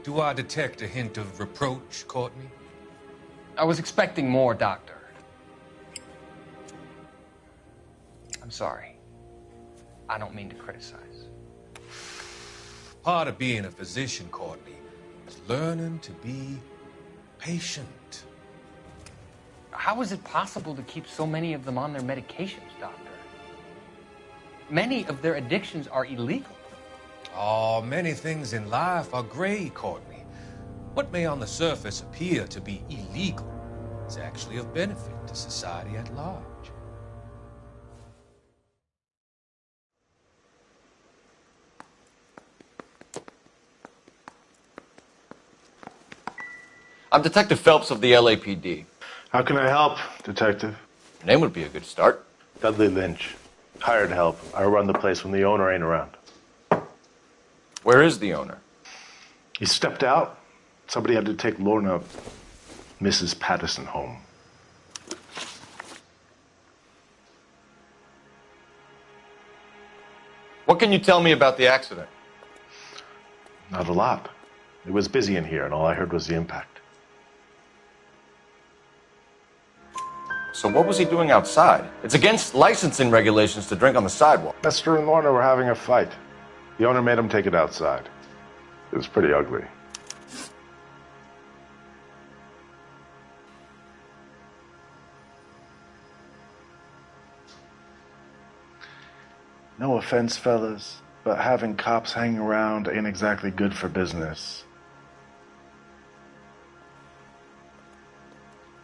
Speaker 18: Do I detect a hint of reproach, Courtney?
Speaker 10: I was expecting more, Doctor. I'm sorry. I don't mean to criticize.
Speaker 18: Part of being a physician, Courtney, is learning to be patient.
Speaker 10: How is it possible to keep so many of them on their medications, Doctor? Many of their addictions are illegal.
Speaker 18: Oh, many things in life are gray, Courtney. What may on the surface appear to be illegal is actually of benefit to society at large.
Speaker 6: I'm Detective Phelps of the LAPD.
Speaker 23: How can I help, Detective?
Speaker 6: Your name would be a good start.
Speaker 23: Dudley Lynch. Hired help. I run the place when the owner ain't around.
Speaker 6: Where is the owner?
Speaker 23: He stepped out. Somebody had to take Lorna, Mrs. Patterson, home.
Speaker 6: What can you tell me about the accident?
Speaker 23: Not a lot. It was busy in here, and all I heard was the impact.
Speaker 6: So what was he doing outside? It's against licensing regulations to drink on the sidewalk.
Speaker 23: Lester and Lorna were having a fight. The owner made him take it outside. It was pretty ugly. No offense, fellas, but having cops hanging around ain't exactly good for business.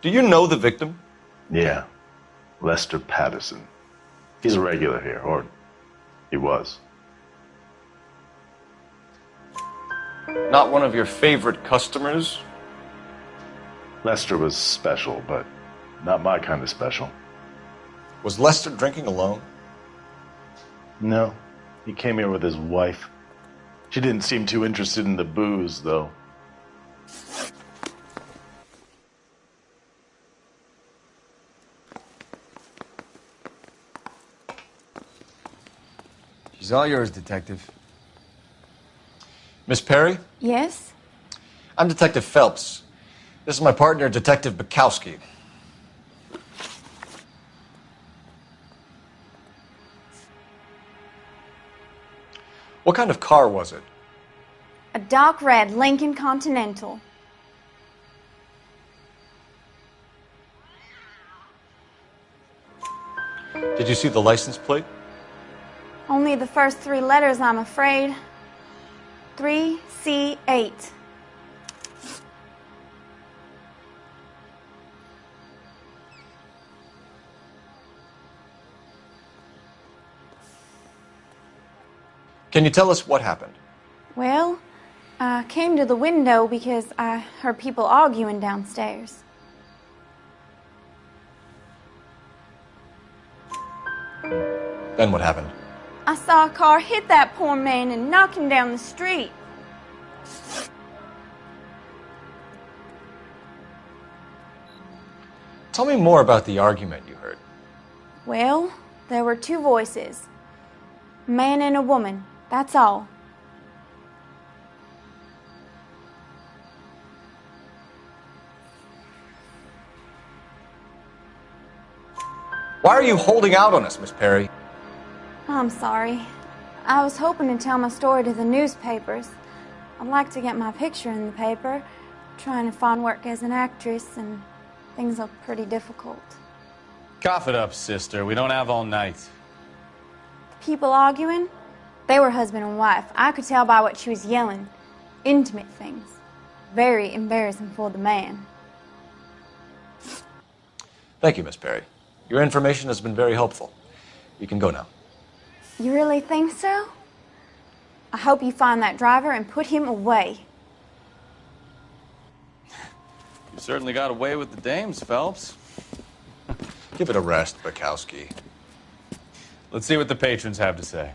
Speaker 6: Do you know the victim?
Speaker 23: Yeah. Lester Patterson. He's a regular here, or he was.
Speaker 6: Not one of your favorite customers?
Speaker 23: Lester was special, but not my kind of special.
Speaker 6: Was Lester drinking alone?
Speaker 23: No. He came here with his wife. She didn't seem too interested in the booze, though.
Speaker 11: She's all yours, Detective.
Speaker 6: Miss Perry?
Speaker 3: Yes?
Speaker 6: I'm Detective Phelps. This is my partner, Detective Bukowski. What kind of car was it?
Speaker 3: A dark red Lincoln Continental.
Speaker 6: Did you see the license plate?
Speaker 3: Only the first 3 letters, I'm afraid. 3C8.
Speaker 6: Can you tell us what happened?
Speaker 3: Well, I came to the window because I heard people arguing downstairs.
Speaker 6: Then what happened?
Speaker 3: I saw a car hit that poor man and knock him down the street.
Speaker 6: Tell me more about the argument you heard.
Speaker 3: Well, there were 2 voices. A man and a woman, that's all.
Speaker 6: Why are you holding out on us, Miss Perry?
Speaker 3: I'm sorry. I was hoping to tell my story to the newspapers. I'd like to get my picture in the paper. Trying to find work as an actress, and things look pretty difficult.
Speaker 9: Cough it up, sister. We don't have all night.
Speaker 3: The people arguing, they were husband and wife. I could tell by what she was yelling. Intimate things. Very embarrassing for the man.
Speaker 6: Thank you, Miss Perry. Your information has been very helpful. You can go now.
Speaker 3: You really think so? I hope you find that driver and put him away.
Speaker 9: You certainly got away with the dames, Phelps.
Speaker 6: Give it a rest, Bukowski.
Speaker 9: Let's see what the patrons have to say.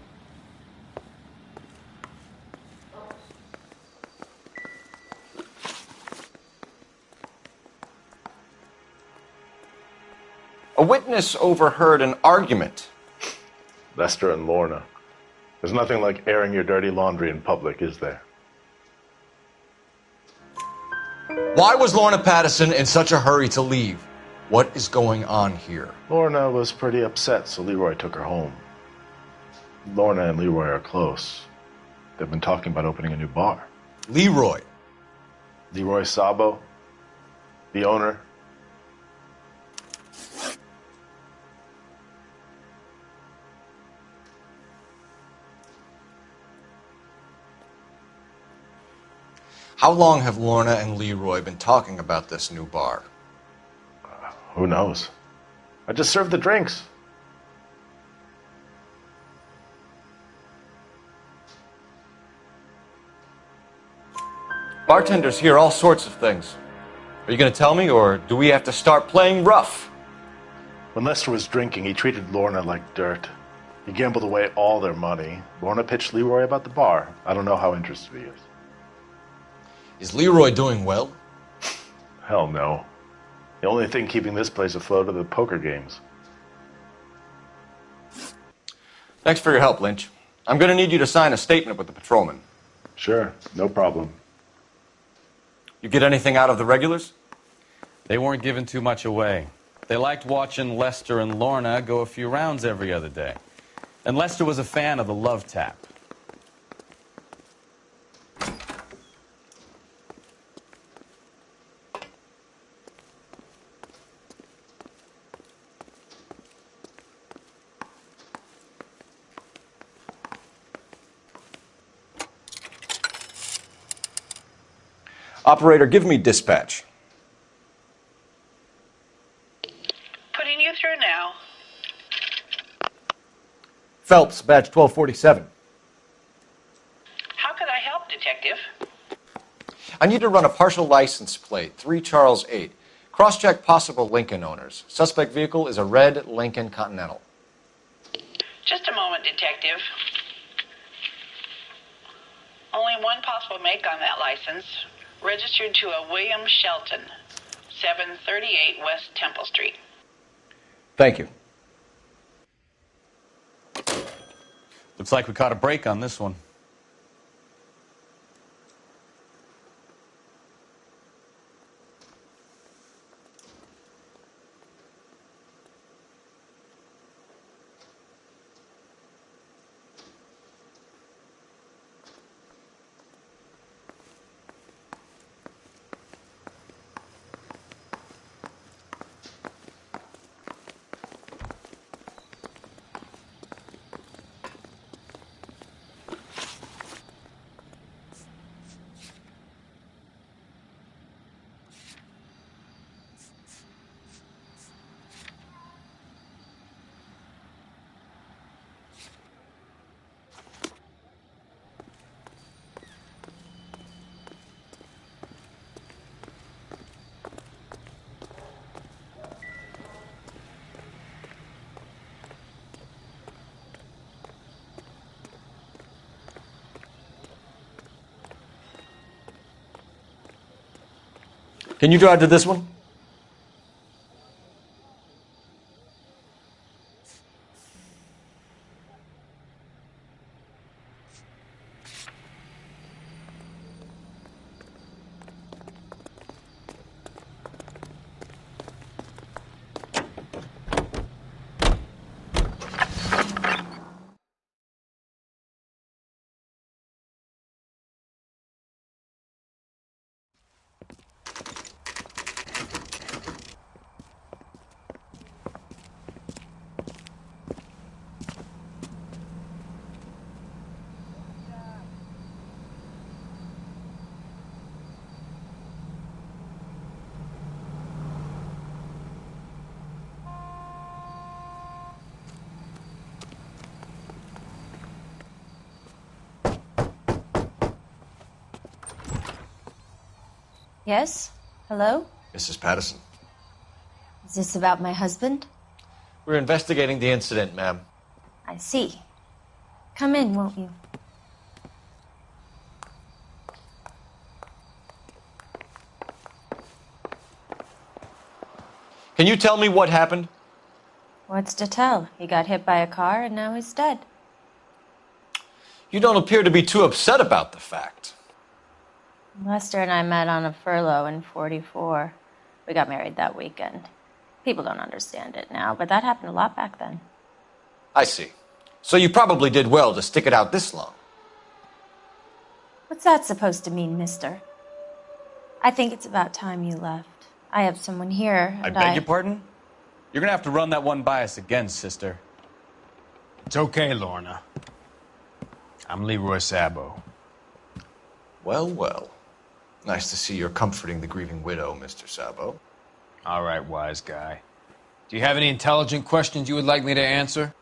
Speaker 6: A witness overheard an argument.
Speaker 23: Lester and Lorna. There's nothing like airing your dirty laundry in public, is there?
Speaker 6: Why was Lorna Patterson in such a hurry to leave? What is going on here?
Speaker 23: Lorna was pretty upset, so Leroy took her home. Lorna and Leroy are close. They've been talking about opening a new bar.
Speaker 6: Leroy?
Speaker 23: Leroy Sabo, the owner.
Speaker 6: How long have Lorna and Leroy been talking about this new bar?
Speaker 23: Who knows? I just served the drinks.
Speaker 6: Bartenders hear all sorts of things. Are you going to tell me, or do we have to start playing rough?
Speaker 23: When Lester was drinking, he treated Lorna like dirt. He gambled away all their money. Lorna pitched Leroy about the bar. I don't know how interested he is.
Speaker 6: Is Leroy doing well?
Speaker 23: Hell no. The only thing keeping this place afloat are the poker games.
Speaker 6: Thanks for your help, Lynch. I'm going to need you to sign a statement with the patrolman.
Speaker 23: Sure, no problem.
Speaker 6: You get anything out of the regulars?
Speaker 9: They weren't giving too much away. They liked watching Lester and Lorna go a few rounds every other day. And Lester was a fan of the love tap.
Speaker 6: Operator, give me dispatch.
Speaker 8: Phelps, badge 1247.
Speaker 13: How could I help, Detective?
Speaker 7: I need to run a partial license plate, 3 Charles 8. Cross-check possible Lincoln owners. Suspect vehicle is a red Lincoln Continental.
Speaker 13: Just a moment, Detective. Only one possible make on that license. Registered to a William Shelton, 738 West Temple Street.
Speaker 7: Thank you.
Speaker 9: Looks like we caught a break on this one.
Speaker 8: Can you drive to this one?
Speaker 16: Yes? Hello?
Speaker 7: Mrs. Patterson.
Speaker 16: Is this about my husband?
Speaker 7: We're investigating the incident, ma'am.
Speaker 16: I see. Come in, won't you?
Speaker 8: Can you tell me what happened?
Speaker 16: What's to tell? He got hit by a car and now he's dead.
Speaker 8: You don't appear to be too upset about the fact.
Speaker 16: Lester and I met on a furlough in '44. We got married that weekend. People don't understand it now, but that happened a lot back then.
Speaker 8: I see. So you probably did well to stick it out this long.
Speaker 16: What's that supposed to mean, mister? I think it's about time you left. I have someone here,
Speaker 9: I
Speaker 16: and
Speaker 9: beg your pardon? You're gonna have to run that one by us again, sister.
Speaker 17: It's okay, Lorna. I'm Leroy Sabo.
Speaker 7: Well, well. Nice to see you're comforting the grieving widow, Mr. Sabo.
Speaker 17: All right, wise guy. Do you have any intelligent questions you would like me to answer?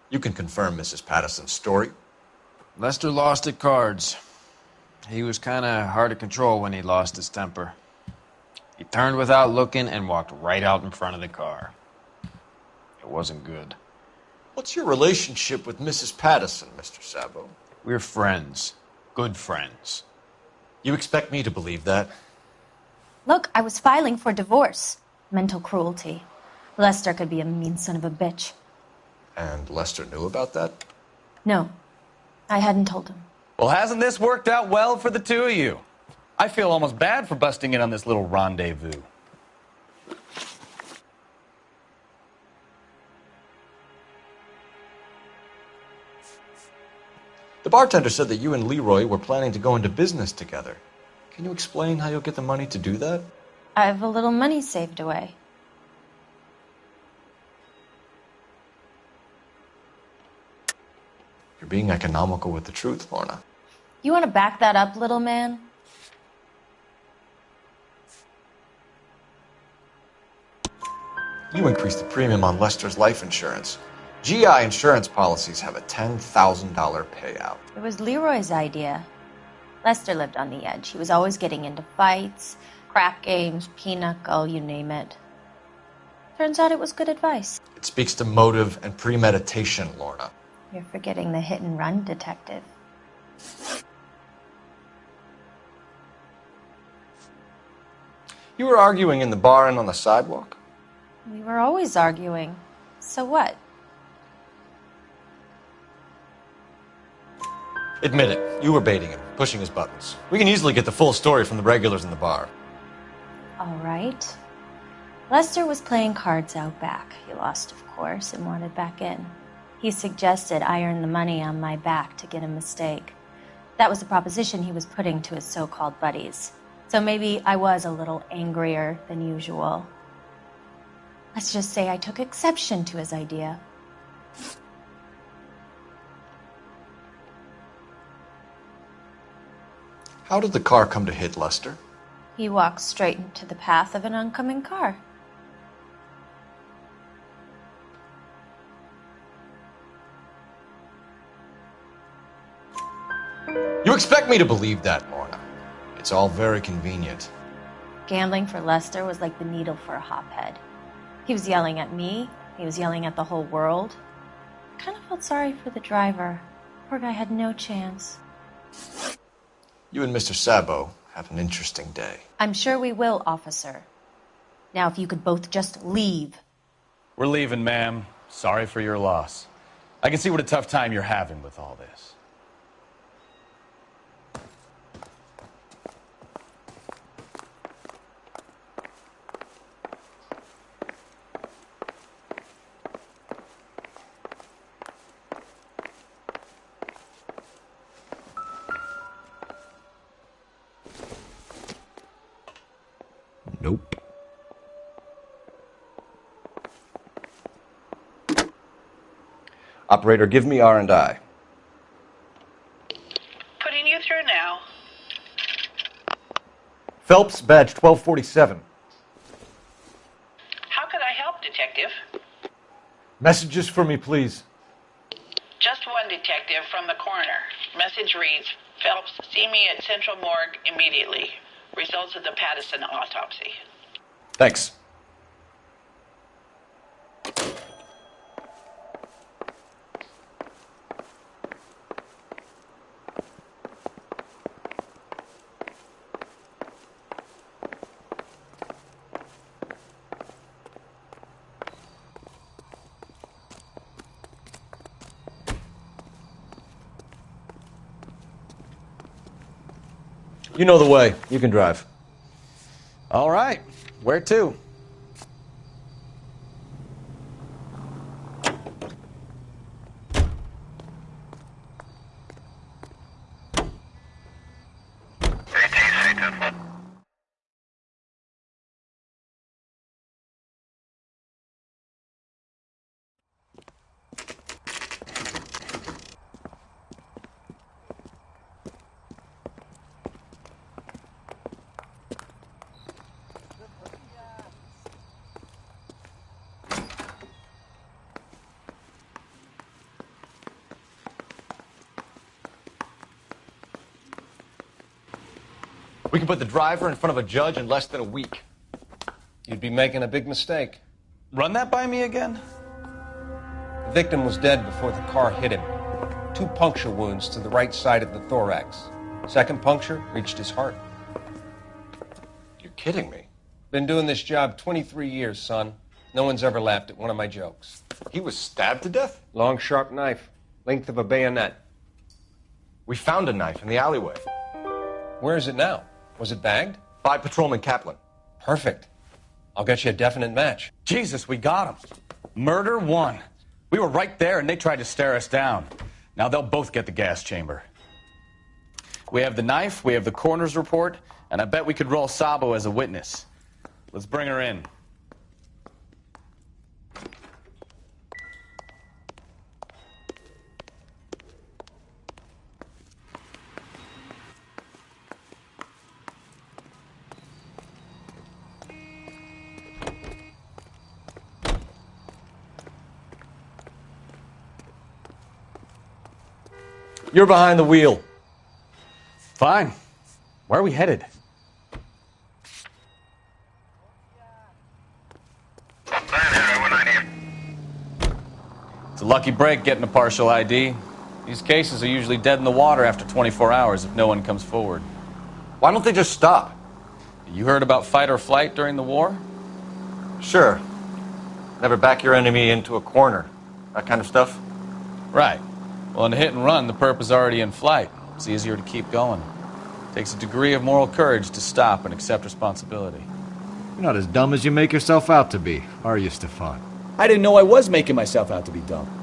Speaker 7: You can confirm Mrs. Patterson's story.
Speaker 17: Lester lost at cards. He was kind of hard to control when he lost his temper. He turned without looking and walked right out in front of the car. It wasn't good.
Speaker 7: What's your relationship with Mrs. Patterson, Mr. Sabo?
Speaker 17: We're friends. Good friends.
Speaker 7: You expect me to believe that?
Speaker 16: Look, I was filing for divorce. Mental cruelty. Lester could be a mean son of a bitch.
Speaker 7: And Lester knew about that?
Speaker 16: No, I hadn't told him.
Speaker 9: Well, hasn't this worked out well for the two of you? I feel almost bad for busting in on this little rendezvous.
Speaker 7: The bartender said that you and Leroy were planning to go into business together. Can you explain how you'll get the money to do that?
Speaker 16: I have a little money saved away.
Speaker 7: You're being economical with the truth, Lorna.
Speaker 16: You want to back that up, little man?
Speaker 7: You increased the premium on Lester's life insurance.
Speaker 6: GI insurance policies have a $10,000 payout.
Speaker 16: It was Leroy's idea. Lester lived on the edge. He was always getting into fights, crack games, pinochle, you name it. Turns out it was good advice.
Speaker 6: It speaks to motive and premeditation, Lorna.
Speaker 16: You're forgetting the hit and run detective.
Speaker 6: You were arguing in the bar and on the sidewalk?
Speaker 16: We were always arguing. So what?
Speaker 6: Admit it, you were baiting him, pushing his buttons. We can easily get the full story from the regulars in the bar.
Speaker 16: All right. Lester was playing cards out back. He lost, of course, and wanted back in. He suggested I earn the money on my back to get a mistake. That was the proposition he was putting to his so-called buddies. So maybe I was a little angrier than usual. Let's just say I took exception to his idea.
Speaker 6: How did the car come to hit Lester?
Speaker 16: He walked straight into the path of an oncoming car.
Speaker 6: You expect me to believe that, Lorna? It's all very convenient.
Speaker 16: Gambling for Lester was like the needle for a hophead. He was yelling at me. He was yelling at the whole world. I kind of felt sorry for the driver. Poor guy had no chance.
Speaker 6: You and Mr. Sabo have an interesting day.
Speaker 16: I'm sure we will, officer. Now, if you could both just leave.
Speaker 9: We're leaving, ma'am. Sorry for your loss. I can see what a tough time you're having with all this.
Speaker 6: Nope. Operator, give me R&I.
Speaker 13: Putting you through now.
Speaker 8: Phelps, badge 1247.
Speaker 13: How could I help, Detective?
Speaker 8: Messages for me, please.
Speaker 13: Just one detective from the coroner. Message reads, Phelps, see me at Central Morgue immediately. Results of the Pattison autopsy.
Speaker 6: Thanks. You know the way. You can drive.
Speaker 9: All right. Where to?
Speaker 6: We can put the driver in front of a judge in less than a week.
Speaker 12: You'd be making a big mistake.
Speaker 9: Run that by me again?
Speaker 12: The victim was dead before the car hit him. 2 puncture wounds to the right side of the thorax. Second puncture reached his heart.
Speaker 6: You're kidding me.
Speaker 12: Been doing this job 23 years, son. No one's ever laughed at one of my jokes.
Speaker 6: He was stabbed to death?
Speaker 12: Long, sharp knife. Length of a bayonet.
Speaker 6: We found a knife in the alleyway.
Speaker 12: Where is it now? Was it bagged?
Speaker 6: By Patrolman Kaplan.
Speaker 12: Perfect. I'll get you a definite match.
Speaker 9: Jesus, we got him. Murder 1. We were right there and they tried to stare us down. Now they'll both get the gas chamber. We have the knife, we have the coroner's report, and I bet we could roll Sabo as a witness. Let's bring her in.
Speaker 6: You're behind the wheel.
Speaker 9: Fine. Where are we headed? It's a lucky break getting a partial ID. These cases are usually dead in the water after 24 hours if no one comes forward.
Speaker 6: Why don't they just stop?
Speaker 9: You heard about fight or flight during the war?
Speaker 6: Sure. Never back your enemy into a corner. That kind of stuff?
Speaker 9: Right. Well, in a hit and run, the perp is already in flight. It's easier to keep going. It takes a degree of moral courage to stop and accept responsibility.
Speaker 8: You're not as dumb as you make yourself out to be, are you, Stefan?
Speaker 21: I didn't know I was making myself out to be dumb.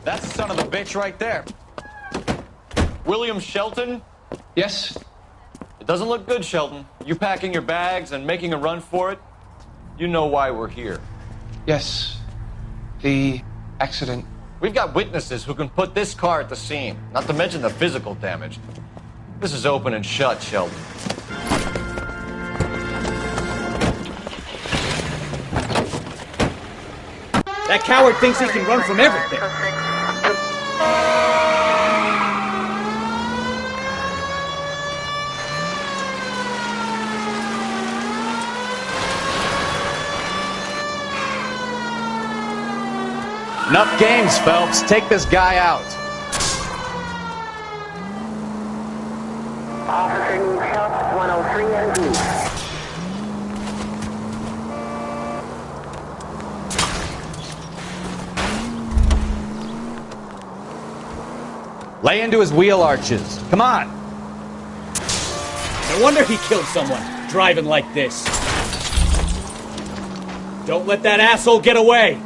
Speaker 6: That's the son of a bitch right there. William Shelton?
Speaker 1: Yes?
Speaker 6: It doesn't look good, Shelton. You packing your bags and making a run for it? You know why we're here.
Speaker 1: Yes. The accident.
Speaker 6: We've got witnesses who can put this car at the scene, not to mention the physical damage. This is open and shut, Shelton.
Speaker 21: That coward thinks he can run from everything.
Speaker 9: Enough games, Phelps. Take this guy out.
Speaker 4: Officer needs help, 103 and B.
Speaker 9: Lay into his wheel arches. Come on.
Speaker 21: No wonder he killed someone, driving like this. Don't let that asshole get away.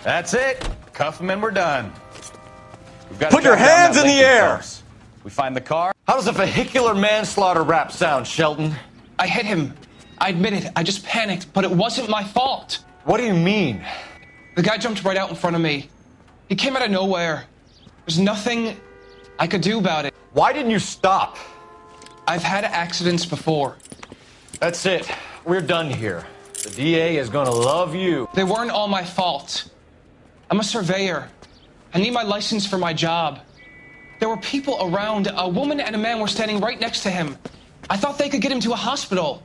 Speaker 9: That's it. Cuff him and we're done.
Speaker 6: Put your hands in the air!
Speaker 9: We find the car.
Speaker 6: How does a vehicular manslaughter rap sound, Shelton?
Speaker 1: I hit him. I admit it. I just panicked, but it wasn't my fault.
Speaker 6: What do you mean?
Speaker 1: The guy jumped right out in front of me. He came out of nowhere. There's nothing I could do about it.
Speaker 6: Why didn't you stop?
Speaker 1: I've had accidents before.
Speaker 6: That's it. We're done here. The DA is gonna love you.
Speaker 1: They weren't all my fault. I'm a surveyor. I need my license for my job. There were people around. A woman and a man were standing right next to him. I thought they could get him to a hospital.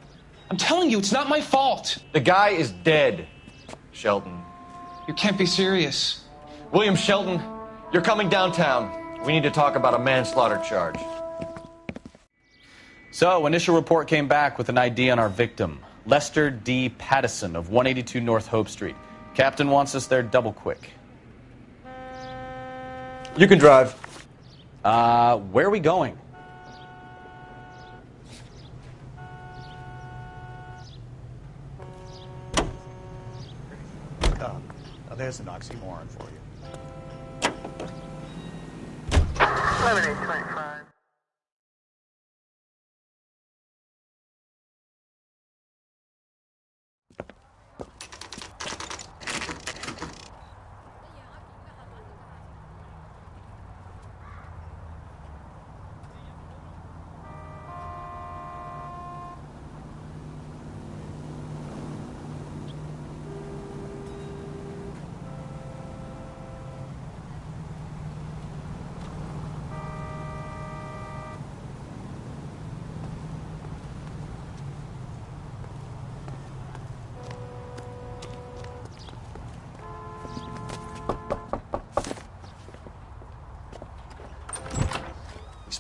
Speaker 1: I'm telling you, it's not my fault.
Speaker 6: The guy is dead, Shelton.
Speaker 1: You can't be serious.
Speaker 6: William Shelton, you're coming downtown. We need to talk about a manslaughter charge.
Speaker 9: So, initial report came back with an ID on our victim, Lester D. Pattison of 182 North Hope Street. Captain wants us there double quick.
Speaker 6: You can drive.
Speaker 9: Where are we going?
Speaker 19: Now there's an oxymoron for you.
Speaker 4: Lemonade 25.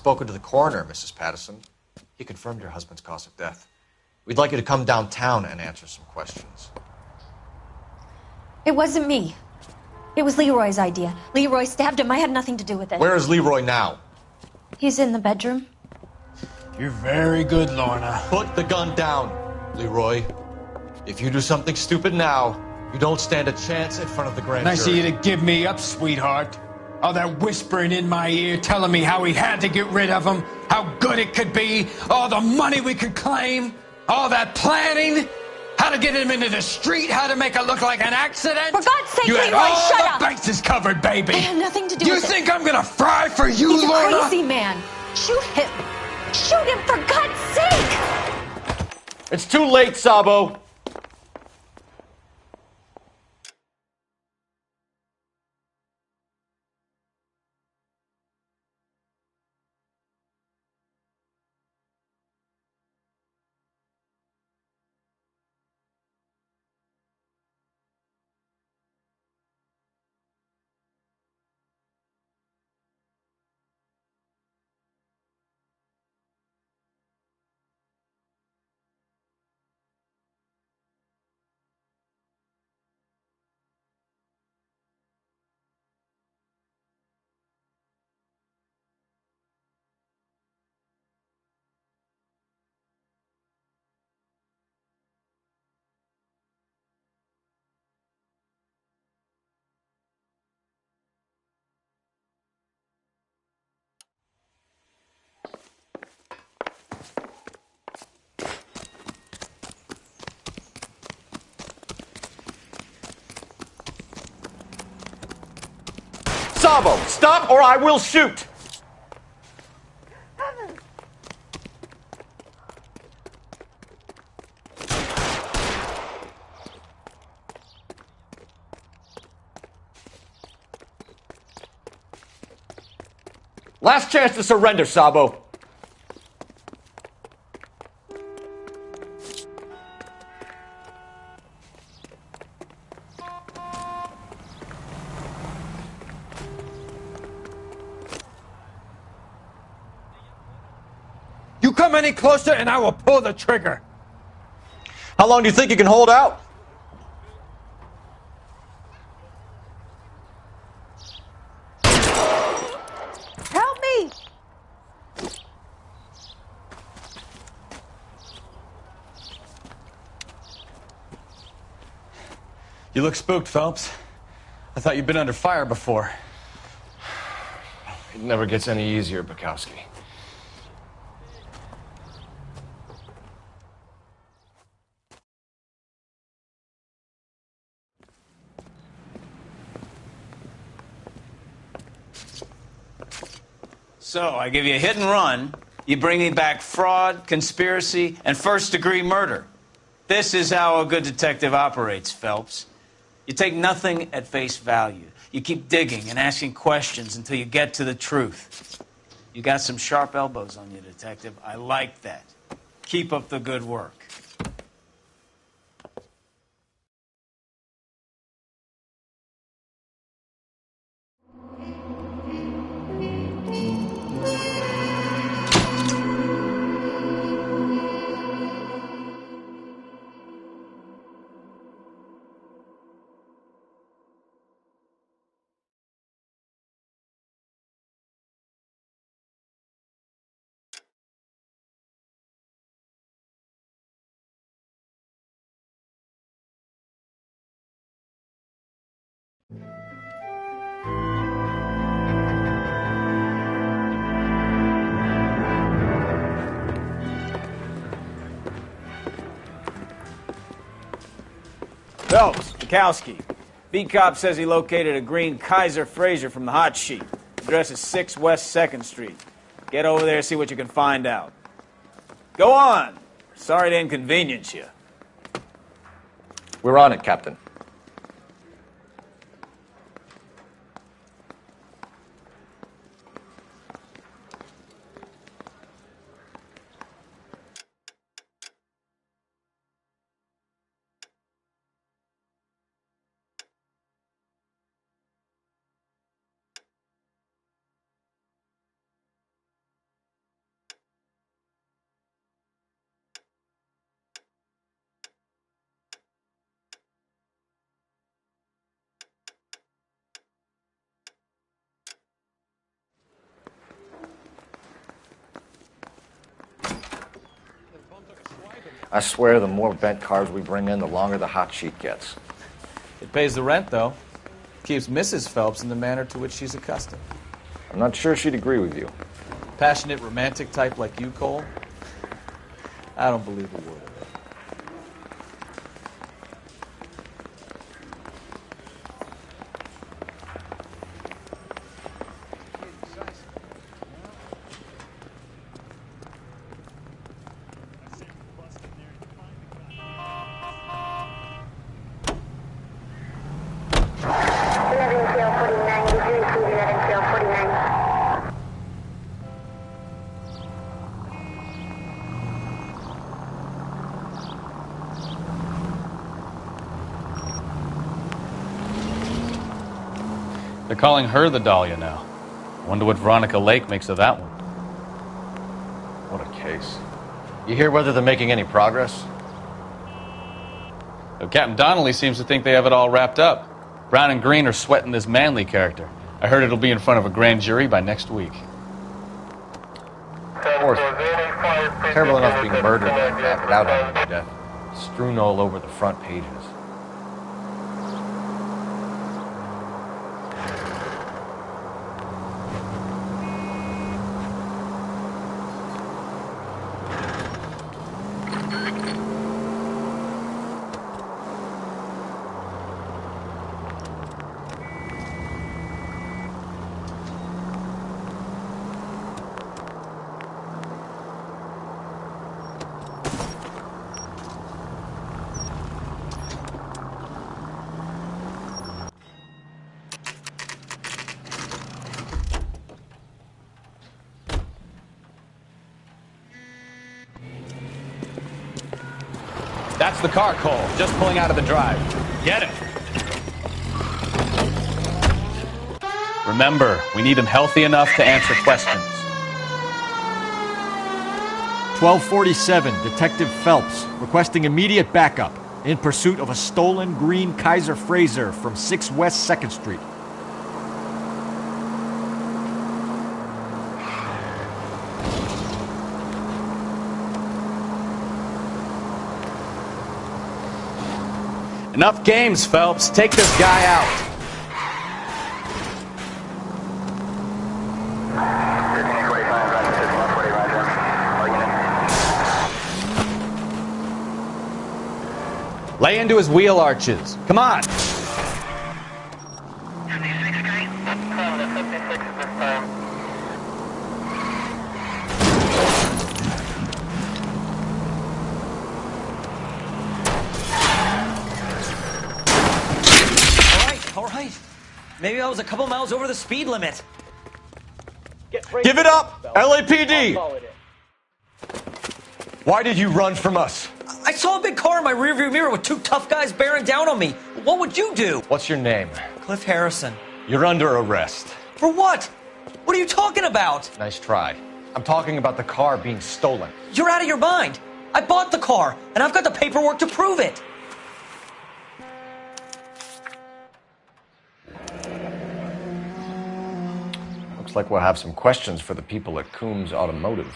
Speaker 7: spoken to the coroner, Mrs. Patterson. He confirmed your husband's cause of death. We'd like you to come downtown and answer some questions.
Speaker 16: It wasn't me. It was Leroy's idea. Leroy stabbed him. I had nothing to do with it.
Speaker 7: Where is Leroy now?
Speaker 16: He's in the bedroom.
Speaker 17: You're very good, Lorna.
Speaker 7: Put the gun down, Leroy. If you do something stupid now, you don't stand a chance in front of the grand
Speaker 17: Nice
Speaker 7: jury.
Speaker 17: of you to give me up, sweetheart. All that whispering in my ear, telling me how we had to get rid of him, how good it could be, all the money we could claim, all that planning, how to get him into the street, how to make it look like an accident.
Speaker 16: For God's sake,
Speaker 17: you had
Speaker 16: Leroy,
Speaker 17: all
Speaker 16: shut
Speaker 17: the
Speaker 16: up!
Speaker 17: bases covered, baby.
Speaker 16: I had nothing to do
Speaker 17: You
Speaker 16: with it.
Speaker 17: think I'm gonna fry for you,
Speaker 16: He's
Speaker 17: Lorna?
Speaker 16: a crazy man. Shoot him. Shoot him, for God's sake!
Speaker 6: It's too late, Sabo. Sabo, stop or I will shoot! Last chance to surrender, Sabo.
Speaker 17: You come any closer and I will pull the trigger.
Speaker 6: How long do you think you can hold out?
Speaker 2: Help me!
Speaker 9: You look spooked, Phelps. I thought you'd been under fire before.
Speaker 7: It never gets any easier, Bukowski.
Speaker 21: So, I give you a hit and run. You bring me back fraud, conspiracy, and first-degree murder. This is how a good detective operates, Phelps. You take nothing at face value. You keep digging and asking questions until you get to the truth. You got some sharp elbows on you, detective. I like that. Keep up the good work. Phelps, Bukowski. Beat cop says he located a green Kaiser Fraser from the hot sheet. Address is 6 West 2nd Street. Get over there and see what you can find out. Go on. Sorry to inconvenience you.
Speaker 7: We're on it, Captain. I swear the more bent cars we bring in, the longer the hot sheet gets.
Speaker 9: It pays the rent, though. Keeps Mrs. Phelps in the manner to which she's accustomed.
Speaker 7: I'm not sure she'd agree with you.
Speaker 9: Passionate, romantic type like you, Cole? I don't believe a word of it. They're calling her the Dahlia now. Wonder what Veronica Lake makes of that one.
Speaker 7: What a case. You hear whether they're making any progress?
Speaker 9: Well, Captain Donnelly seems to think they have it all wrapped up. Brown and Green are sweating this Manley character. I heard it'll be in front of a grand jury by next week.
Speaker 7: Of course, terrible enough being murdered like that without any death. Strewn all over the front pages.
Speaker 9: That's the car, Cole. Just pulling out of the drive. Get it. Remember, we need him healthy enough to answer questions.
Speaker 8: 1247, Detective Phelps, requesting immediate backup in pursuit of a stolen green Kaiser Frazer from 6 West 2nd Street.
Speaker 9: Enough games, Phelps. Take this guy out. Lay into his wheel arches. Come on.
Speaker 5: All right. Maybe I was a couple miles over the speed limit.
Speaker 7: Give it up, LAPD! Why did you run from us?
Speaker 5: I saw a big car in my rearview mirror with 2 tough guys bearing down on me. What would you do?
Speaker 7: What's your name?
Speaker 5: Cliff Harrison.
Speaker 7: You're under arrest.
Speaker 5: For what? What are you talking about?
Speaker 7: Nice try. I'm talking about the car being stolen.
Speaker 5: You're out of your mind. I bought the car, and I've got the paperwork to prove it.
Speaker 7: Looks like we'll have some questions for the people at Coombs Automotive.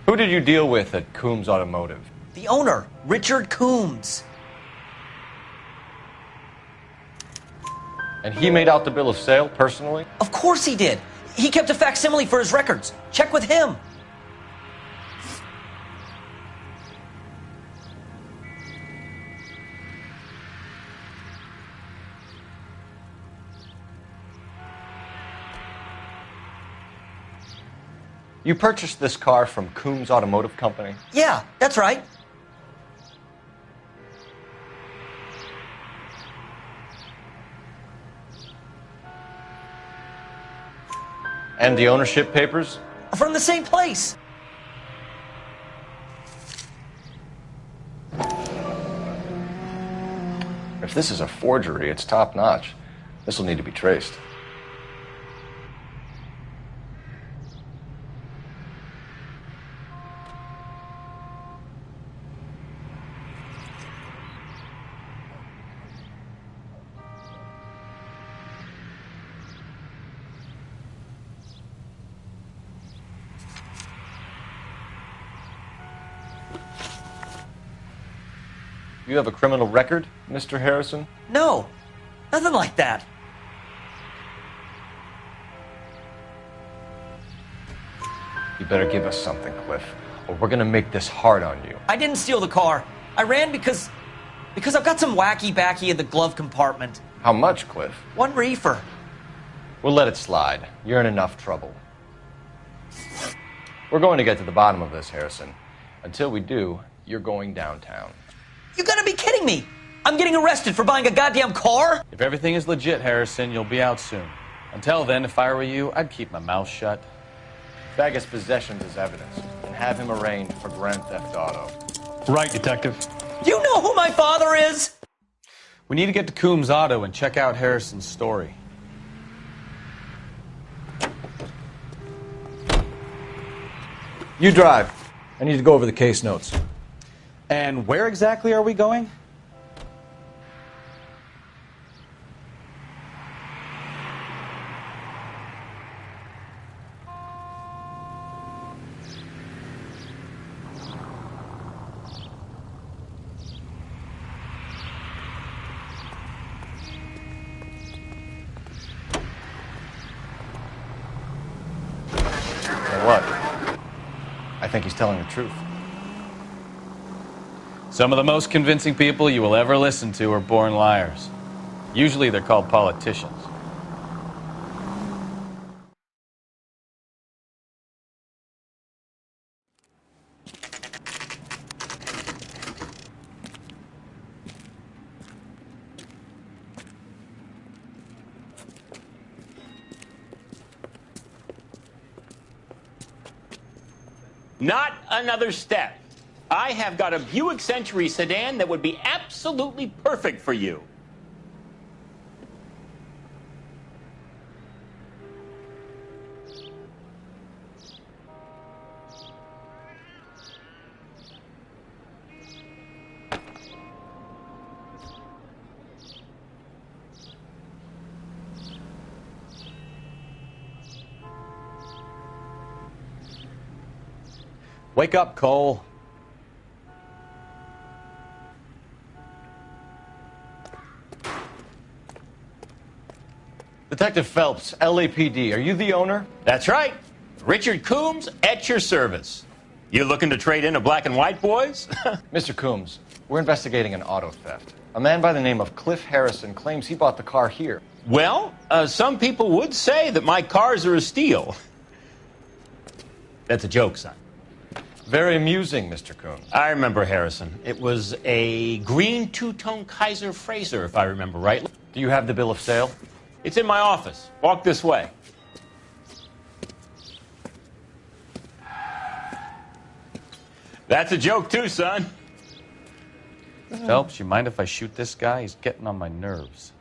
Speaker 7: Who did you deal with at Coombs Automotive?
Speaker 5: The owner, Richard Coombs.
Speaker 7: And he made out the bill of sale personally?
Speaker 5: Of course he did. He kept a facsimile for his records. Check with him.
Speaker 7: You purchased this car from Coombs Automotive Company?
Speaker 5: Yeah, that's right.
Speaker 7: And the ownership papers?
Speaker 5: from the same place.
Speaker 7: If this is a forgery, it's top-notch. This will need to be traced. You have a criminal record, Mr. Harrison?
Speaker 5: No, nothing like that.
Speaker 7: You better give us something, Cliff, or we're gonna make this hard on you.
Speaker 5: I didn't steal the car. I ran because I've got some wacky backy in the glove compartment.
Speaker 7: How much, Cliff?
Speaker 5: 1 reefer.
Speaker 7: We'll let it slide. You're in enough trouble. We're going to get to the bottom of this, Harrison. Until we do, you're going downtown.
Speaker 5: You gotta be kidding me! I'm getting arrested for buying a goddamn car?
Speaker 9: If everything is legit, Harrison, you'll be out soon. Until then, if I were you, I'd keep my mouth shut.
Speaker 7: Bag his possessions as evidence and have him arraigned for Grand Theft Auto.
Speaker 9: Right, Detective.
Speaker 5: Do you know who my father is?
Speaker 9: We need to get to Coombs Auto and check out Harrison's story.
Speaker 7: You drive. I need to go over the case notes.
Speaker 9: And where exactly are we going?
Speaker 7: What? I think he's telling the truth.
Speaker 9: Some of the most convincing people you will ever listen to are born liars. Usually they're called politicians.
Speaker 14: Not another step. I have got a Buick Century sedan that would be absolutely perfect for you.
Speaker 9: Wake up, Cole.
Speaker 7: Detective Phelps, LAPD, are you the owner?
Speaker 14: That's right. Richard Coombs at your service. You looking to trade in a black and white, boys?
Speaker 7: Mr. Coombs, we're investigating an auto theft. A man by the name of Cliff Harrison claims he bought the car here.
Speaker 14: Well, some people would say that my cars are a steal. That's a joke, son.
Speaker 7: Very amusing, Mr. Coombs.
Speaker 14: I remember Harrison. It was a green two-tone Kaiser Frazer, if I remember rightly.
Speaker 7: Do you have the bill of sale?
Speaker 14: It's in my office. Walk this way. That's a joke too, son.
Speaker 9: Phelps, you mind if I shoot this guy? He's getting on my nerves.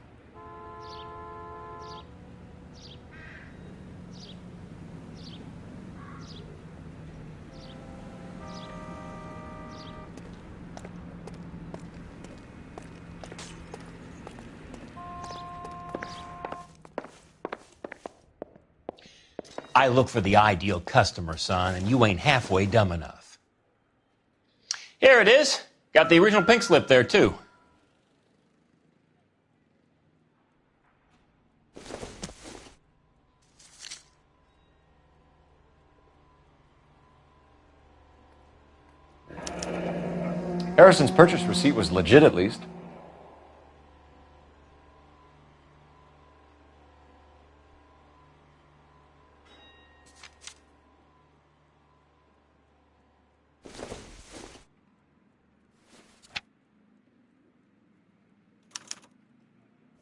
Speaker 14: I look for the ideal customer, son, and you ain't halfway dumb enough. Here it is. Got the original pink slip there, too.
Speaker 7: Harrison's purchase receipt was legit, at least.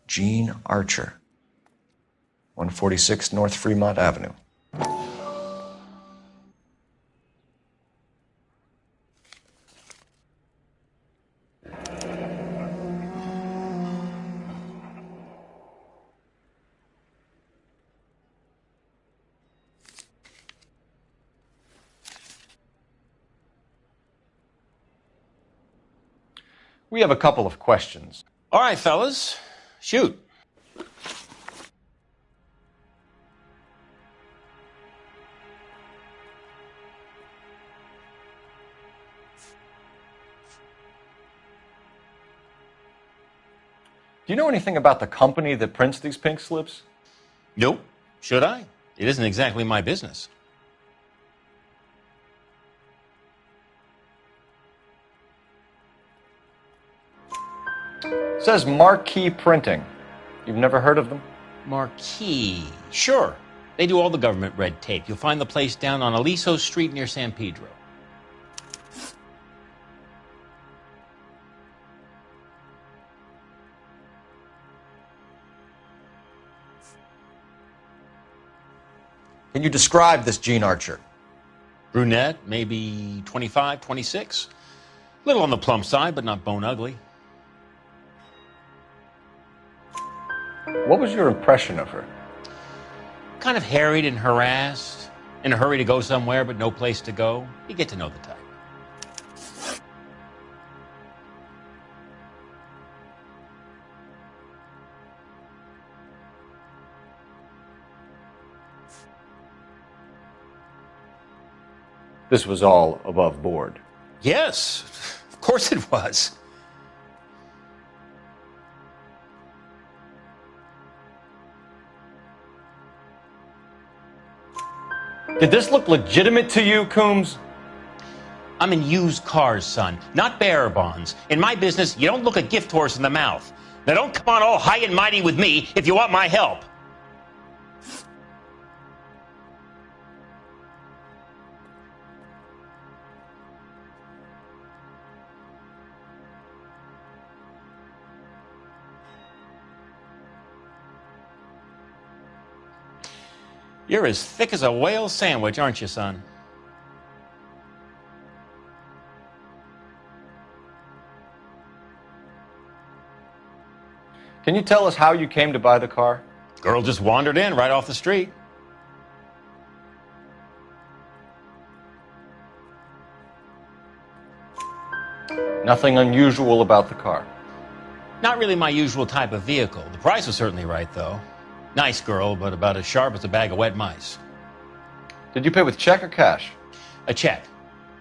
Speaker 7: Gene Archer, 146 North Fremont Avenue.
Speaker 6: We have a couple of questions.
Speaker 14: All right, fellas, shoot.
Speaker 6: Do you know anything about the company that prints these pink slips?
Speaker 14: Nope. Should I? It isn't exactly my business.
Speaker 6: It says Marquee Printing. You've never heard of them?
Speaker 14: Marquee. Sure. They do all the government red tape. You'll find the place down on Aliso Street near San Pedro.
Speaker 6: Can you describe this Gene Archer?
Speaker 14: Brunette, maybe 25, 26. Little on the plump side, but not bone ugly.
Speaker 6: What was your impression of her?
Speaker 14: Kind of harried and harassed, in a hurry to go somewhere, but no place to go. You get to know the type.
Speaker 6: This was all above board.
Speaker 14: Yes, of course it was.
Speaker 6: Did this look legitimate to you, Coombs?
Speaker 14: I'm in used cars, son, not bearer bonds. In my business, you don't look a gift horse in the mouth. Now don't come on all high and mighty with me if you want my help. You're as thick as a whale sandwich, aren't you, son?
Speaker 6: Can you tell us how you came to buy the car?
Speaker 14: Girl just wandered in right off the street.
Speaker 6: Nothing unusual about the car.
Speaker 14: Not really my usual type of vehicle. The price was certainly right, though. Nice girl, but about as sharp as a bag of wet mice.
Speaker 6: Did you pay with check or cash?
Speaker 14: A check.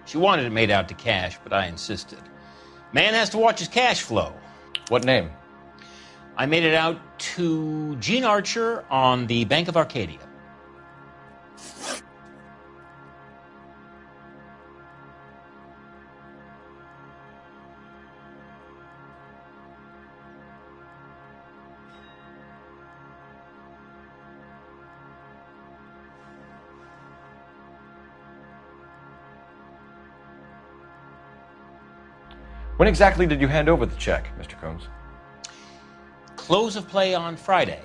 Speaker 14: She wanted it made out to cash, but I insisted. Man has to watch his cash flow.
Speaker 6: What name?
Speaker 14: I made it out to Gene Archer on the Bank of Arcadia.
Speaker 6: When exactly did you hand over the check, Mr. Combs?
Speaker 14: Close of play on Friday.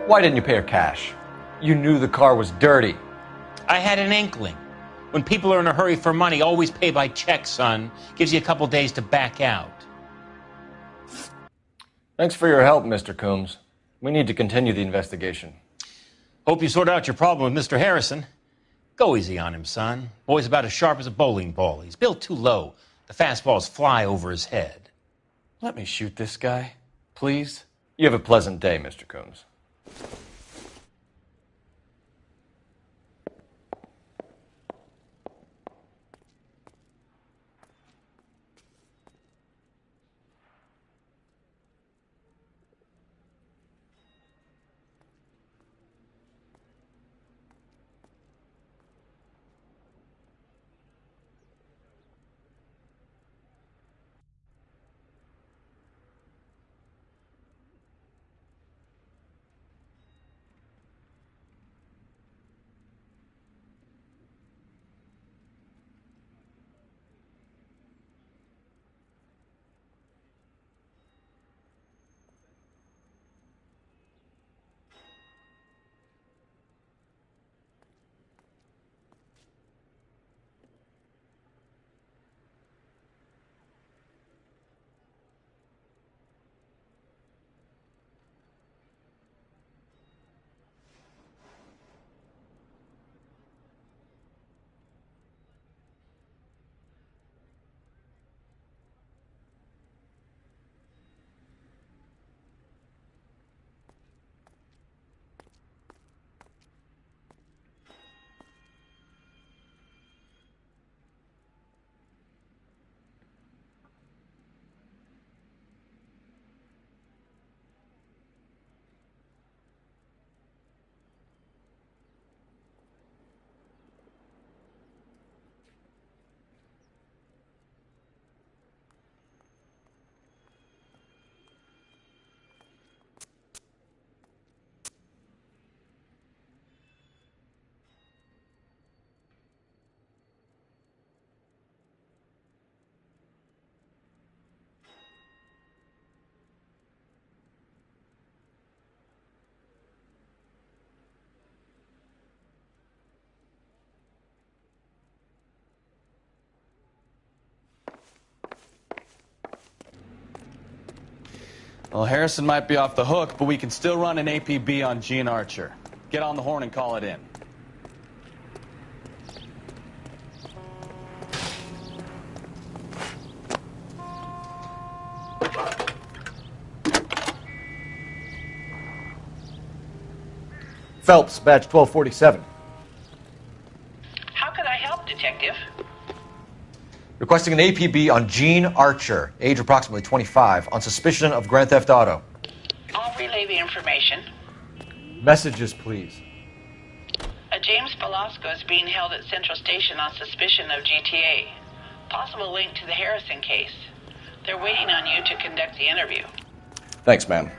Speaker 6: Why didn't you pay her cash? You knew the car was dirty.
Speaker 14: I had an inkling. When people are in a hurry for money, always pay by check, son. Gives you a couple days to back out.
Speaker 6: Thanks for your help, Mr. Combs. We need to continue the investigation.
Speaker 14: Hope you sort out your problem with Mr. Harrison. Go easy on him, son. Boy's about as sharp as a bowling ball. He's built too low. The fastballs fly over his head.
Speaker 9: Let me shoot this guy, please.
Speaker 6: You have a pleasant day, Mr. Combs.
Speaker 9: Well, Harrison might be off the hook, but we can still run an APB on Gene Archer. Get on the horn and call it in.
Speaker 7: Phelps, badge 1247.
Speaker 13: How could I help, Detective?
Speaker 6: Requesting an APB on Gene Archer, age approximately 25, on suspicion of Grand Theft Auto.
Speaker 13: I'll relay the information.
Speaker 6: Messages, please.
Speaker 13: A James Velasco is being held at Central Station on suspicion of GTA. Possible link to the Harrison case. They're waiting on you to conduct the interview.
Speaker 7: Thanks, ma'am.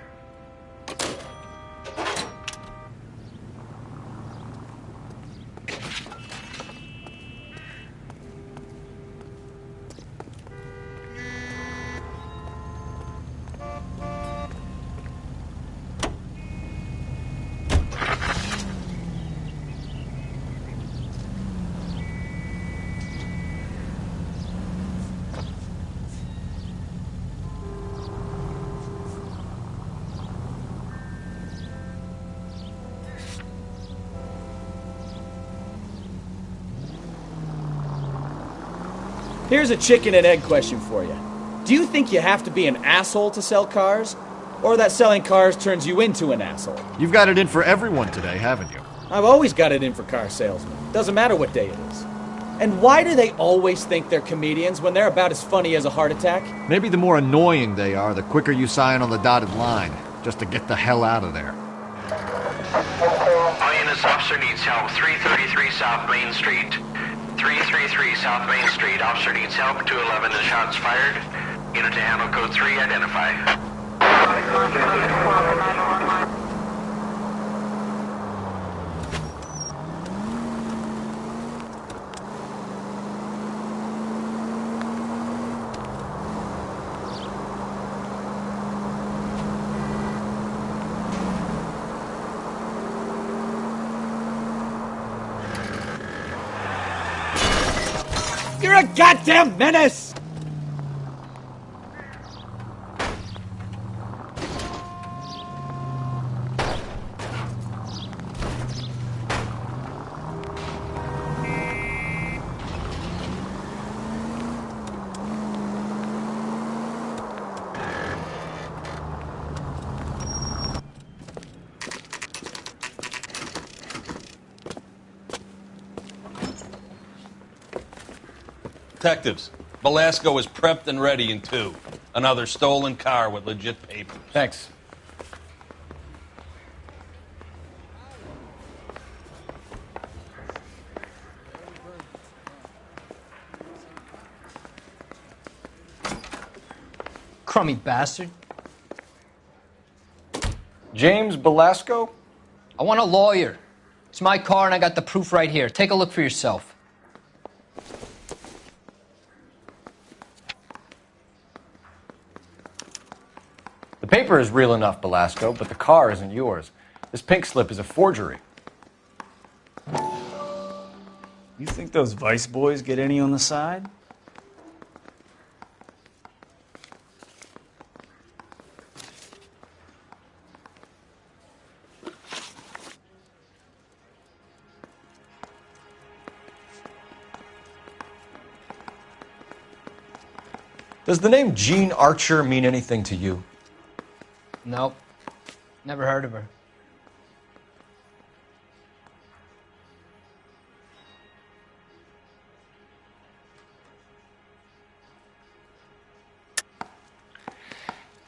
Speaker 21: Here's a chicken and egg question for you. Do you think you have to be an asshole to sell cars? Or that selling cars turns you into an asshole?
Speaker 8: You've got it in for everyone today, haven't you?
Speaker 21: I've always got it in for car salesmen. Doesn't matter what day it is. And why do they always think they're comedians when they're about as funny as a heart attack?
Speaker 8: Maybe the more annoying they are, the quicker you sign on the dotted line, just to get the hell out of there.
Speaker 15: All units, officer needs help. 333 South Main Street. 333 South Main Street. Officer needs help. 211 and shots fired. Unit to handle code 3, identify.
Speaker 21: You're a goddamn menace!
Speaker 20: Detectives, Velasco is prepped and ready in 2. Another stolen car with legit papers.
Speaker 7: Thanks.
Speaker 22: Crummy bastard.
Speaker 6: James Velasco?
Speaker 22: I want a lawyer. It's my car and I got the proof right here. Take a look for yourself.
Speaker 6: The paper is real enough, Velasco, but the car isn't yours. This pink slip is a forgery.
Speaker 21: You think those Vice boys get any on the side?
Speaker 6: Does the name Gene Archer mean anything to you?
Speaker 22: Nope. Never heard of her.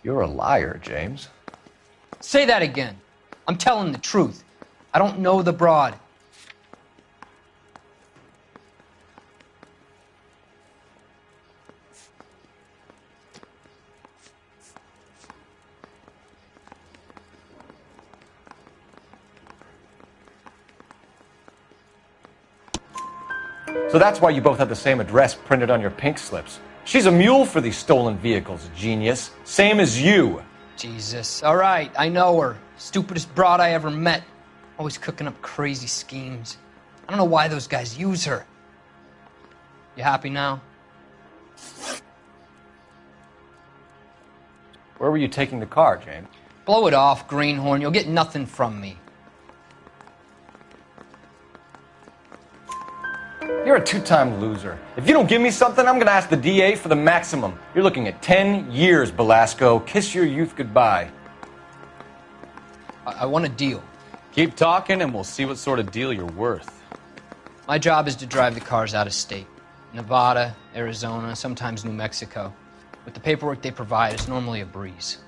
Speaker 6: You're a liar, James.
Speaker 22: Say that again. I'm telling the truth. I don't know the broad.
Speaker 6: So that's why you both have the same address printed on your pink slips. She's a mule for these stolen vehicles, genius. Same as you.
Speaker 22: Jesus. All right, I know her. Stupidest broad I ever met. Always cooking up crazy schemes. I don't know why those guys use her. You happy now?
Speaker 6: Where were you taking the car, James?
Speaker 22: Blow it off, greenhorn. You'll get nothing from me.
Speaker 6: You're a two-time loser. If you don't give me something, I'm going to ask the DA for the maximum. You're looking at 10 years, Belasco. Kiss your youth goodbye.
Speaker 22: I want a deal.
Speaker 9: Keep talking and we'll see what sort of deal you're worth.
Speaker 22: My job is to drive the cars out of state. Nevada, Arizona, sometimes New Mexico. With the paperwork they provide, it's normally a breeze.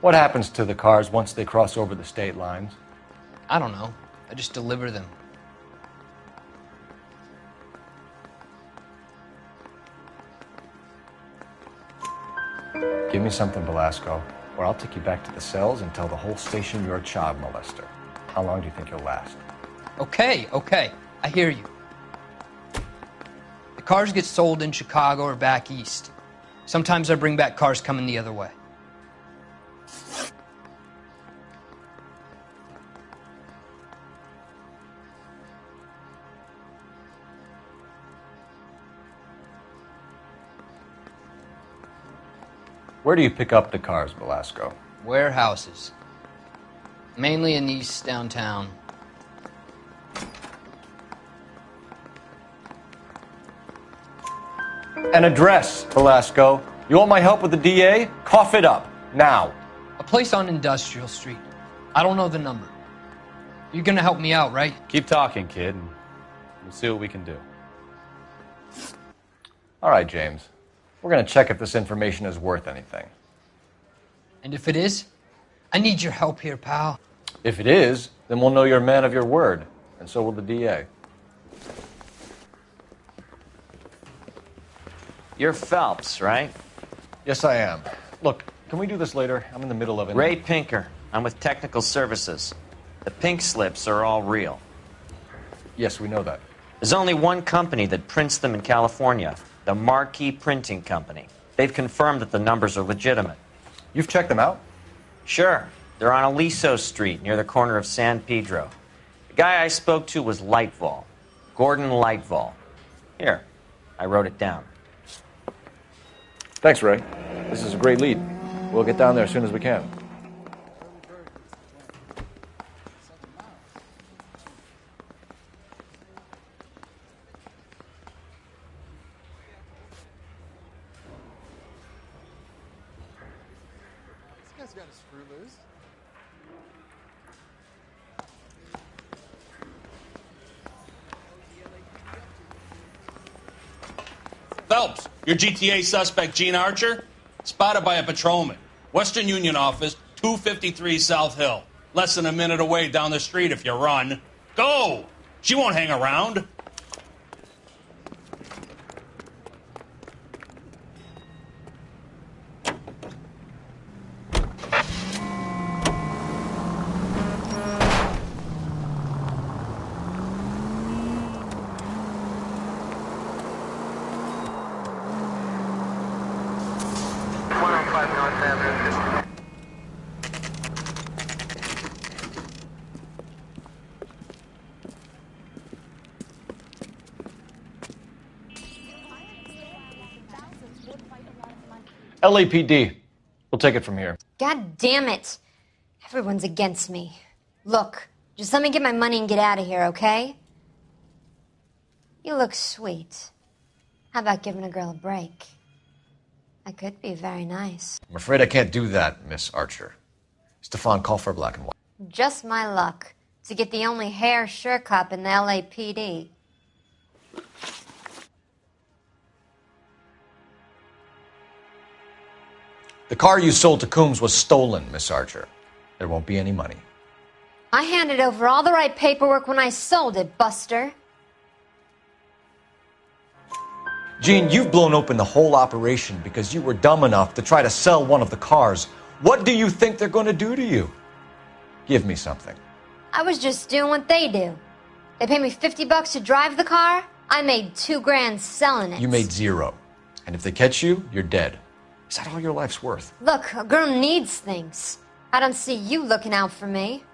Speaker 6: What happens to the cars once they cross over the state lines?
Speaker 22: I don't know. I just deliver them.
Speaker 6: Give me something, Belasco, or I'll take you back to the cells and tell the whole station you're a child molester. How long do you think you'll last?
Speaker 22: Okay. I hear you. The cars get sold in Chicago or back east. Sometimes I bring back cars coming the other way.
Speaker 6: Where do you pick up the cars, Belasco?
Speaker 22: Warehouses. Mainly in East downtown.
Speaker 6: An address, Belasco. You want my help with the DA? Cough it up, now.
Speaker 22: A place on Industrial Street. I don't know the number. You're gonna help me out, right?
Speaker 9: Keep talking, kid, and we'll see what we can do.
Speaker 6: All right, James. We're going to check if this information is worth anything.
Speaker 22: And if it is, I need your help here, pal.
Speaker 6: If it is, then we'll know you're a man of your word, and so will the DA.
Speaker 5: You're Phelps, right?
Speaker 6: Yes, I am. Look, can we do this later? I'm in the middle of it.
Speaker 5: Ray Pinker. I'm with Technical Services. The pink slips are all real.
Speaker 6: Yes, we know that.
Speaker 5: There's only one company that prints them in California. The Marquee Printing Company. They've confirmed that the numbers are legitimate.
Speaker 6: You've checked them out?
Speaker 5: Sure. They're on Aliso Street, near the corner of San Pedro. The guy I spoke to was Lightval. Gordon Lightval. Here, I wrote it down.
Speaker 6: Thanks, Ray. This is a great lead. We'll get down there as soon as we can.
Speaker 20: Phelps, your GTA suspect, Gene Archer, spotted by a patrolman. Western Union office, 253 South Hill. Less than a minute away down the street if you run. Go! She won't hang around.
Speaker 6: LAPD. We'll take it from here.
Speaker 10: God damn it. Everyone's against me. Look, just let me get my money and get out of here, okay? You look sweet. How about giving a girl a break? I could be very nice.
Speaker 6: I'm afraid I can't do that, Miss Archer. Stefan, call for black and white.
Speaker 10: Just my luck to get the only hair sure cop in the LAPD.
Speaker 6: The car you sold to Coombs was stolen, Miss Archer. There won't be any money.
Speaker 10: I handed over all the right paperwork when I sold it, Buster.
Speaker 6: Gene, you've blown open the whole operation because you were dumb enough to try to sell one of the cars. What do you think they're going to do to you? Give me something.
Speaker 10: I was just doing what they do. They paid me $50 to drive the car. I made $2,000 selling it.
Speaker 6: You made zero. And if they catch you, you're dead. Is that all your life's worth?
Speaker 10: Look, a girl needs things. I don't see you looking out for me.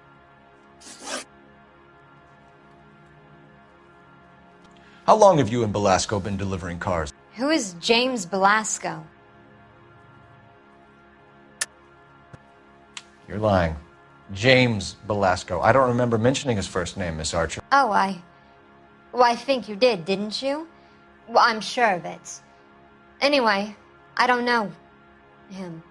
Speaker 6: How long have you and Belasco been delivering cars?
Speaker 10: Who is James Belasco?
Speaker 6: You're lying. James Belasco. I don't remember mentioning his first name, Miss Archer.
Speaker 10: Oh, Well, I think you did, didn't you? Well, I'm sure of it. Anyway, I don't know him.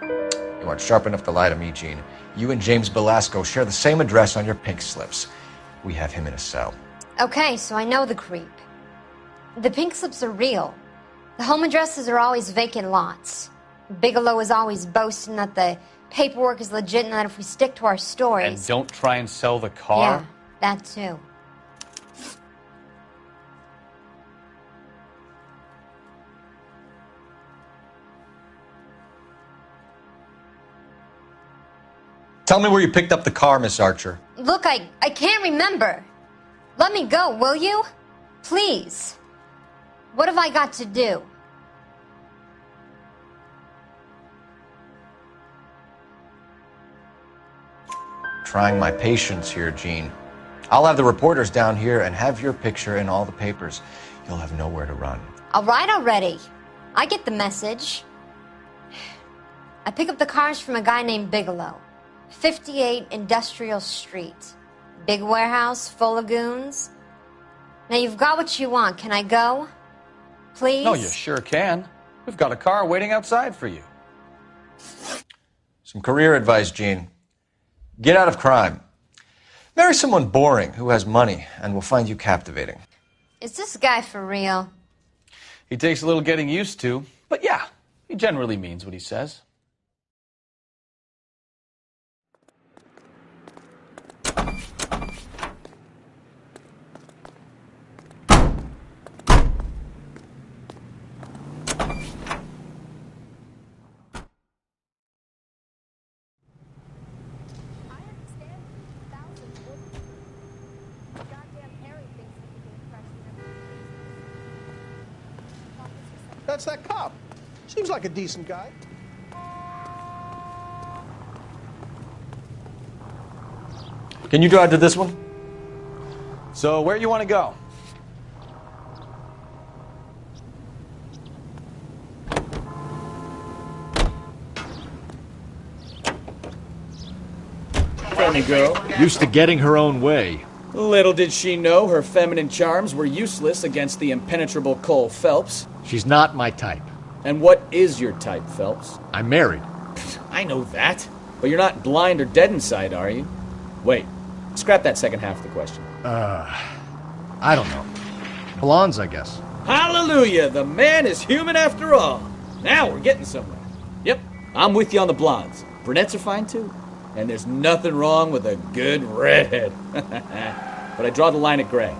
Speaker 6: You aren't sharp enough to lie to me, Gene. You and James Belasco share the same address on your pink slips. We have him in a cell.
Speaker 10: Okay, so I know the creep. The pink slips are real. The home addresses are always vacant lots. Bigelow is always boasting that the paperwork is legit and that if we stick to our stories...
Speaker 9: And don't try and sell the car?
Speaker 10: Yeah, that too.
Speaker 6: Tell me where you picked up the car, Miss Archer.
Speaker 10: Look, I can't remember. Let me go, will you? Please. What have I got to do?
Speaker 6: Trying my patience here, Gene. I'll have the reporters down here and have your picture in all the papers. You'll have nowhere to run.
Speaker 10: All right already. I get the message. I pick up the cars from a guy named Bigelow. 58 Industrial Street. Big warehouse full of goons. Now you've got what you want. Can I go? Please?
Speaker 9: No, you sure can. We've got a car waiting outside for you.
Speaker 6: Some career advice, Gene. Get out of crime. Marry someone boring who has money and will find you captivating.
Speaker 10: Is this guy for real?
Speaker 9: He takes a little getting used to, but yeah, he generally means what he says.
Speaker 3: That's that cop. Seems like a decent guy.
Speaker 6: Can you drive to this one?
Speaker 9: So, where you want to go?
Speaker 21: Funny girl.
Speaker 8: Used to getting her own way.
Speaker 21: Little did she know her feminine charms were useless against the impenetrable Cole Phelps.
Speaker 8: She's not my type.
Speaker 21: And what is your type, Phelps?
Speaker 8: I'm married.
Speaker 21: I know that. But you're not blind or dead inside, are you? Wait. Scrap that second half of the question.
Speaker 8: I don't know. Blondes, I guess.
Speaker 21: Hallelujah! The man is human after all. Now we're getting somewhere. Yep, I'm with you on the blondes. Brunettes are fine too. And there's nothing wrong with a good redhead. But I draw the line at gray.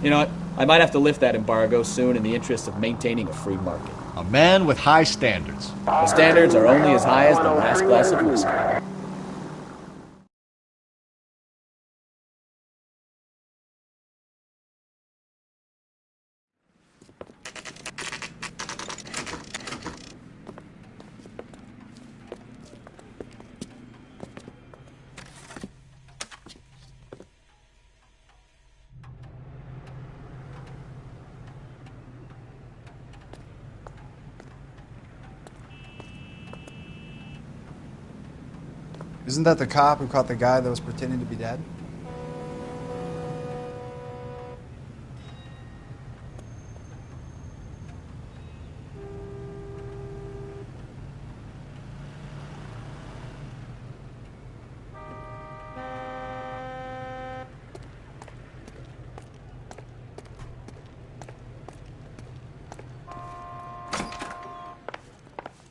Speaker 21: You know what? I might have to lift that embargo soon in the interest of maintaining a free market.
Speaker 8: A man with high standards.
Speaker 21: The standards are only as high as the last glass of whiskey.
Speaker 11: Isn't that the cop who caught the guy that was pretending to be dead?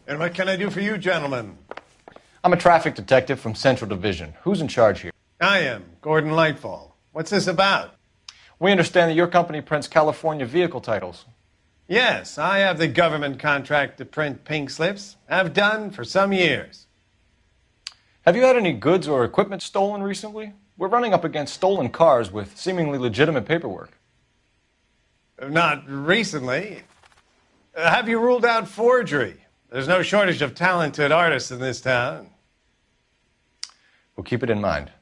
Speaker 18: And what can I do for you, gentlemen?
Speaker 6: I'm a traffic detective from Central Division. Who's in charge here?
Speaker 18: I am, Gordon Lightfall. What's this about?
Speaker 6: We understand that your company prints California vehicle titles.
Speaker 18: Yes, I have the government contract to print pink slips. Have done for some years.
Speaker 6: Have you had any goods or equipment stolen recently? We're running up against stolen cars with seemingly legitimate paperwork.
Speaker 18: Not recently. Have you ruled out forgery? There's no shortage of talented artists in this town.
Speaker 6: We'll keep it in mind.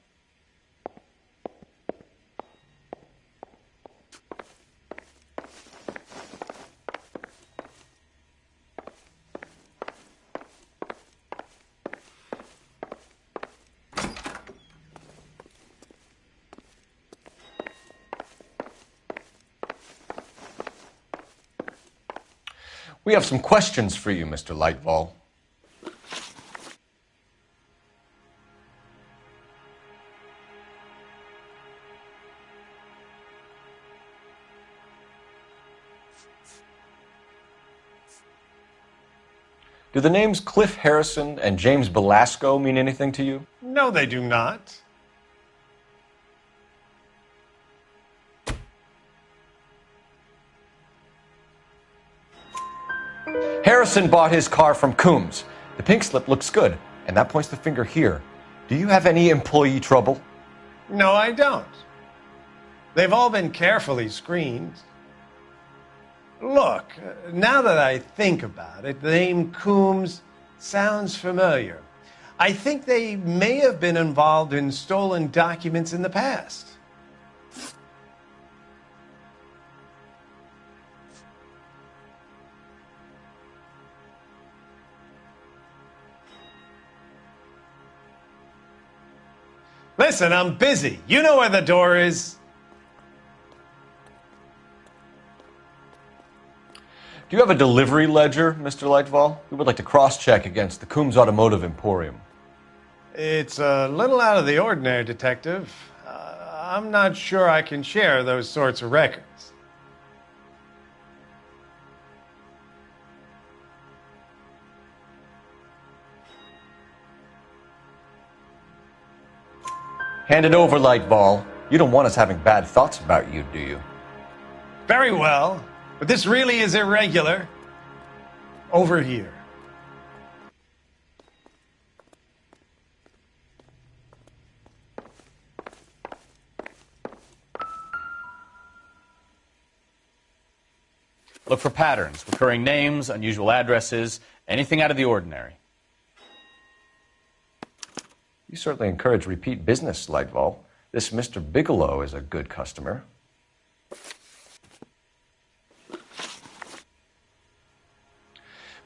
Speaker 6: We have some questions for you, Mr. Lightfall. Do the names Cliff Harrison and James Belasco mean anything to you?
Speaker 18: No, they do not.
Speaker 6: Harrison bought his car from Coombs. The pink slip looks good, and that points the finger here. Do you have any employee trouble?
Speaker 18: No, I don't. They've all been carefully screened. Look, now that I think about it, the name Coombs sounds familiar. I think they may have been involved in stolen documents in the past. Listen, I'm busy. You know where the door is.
Speaker 6: Do you have a delivery ledger, Mr. Lightfall? We would like to cross-check against the Coombs Automotive Emporium.
Speaker 18: It's a little out of the ordinary, Detective. I'm not sure I can share those sorts of records.
Speaker 6: Hand it over, Lightball. You don't want us having bad thoughts about you, do you?
Speaker 18: Very well, but this really is irregular. Over here.
Speaker 9: Look for patterns, recurring names, unusual addresses, anything out of the ordinary.
Speaker 6: You certainly encourage repeat business, Lightball. This Mr. Bigelow is a good customer.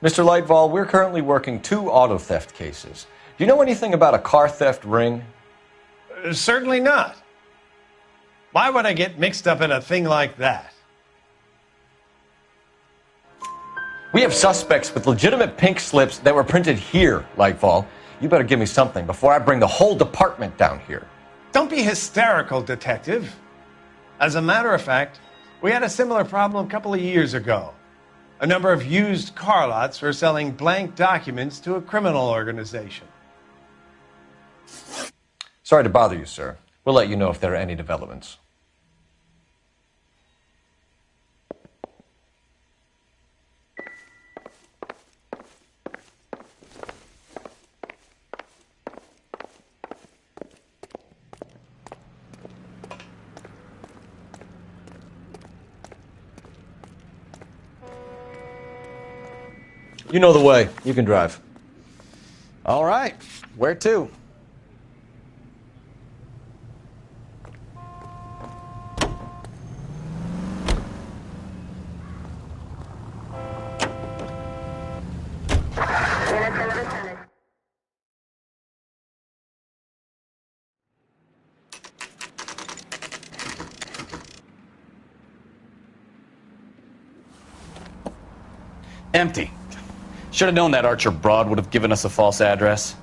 Speaker 6: Mr. Lightball, we're currently working 2 auto theft cases. Do you know anything about a car theft ring?
Speaker 18: Certainly not. Why would I get mixed up in a thing like that?
Speaker 6: We have suspects with legitimate pink slips that were printed here, Lightfall. You better give me something before I bring the whole department down here.
Speaker 18: Don't be hysterical, Detective. As a matter of fact, we had a similar problem a couple of years ago. A number of used car lots were selling blank documents to a criminal organization.
Speaker 6: Sorry to bother you, sir. We'll let you know if there are any developments. You know the way. You can drive.
Speaker 9: All right. Where to? Empty. Should have known that Archer broad would have given us a false address.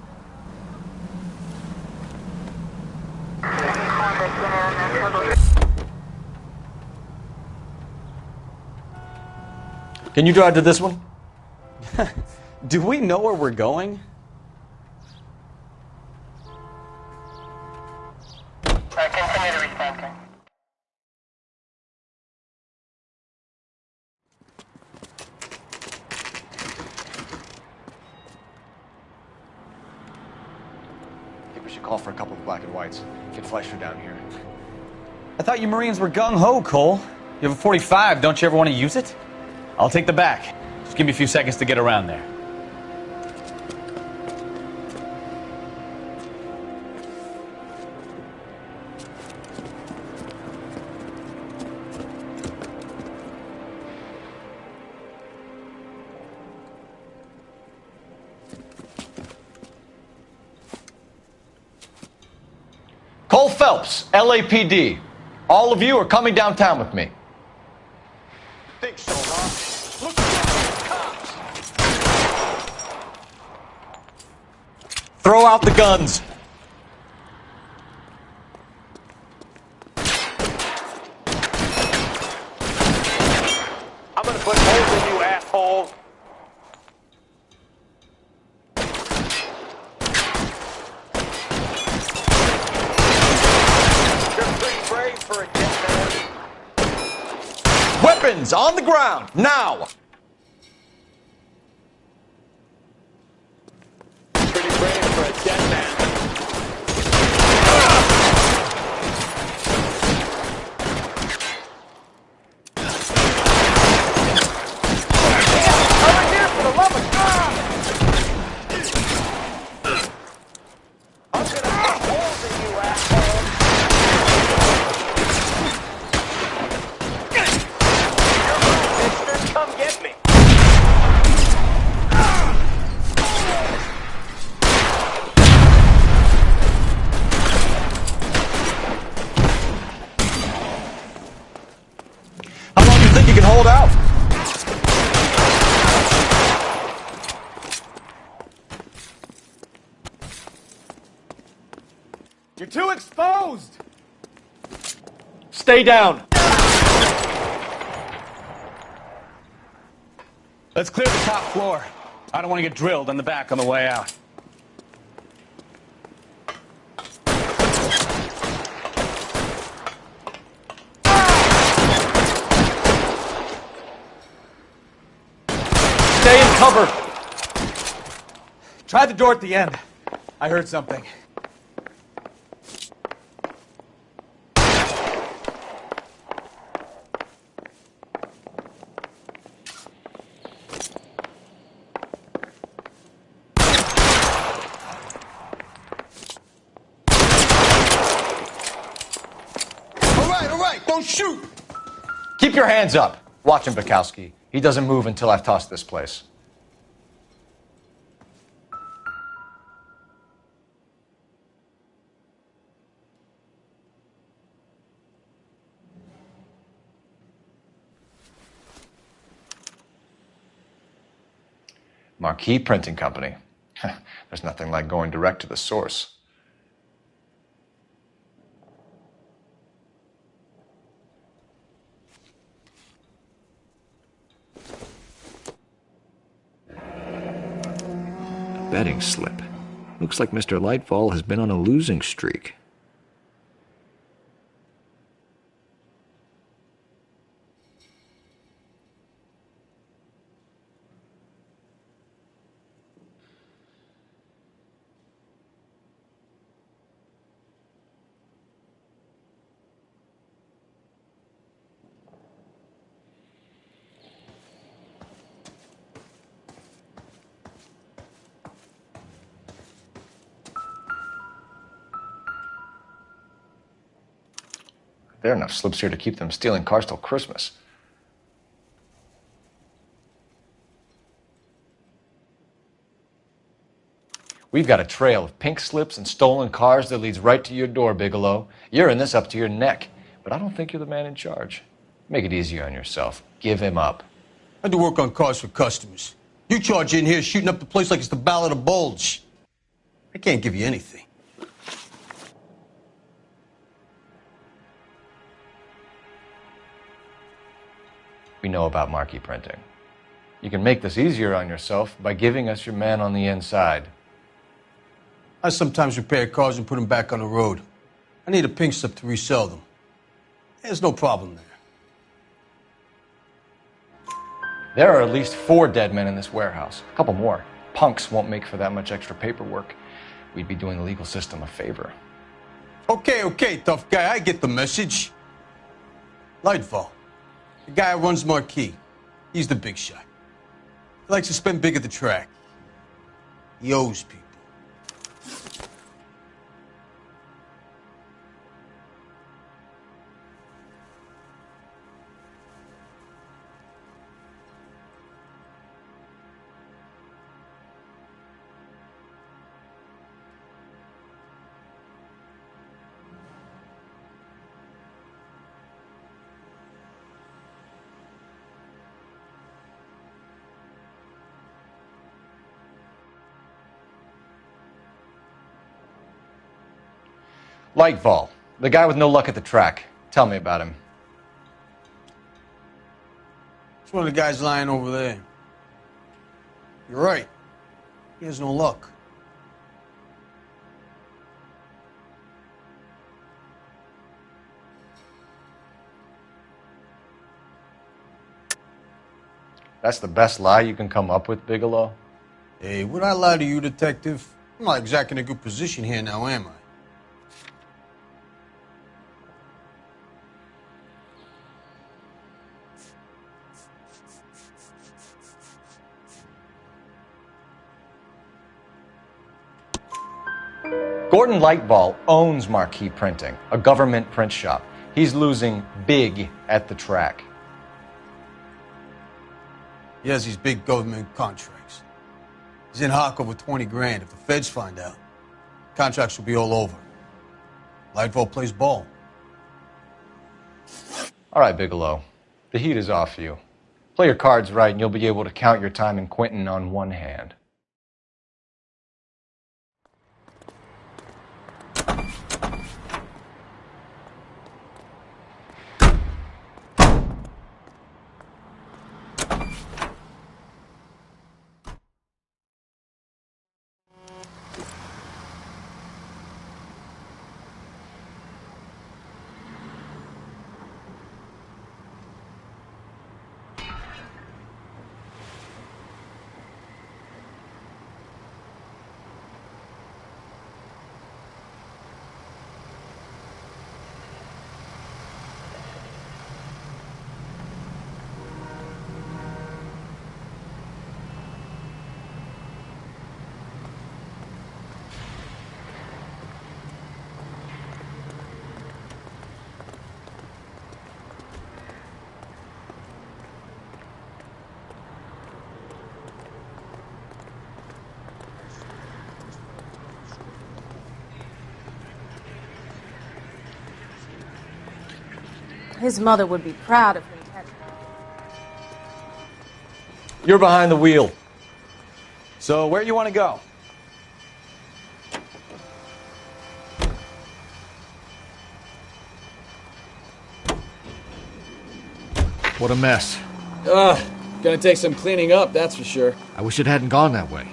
Speaker 6: Can you drive to this one?
Speaker 9: Do we know where we're going?
Speaker 4: Continue to respond.
Speaker 6: call for a couple of black and whites. Get Fleischer down here.
Speaker 9: I thought you Marines were gung-ho, Cole. You have a 45. Don't you ever want to use it? I'll take the back. Just give me a few seconds to get around there.
Speaker 6: Cole Phelps, LAPD. All of you are coming downtown with me.
Speaker 3: Think so, huh? Look at those cops!
Speaker 6: Throw out the guns.
Speaker 3: I'm gonna put holes in you, asshole! You're pretty brave for a dead man.
Speaker 6: Weapons on the ground, now!
Speaker 3: Pretty brave for a dead man. Over here, for the love of God! I'm gonna put holes in you, asshole! Come get me!
Speaker 6: How long do you think you can hold out?
Speaker 3: You're too exposed!
Speaker 6: Stay down.
Speaker 9: Let's clear the top floor. I don't want to get drilled in the back on the way out.
Speaker 6: Stay in cover.
Speaker 21: Try the door at the end. I heard something.
Speaker 3: All right, don't shoot!
Speaker 6: Keep your hands up. Watch him, Bukowski. He doesn't move until I've tossed this place. Marquee Printing Company. There's nothing like going direct to the source.
Speaker 7: Betting slip. Looks like Mr. Lightfall has been on a losing streak.
Speaker 6: There are enough slips here to keep them stealing cars till Christmas. We've got a trail of pink slips and stolen cars that leads right to your door, Bigelow. You're in this up to your neck, but I don't think you're the man in charge. Make it easier on yourself. Give him up.
Speaker 20: I do work on cars for customers. You charge in here shooting up the place like it's the Ballad of Bulge. I can't give you anything.
Speaker 6: We know about marquee printing. You can make this easier on yourself by giving us your man on the inside.
Speaker 20: I sometimes repair cars and put them back on the road. I need a pink slip to resell them. There's no problem there.
Speaker 6: There are at least 4 dead men in this warehouse. A couple more. Punks won't make for that much extra paperwork. we'd be doing the legal system a favor.
Speaker 1: Okay, tough guy. I get the message. Lightfall. The guy who runs Marquee. He's the big shot. He likes to spend big at the track. He owes people.
Speaker 6: Lightfall, the guy with no luck at the track. Tell me about him.
Speaker 1: It's one of the guys lying over there. You're right. He has no luck.
Speaker 6: That's the best lie you can come up with, Bigelow?
Speaker 1: Hey, would I lie to you, detective? I'm not exactly in a good position here now, am I?
Speaker 6: Gordon Lightball owns Marquee Printing, a government print shop. He's losing big at the track.
Speaker 1: He has these big government contracts. He's in hock over 20 grand. If the feds find out, contracts will be all over. Lightfall plays ball.
Speaker 6: All right, Bigelow. The heat is off you. Play your cards right and you'll be able to count your time in Quentin on one hand.
Speaker 2: His mother would be proud of him.
Speaker 6: You're behind the wheel.
Speaker 21: So where you want to go?
Speaker 8: What a mess.
Speaker 21: Gonna take some cleaning up, that's for sure.
Speaker 8: I wish it hadn't gone that way.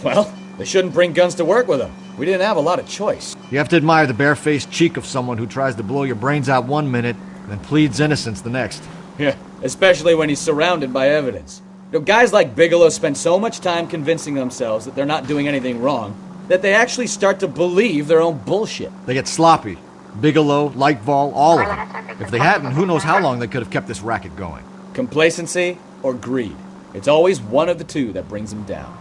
Speaker 21: Well, they shouldn't bring guns to work with them. We didn't have a lot of choice.
Speaker 8: You have to admire the barefaced cheek of someone who tries to blow your brains out one minute, then pleads innocence the next.
Speaker 21: Yeah, especially when he's surrounded by evidence. You know, guys like Bigelow spend so much time convincing themselves that they're not doing anything wrong that they actually start to believe their own bullshit.
Speaker 8: They get sloppy. Bigelow, Lightball, all of them. If they hadn't, who knows how long they could have kept this racket going.
Speaker 21: Complacency or greed. It's always one of the two that brings them down.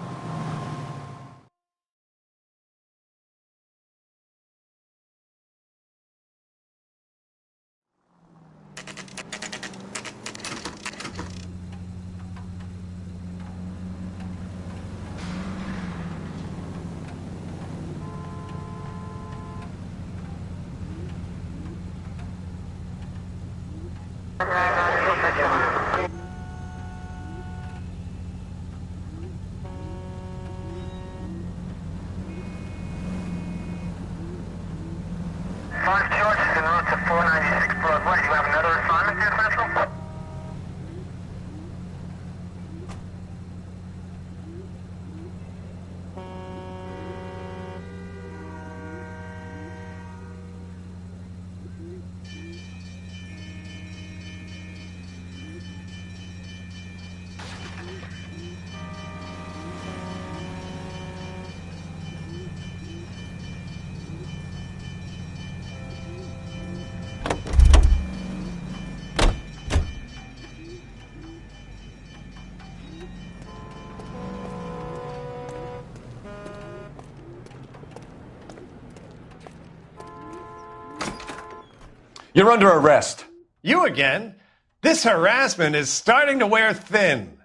Speaker 6: You're under arrest.
Speaker 18: You again? This harassment is starting to wear thin.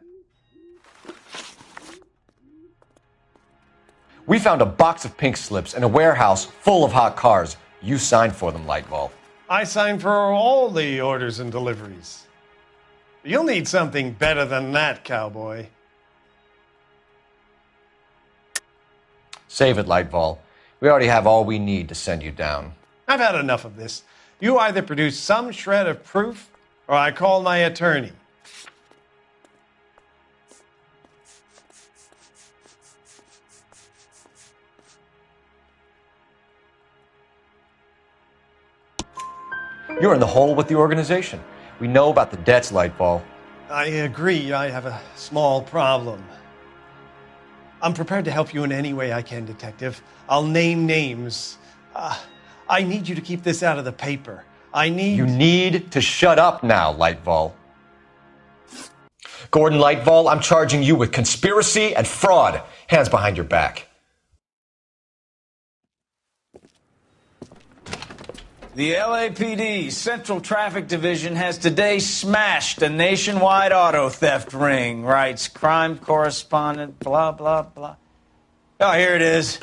Speaker 6: We found a box of pink slips in a warehouse full of hot cars. You signed for them, Lightball.
Speaker 18: I signed for all the orders and deliveries. You'll need something better than that, cowboy.
Speaker 6: Save it, Lightball. We already have all we need to send you down.
Speaker 18: I've had enough of this. You either produce some shred of proof, or I call my attorney.
Speaker 6: You're in the hole with the organization. We know about the debts, Lightball.
Speaker 18: I agree. I have a small problem. I'm prepared to help you in any way I can, Detective. I'll name names. I need you to keep this out of the paper. You
Speaker 6: need to shut up now, Lightball. Gordon Lightball, I'm charging you with conspiracy and fraud. Hands behind your back.
Speaker 21: The LAPD Central Traffic Division has today smashed a nationwide auto theft ring, writes crime correspondent, blah, blah, blah. Oh, here it is.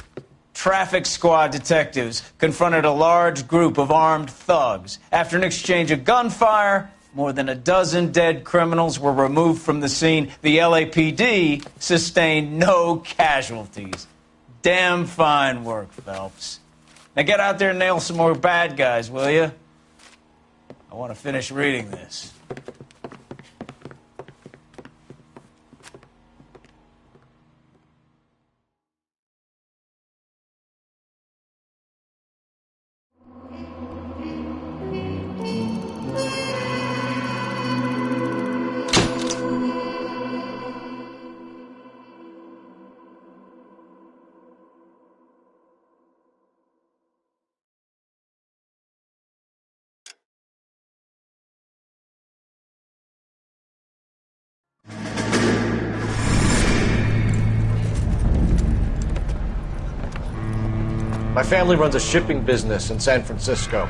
Speaker 21: Traffic squad detectives confronted a large group of armed thugs. After an exchange of gunfire, more than a dozen dead criminals were removed from the scene. The LAPD sustained no casualties. Damn fine work, Phelps. Now get out there and nail some more bad guys, will you? I want to finish reading this.
Speaker 6: My family runs a shipping business in San Francisco.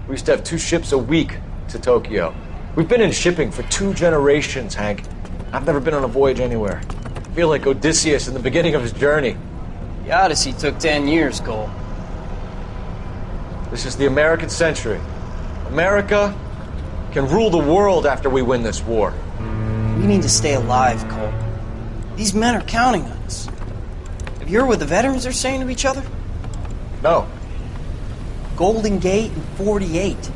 Speaker 6: We used to have 2 ships a week to Tokyo. We've been in shipping for 2 generations, Hank. I've never been on a voyage anywhere. I feel like Odysseus in the beginning of his journey.
Speaker 22: The Odyssey took 10 years, Cole.
Speaker 6: This is the American century. America can rule the world after we win this war.
Speaker 22: We need to stay alive, Cole. These men are counting on us. Have you heard what the veterans are saying to each other?
Speaker 6: No.
Speaker 22: Golden Gate and 48.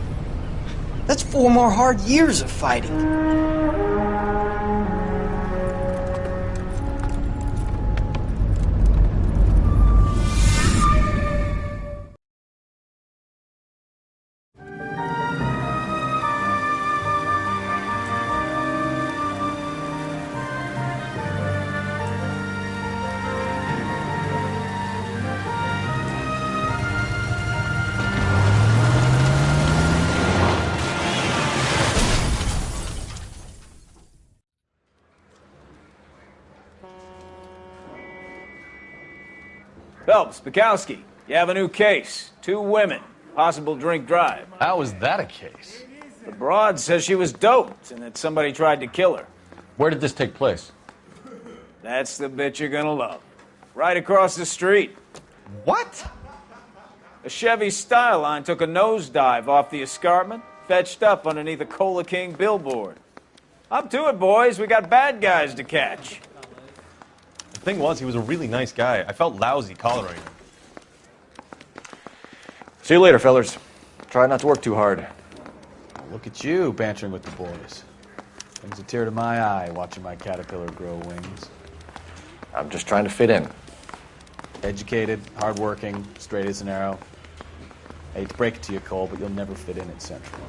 Speaker 22: That's 4 more hard years of fighting.
Speaker 21: Phelps, Bukowski, you have a new case. 2 women, possible drink drive.
Speaker 9: How is that a case?
Speaker 21: The broad says she was doped and that somebody tried to kill her.
Speaker 6: Where did this take place?
Speaker 21: That's the bit you're gonna love. Right across the street.
Speaker 6: What?
Speaker 21: A Chevy Style Line took a nosedive off the escarpment, fetched up underneath a Cola King billboard. Up to it, boys. We got bad guys to catch.
Speaker 12: The thing was, he was a really nice guy. I felt lousy collaring him.
Speaker 6: See you later, fellers. Try not to work too hard.
Speaker 9: Look at you bantering with the boys. Brings a tear to my eye watching my caterpillar grow wings.
Speaker 6: I'm just trying to fit in.
Speaker 9: Educated, hardworking, straight as an arrow. I hate to break it to you, Cole, but you'll never fit in at Central.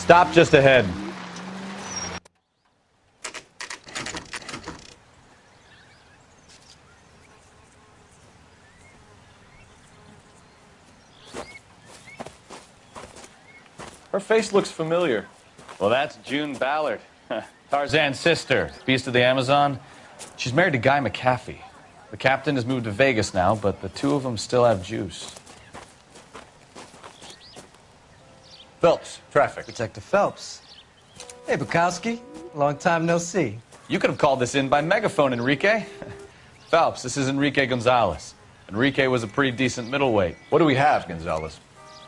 Speaker 12: Stop just ahead. Her face looks familiar.
Speaker 9: Well, that's June Ballard, Tarzan's sister, beast of the Amazon. She's married to Guy McAfee. The captain has moved to Vegas now, but the two of them still have juice. Phelps, traffic.
Speaker 16: Detective Phelps. Hey, Bukowski. Long time no see.
Speaker 9: You could have called this in by megaphone, Enrique. Phelps, this is Enrique Gonzalez. Enrique was a pretty decent middleweight. What do we have, Gonzalez?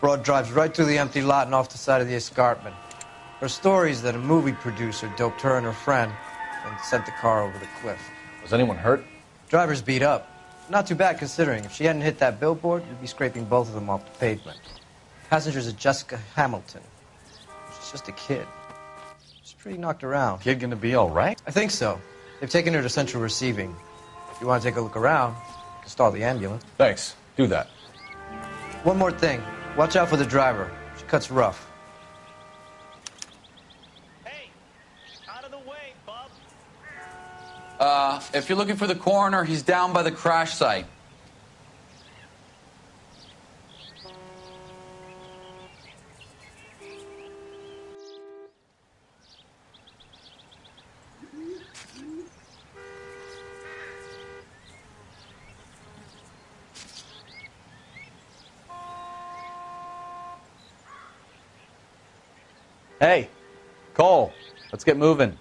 Speaker 16: Broad drives right through the empty lot and off the side of the escarpment. Her story is that a movie producer doped her and her friend and sent the car over the cliff.
Speaker 6: Was anyone hurt?
Speaker 16: Driver's beat up. Not too bad considering. If she hadn't hit that billboard, we'd be scraping both of them off the pavement. Passenger's a Jessica Hamilton. She's just a kid. She's pretty knocked around.
Speaker 9: Kid gonna be all right?
Speaker 16: I think so. They've taken her to central receiving. If you want to take a look around, you can stall the ambulance.
Speaker 6: Thanks. Do that.
Speaker 16: One more thing. Watch out for the driver. She cuts rough.
Speaker 19: If you're looking for the coroner, he's down by the crash site.
Speaker 9: Hey, Cole, let's get moving.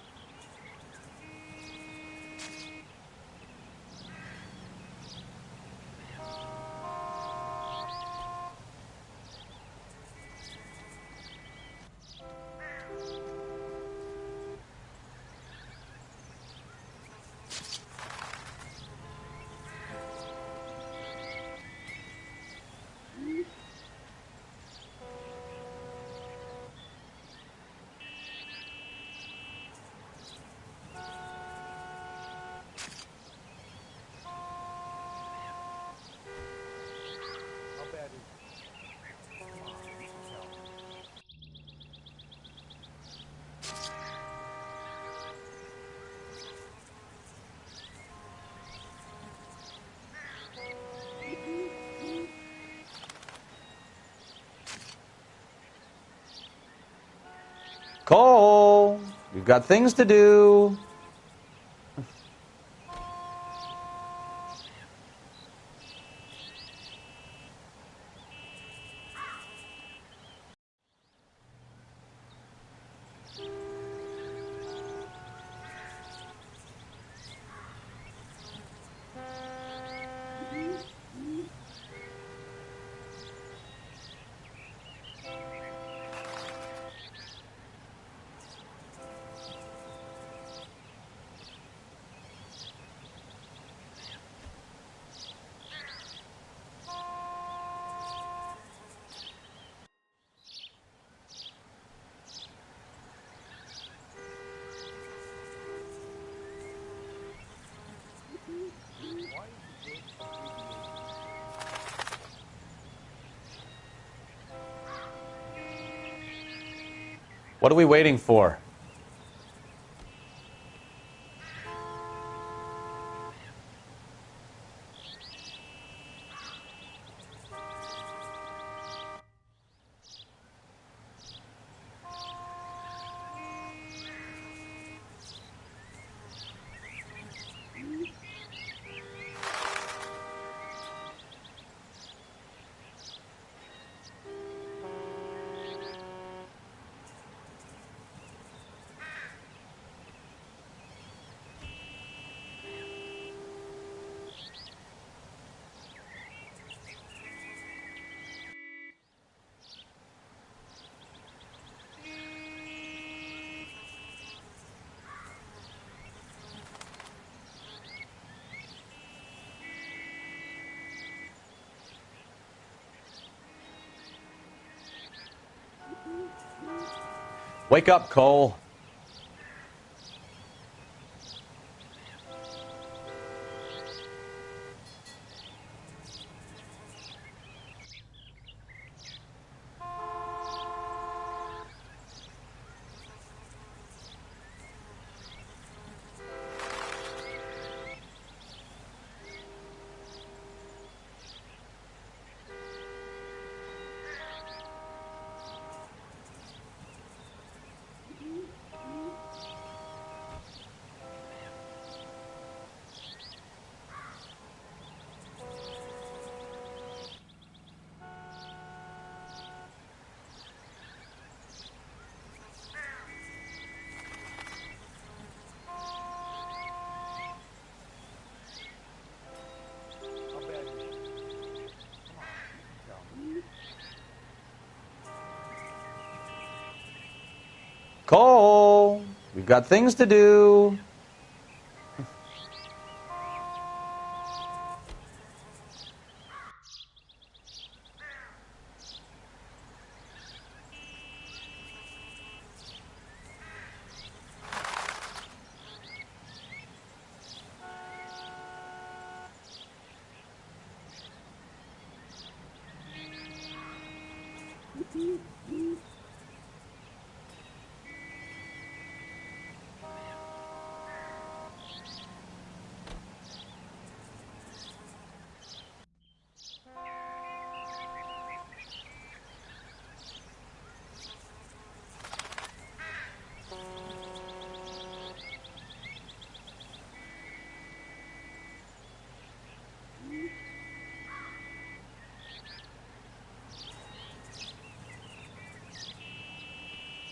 Speaker 9: Cole, we've got things to do. What are we waiting for? Wake up, Cole. Cole, we've got things to do.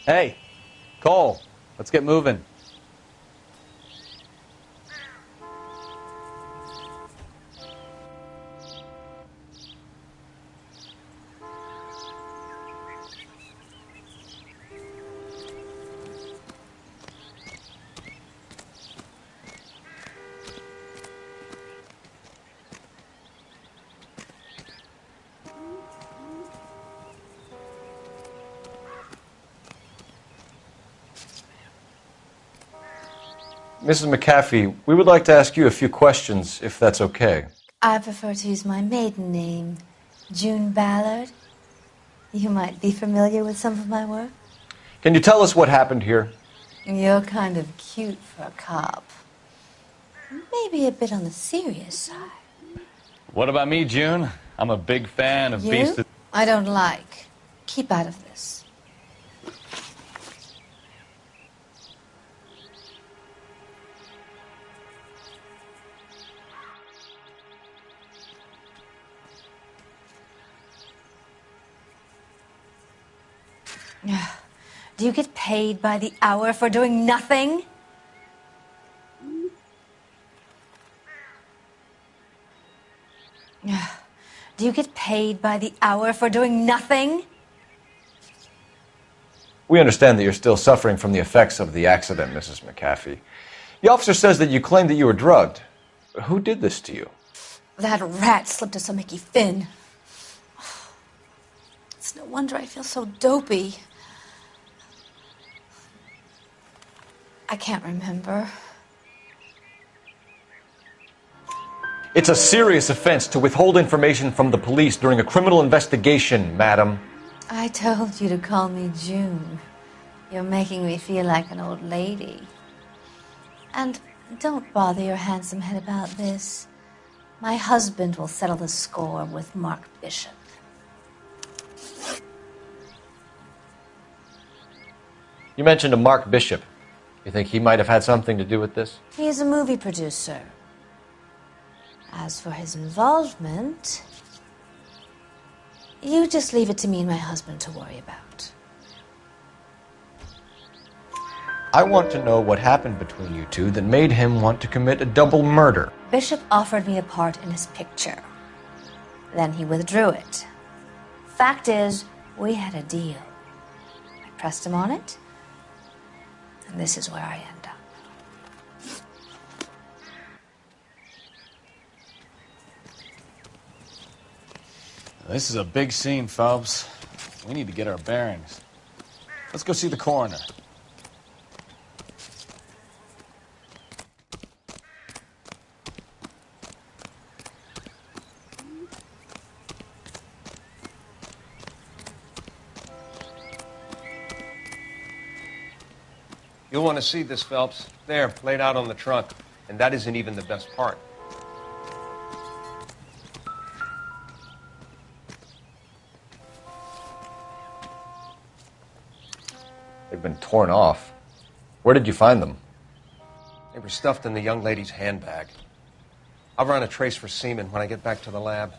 Speaker 9: Hey, Cole, let's get moving.
Speaker 6: Mrs. McAfee, we would like to ask you a few questions, if that's okay.
Speaker 2: I prefer to use my maiden name, June Ballard. You might be familiar with some of my work.
Speaker 6: Can you tell us what happened here?
Speaker 2: You're kind of cute for a cop. Maybe a bit on the serious side.
Speaker 9: What about me, June? I'm a big fan of
Speaker 2: You?
Speaker 9: Beast.
Speaker 2: I don't like. Keep out of this. Do you get paid by the hour for doing nothing? Do you get paid by the hour for doing nothing?
Speaker 6: We understand that you're still suffering from the effects of the accident, Mrs. McAfee. The officer says that you claimed that you were drugged. Who did this to you?
Speaker 2: That rat slipped us a Mickey Finn. It's no wonder I feel so dopey. I can't remember.
Speaker 6: It's a serious offense to withhold information from the police during a criminal investigation, madam.
Speaker 2: I told you to call me June. You're making me feel like an old lady. And don't bother your handsome head about this. My husband will settle the score with Mark Bishop.
Speaker 6: You mentioned a Mark Bishop. You think he might have had something to do with this?
Speaker 2: He is a movie producer. As for his involvement, you just leave it to me and my husband to worry about.
Speaker 6: I want to know what happened between you two that made him want to commit a double murder.
Speaker 2: Bishop offered me a part in his picture. Then he withdrew it. Fact is, we had a deal. I pressed him on it, and this is where I end up.
Speaker 9: This is a big scene, Phelps. We need to get our bearings. Let's go see the coroner.
Speaker 18: You'll want to see this, Phelps. There, laid out on the trunk. And that isn't even the best part.
Speaker 6: They've been torn off. Where did you find them?
Speaker 18: They were stuffed in the young lady's handbag. I'll run a trace for semen when I get back to the lab.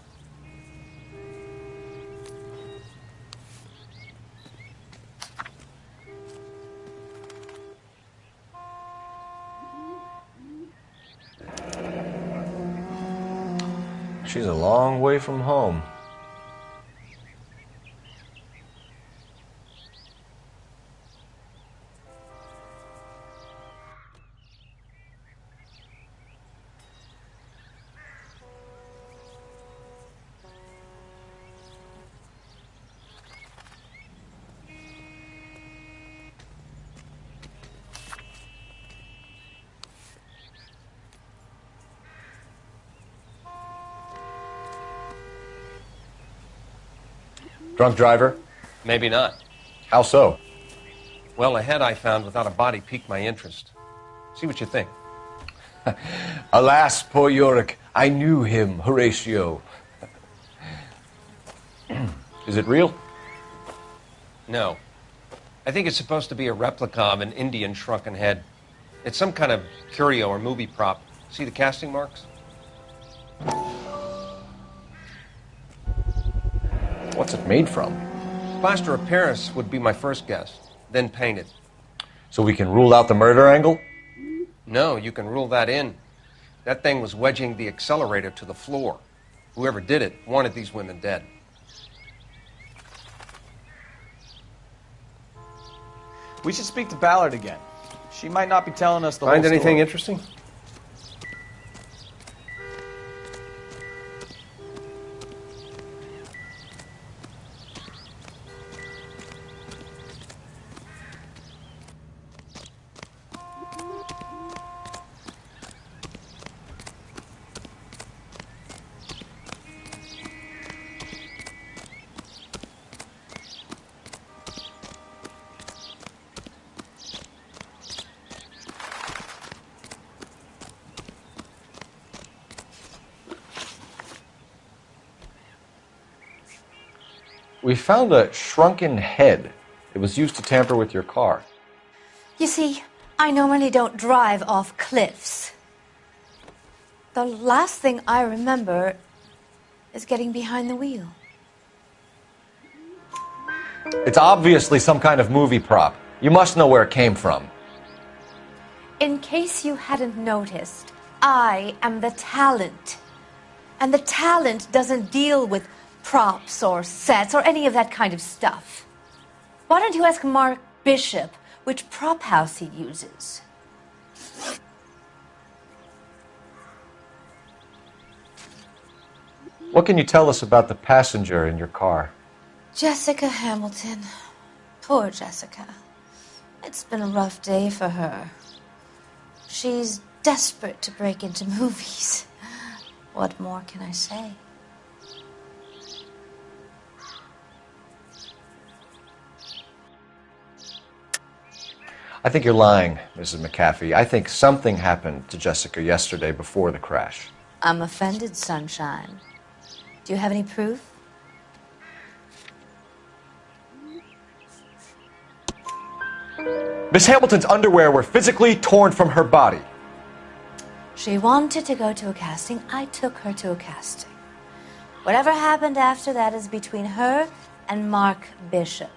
Speaker 6: She's a long way from home. Drunk driver?
Speaker 14: Maybe not.
Speaker 6: How so?
Speaker 14: Well, a head I found without a body piqued my interest. See what you think.
Speaker 6: Alas, poor Yorick, I knew him, Horatio. Is it real?
Speaker 14: No. I think it's supposed to be a replica of an Indian shrunken head. It's some kind of curio or movie prop. See the casting marks?
Speaker 6: What's it made from?
Speaker 14: Plaster of Paris would be my first guess, then painted.
Speaker 6: So we can rule out the murder angle?
Speaker 14: No, you can rule that in. That thing was wedging the accelerator to the floor. Whoever did it wanted these women dead.
Speaker 21: We should speak to Ballard again. She might not be telling us the whole
Speaker 14: Find
Speaker 21: story.
Speaker 14: anything interesting?
Speaker 6: We found a shrunken head. It was used to tamper with your car.
Speaker 2: You see, I normally don't drive off cliffs. The last thing I remember is getting behind the wheel.
Speaker 6: It's obviously some kind of movie prop. You must know where it came from.
Speaker 2: In case you hadn't noticed, I am the talent. And the talent doesn't deal with props or sets or any of that kind of stuff. Why don't you ask Mark Bishop which prop house he uses?
Speaker 6: What can you tell us about the passenger in your car?
Speaker 2: Jessica Hamilton. Poor Jessica. It's been a rough day for her. She's desperate to break into movies. What more can I say?
Speaker 6: I think you're lying, Mrs. McAfee. I think something happened to Jessica yesterday before the crash.
Speaker 2: I'm offended, Sunshine. Do you have any proof?
Speaker 6: Miss Hamilton's underwear were physically torn from her body.
Speaker 2: She wanted to go to a casting. I took her to a casting. Whatever happened after that is between her and Mark Bishop.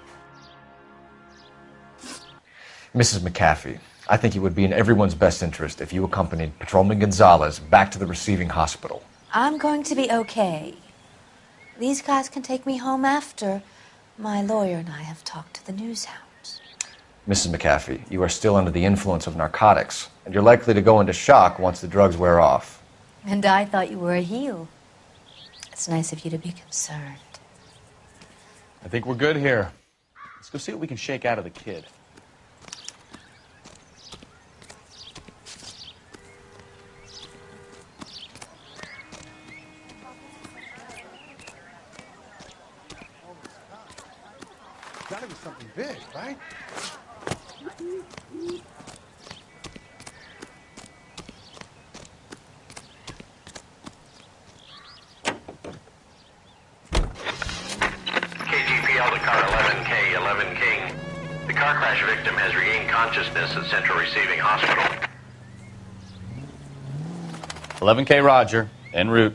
Speaker 6: Mrs. McAfee, I think it would be in everyone's best interest if you accompanied Patrolman Gonzalez back to the receiving hospital.
Speaker 2: I'm going to be okay. These guys can take me home after my lawyer and I have talked to the news hounds.
Speaker 6: Mrs. McAfee, you are still under the influence of narcotics, and you're likely to go into shock once the drugs wear off.
Speaker 2: And I thought you were a heel. It's nice of you to be concerned.
Speaker 9: I think we're good here. Let's go see what we can shake out of the kid.
Speaker 3: Gotta be something big, right?
Speaker 15: KGPL to car 11K, 11 King. The car crash victim has regained consciousness at Central Receiving Hospital.
Speaker 9: 11K Roger, en route.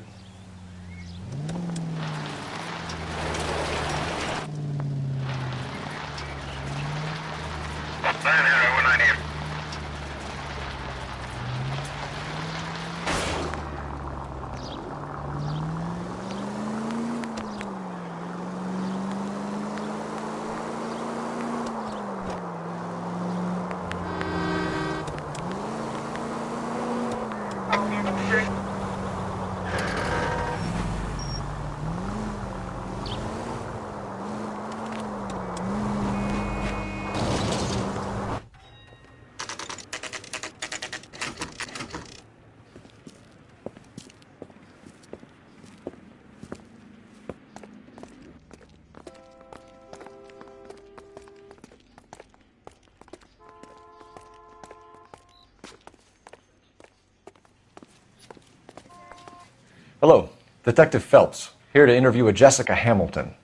Speaker 6: Hello, Detective Phelps, here to interview a Jessica Hamilton.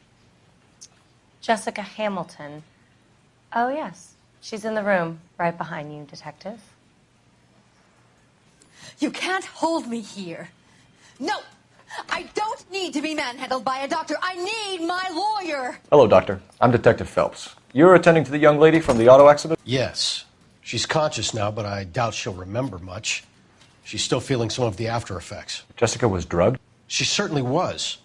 Speaker 13: Jessica Hamilton. Oh, yes. She's in the room right behind you, Detective.
Speaker 17: You can't hold me here. No! I don't need to be manhandled by a doctor. I need my lawyer!
Speaker 6: Hello, Doctor. I'm Detective Phelps. You're attending to the young lady from the auto accident?
Speaker 23: Yes. She's conscious now, but I doubt she'll remember much. She's still feeling some of the after effects.
Speaker 6: Jessica was drugged?
Speaker 23: She certainly was.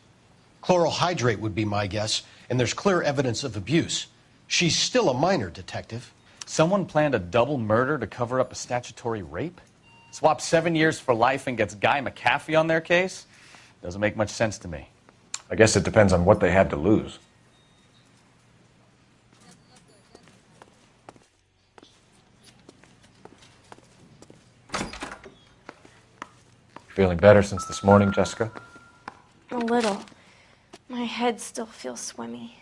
Speaker 23: Chloral hydrate would be my guess, and there's clear evidence of abuse. She's still a minor, Detective.
Speaker 9: Someone planned a double murder to cover up a statutory rape? Swap 7 years for life and gets Guy McAfee on their case? Doesn't make much sense to me.
Speaker 6: I guess it depends on what they had to lose. Feeling better since this morning, Jessica?
Speaker 24: A little. My head still feels swimmy.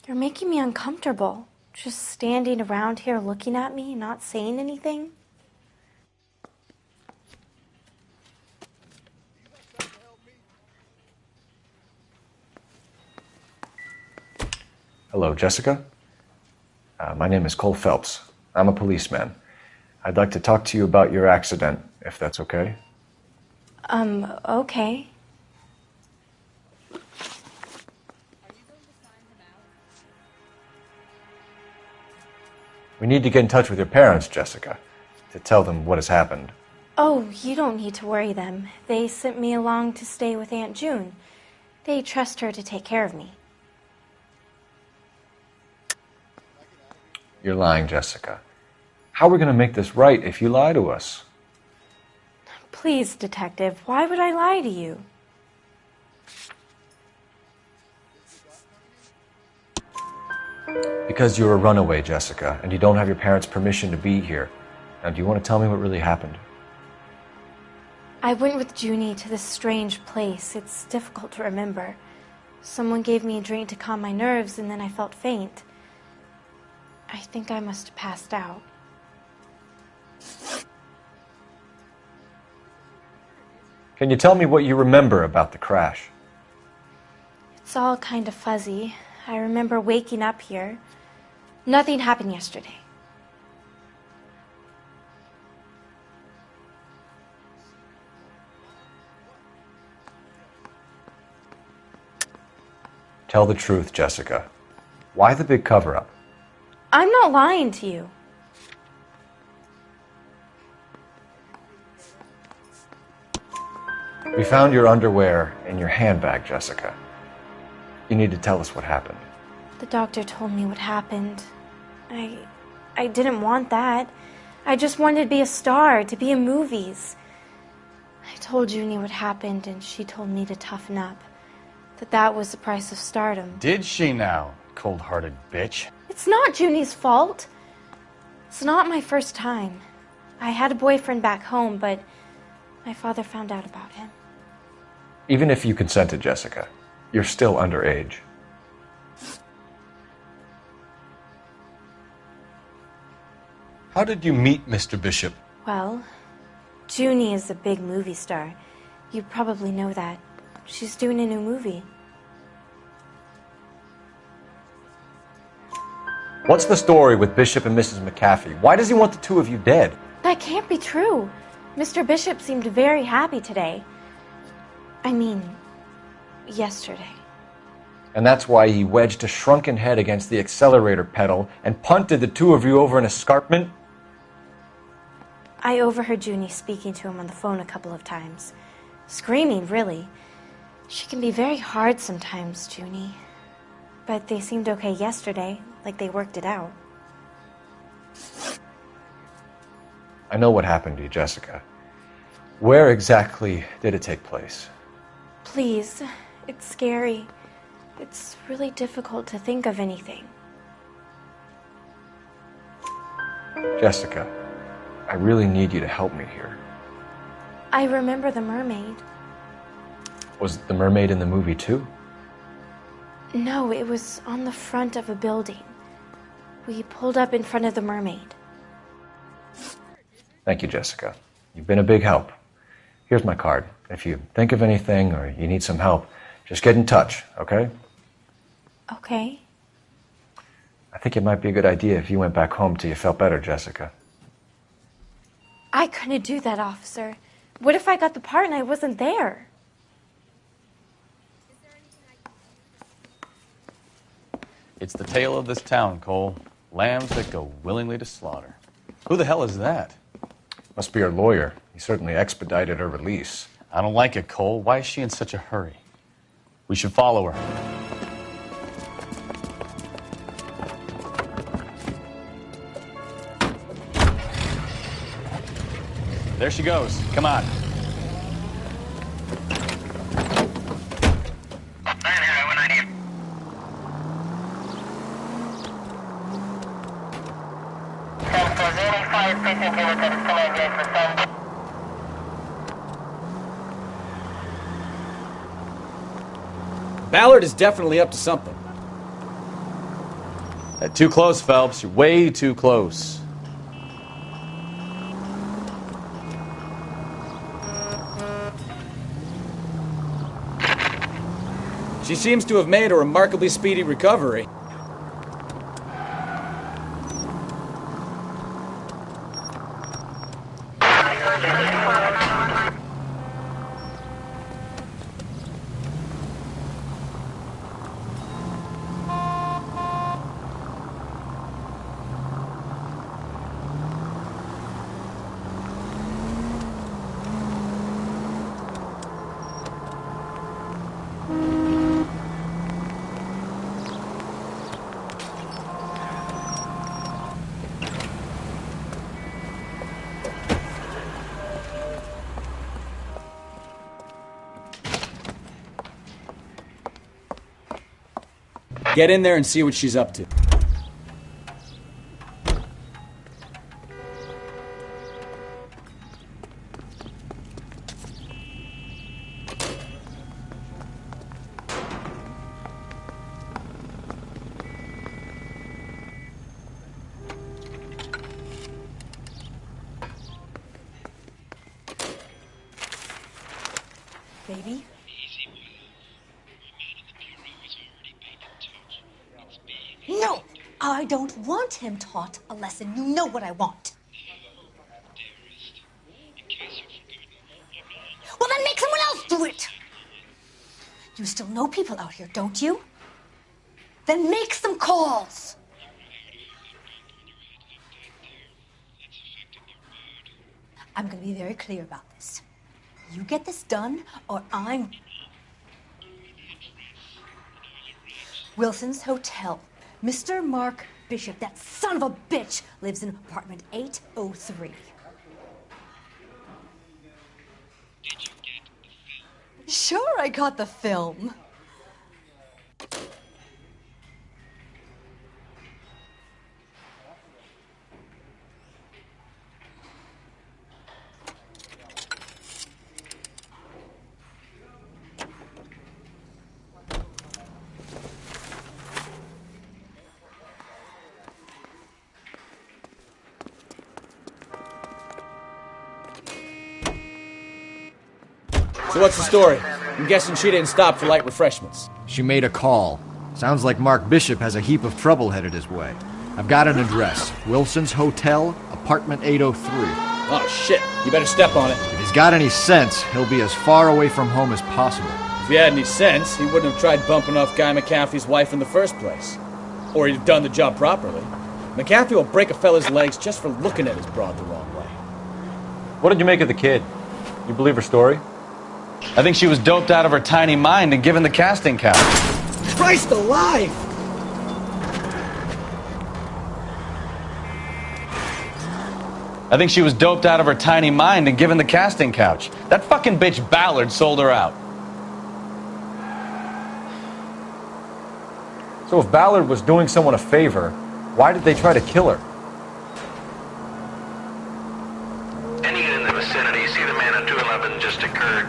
Speaker 24: You're making me uncomfortable. Just standing around here looking at me, not saying anything.
Speaker 6: Hello, Jessica. My name is Cole Phelps. I'm a policeman. I'd like to talk to you about your accident, if that's okay.
Speaker 24: Okay.
Speaker 6: We need to get in touch with your parents, Jessica, to tell them what has happened.
Speaker 24: Oh, you don't need to worry them. They sent me along to stay with Aunt June. They trust her to take care of me.
Speaker 6: You're lying, Jessica. How are we going to make this right if you lie to us?
Speaker 24: Please, Detective, why would I lie to you?
Speaker 6: Because you're a runaway, Jessica, and you don't have your parents' permission to be here. Now, do you want to tell me what really happened?
Speaker 24: I went with Junie to this strange place. It's difficult to remember. Someone gave me a drink to calm my nerves, and then I felt faint. I think I must have passed out.
Speaker 6: Can you tell me what you remember about the crash?
Speaker 24: It's all kind of fuzzy. I remember waking up here. Nothing happened yesterday.
Speaker 6: Tell the truth, Jessica. Why the big cover-up?
Speaker 24: I'm not lying to you.
Speaker 6: We found your underwear in your handbag, Jessica. You need to tell us what happened.
Speaker 24: The doctor told me what happened. I didn't want that. I just wanted to be a star, to be in movies. I told Junie what happened, and she told me to toughen up. That was the price of stardom.
Speaker 9: Did she now, cold-hearted bitch?
Speaker 24: It's not Junie's fault. It's not my first time. I had a boyfriend back home, but my father found out about him.
Speaker 6: Even if you consented, Jessica, you're still underage.
Speaker 1: How did you meet Mr. Bishop?
Speaker 24: Well, Junie is a big movie star. You probably know that. She's doing a new movie.
Speaker 6: What's the story with Bishop and Mrs. McAfee? Why does he want the two of you dead?
Speaker 24: That can't be true. Mr. Bishop seemed very happy today. I mean, yesterday.
Speaker 6: And that's why he wedged a shrunken head against the accelerator pedal and punted the two of you over an escarpment?
Speaker 24: I overheard Junie speaking to him on the phone a couple of times. Screaming, really. She can be very hard sometimes, Junie. But they seemed okay yesterday, like they worked it out.
Speaker 7: I know what happened to you, Jessica. Where exactly did it take place?
Speaker 24: Please, it's scary. It's really difficult to think of anything.
Speaker 7: Jessica, I really need you to help me here.
Speaker 24: I remember the mermaid.
Speaker 7: Was the mermaid in the movie too?
Speaker 24: No, it was on the front of a building. We pulled up in front of the mermaid.
Speaker 7: Thank you, Jessica. You've been a big help. Here's my card. If you think of anything or you need some help, just get in touch, okay?
Speaker 24: Okay.
Speaker 7: I think it might be a good idea if you went back home till you felt better, Jessica.
Speaker 24: I couldn't do that, officer. What if I got the part and I wasn't there?
Speaker 9: It's the tale of this town, Cole. Lambs that go willingly to slaughter. Who the hell is that?
Speaker 7: Must be her lawyer. He certainly expedited her release.
Speaker 9: I don't like it, Cole. Why is she in such a hurry? We should follow her. There she goes. Come on.
Speaker 21: Ballard is definitely up to something.
Speaker 9: Too close, Phelps. You're way too close.
Speaker 21: She seems to have made a remarkably speedy recovery. Get in there and see what she's up to.
Speaker 17: Baby? No! I don't want him taught a lesson. You know what I want. Well, then make someone else do it! You still know people out here, don't you? Then make some calls! I'm gonna be very clear about this. You get this done, or I'm... Wilson's Hotel. Mr. Mark Bishop, that son of a bitch, lives in apartment 803. Sure, I got the film.
Speaker 21: So what's the story? I'm guessing she didn't stop for light refreshments.
Speaker 8: She made a call. Sounds like Mark Bishop has a heap of trouble headed his way. I've got an address. Wilson's Hotel, apartment 803.
Speaker 21: Oh, shit. You better step on it.
Speaker 8: If he's got any sense, he'll be as far away from home as possible.
Speaker 21: If he had any sense, he wouldn't have tried bumping off Guy McAfee's wife in the first place. Or he'd have done the job properly. McAfee will break a fella's legs just for looking at his broad the wrong way.
Speaker 6: What did you make of the kid? You believe her story?
Speaker 9: I think she was doped out of her tiny mind and given the casting couch.
Speaker 21: Christ alive!
Speaker 9: I think she was doped out of her tiny mind and given the casting couch. That fucking bitch Ballard sold her out.
Speaker 6: So if Ballard was doing someone a favor, why did they try to kill her?
Speaker 15: Any unit in the vicinity, see the man at 211 just occurred.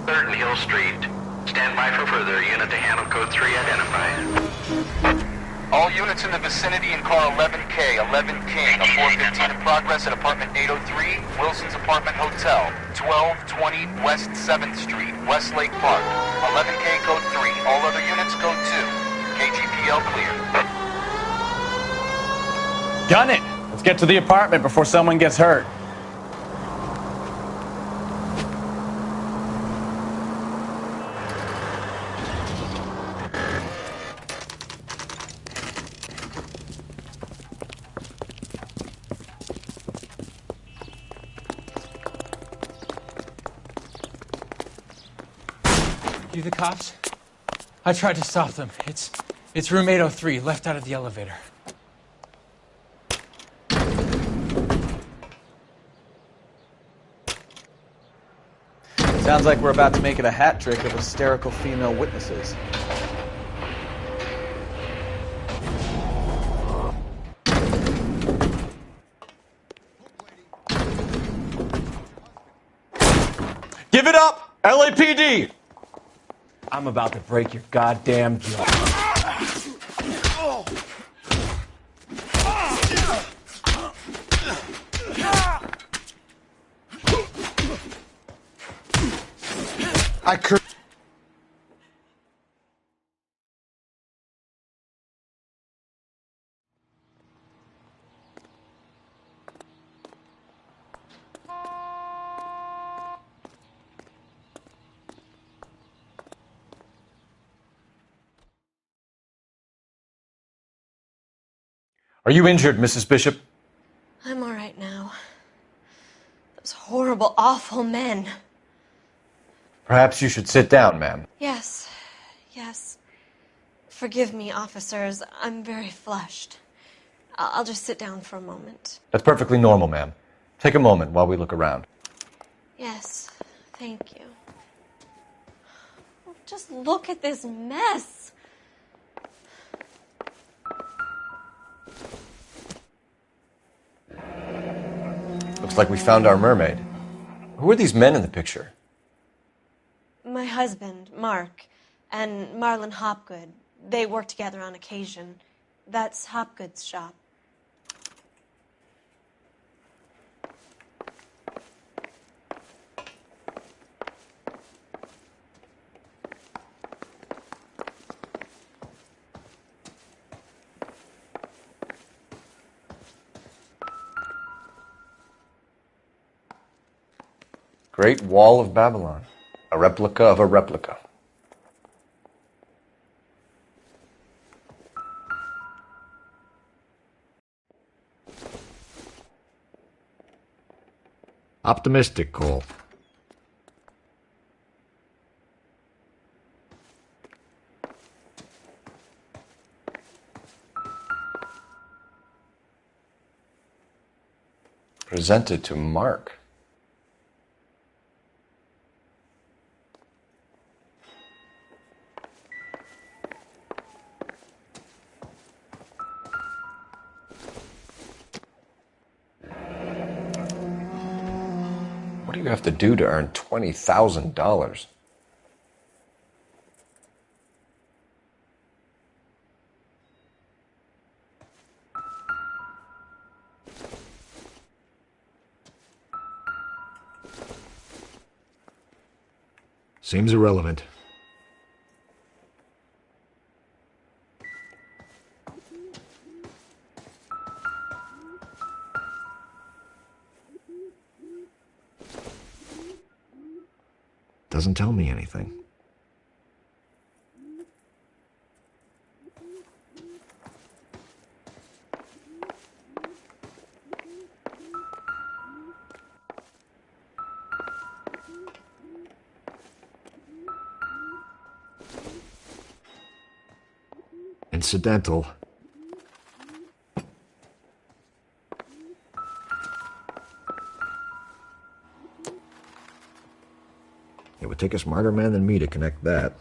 Speaker 15: 3rd and Hill Street. Stand by for further. Unit to handle code 3 identified.
Speaker 4: All units in the vicinity in car 11K, 11 King, a 415 in progress at apartment 803, Wilson's Apartment Hotel, 1220 West 7th Street, Westlake Park. 11K code 3, all other units code 2. KGPL clear.
Speaker 9: Gun it! Let's get to the apartment before someone gets hurt.
Speaker 5: You the cops? I tried to stop them. It's room 803, left out of the elevator.
Speaker 21: Sounds like we're about to make it a hat trick of hysterical female witnesses.
Speaker 6: Give it up, LAPD!
Speaker 21: I'm about to break your goddamn jaw.
Speaker 6: Are you injured, Mrs. Bishop?
Speaker 13: I'm all right now. Those horrible, awful men.
Speaker 6: Perhaps you should sit down, ma'am.
Speaker 13: Yes, yes. Forgive me, officers. I'm very flushed. I'll just sit down for a moment.
Speaker 6: That's perfectly normal, ma'am. Take a moment while we look around.
Speaker 13: Yes, thank you. Just look at this mess.
Speaker 6: Looks like we found our mermaid. Who are these men in the picture?
Speaker 13: My husband, Mark, and Marlon Hopgood. They work together on occasion. That's Hopgood's shop.
Speaker 6: Great Wall of Babylon. A replica of a replica.
Speaker 8: Optimistic, Cole.
Speaker 6: Presented to Mark. What do you have to do to earn $20,000?
Speaker 8: Seems irrelevant. Doesn't tell me anything. Incidental. It would take a smarter man than me to connect that.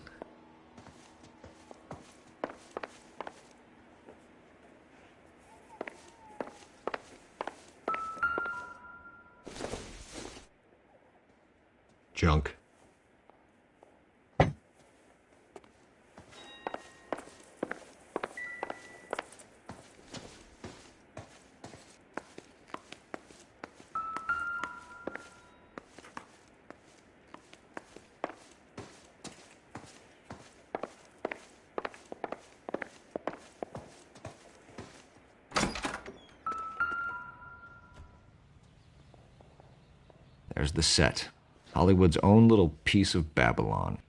Speaker 8: Junk. There's the set. Hollywood's own little piece of Babylon.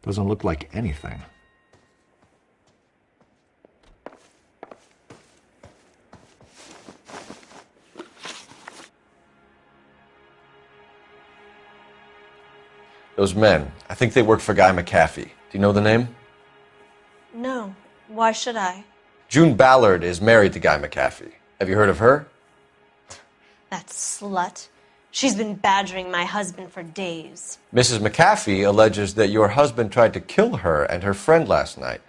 Speaker 8: Doesn't look like anything.
Speaker 7: Those men, I think they work for Guy McAfee. Do you know the name?
Speaker 13: No. Why should I?
Speaker 7: June Ballard is married to Guy McAfee. Have you heard of her?
Speaker 13: That slut. She's been badgering my husband for days.
Speaker 7: Mrs. McAfee alleges that your husband tried to kill her and her friend last night.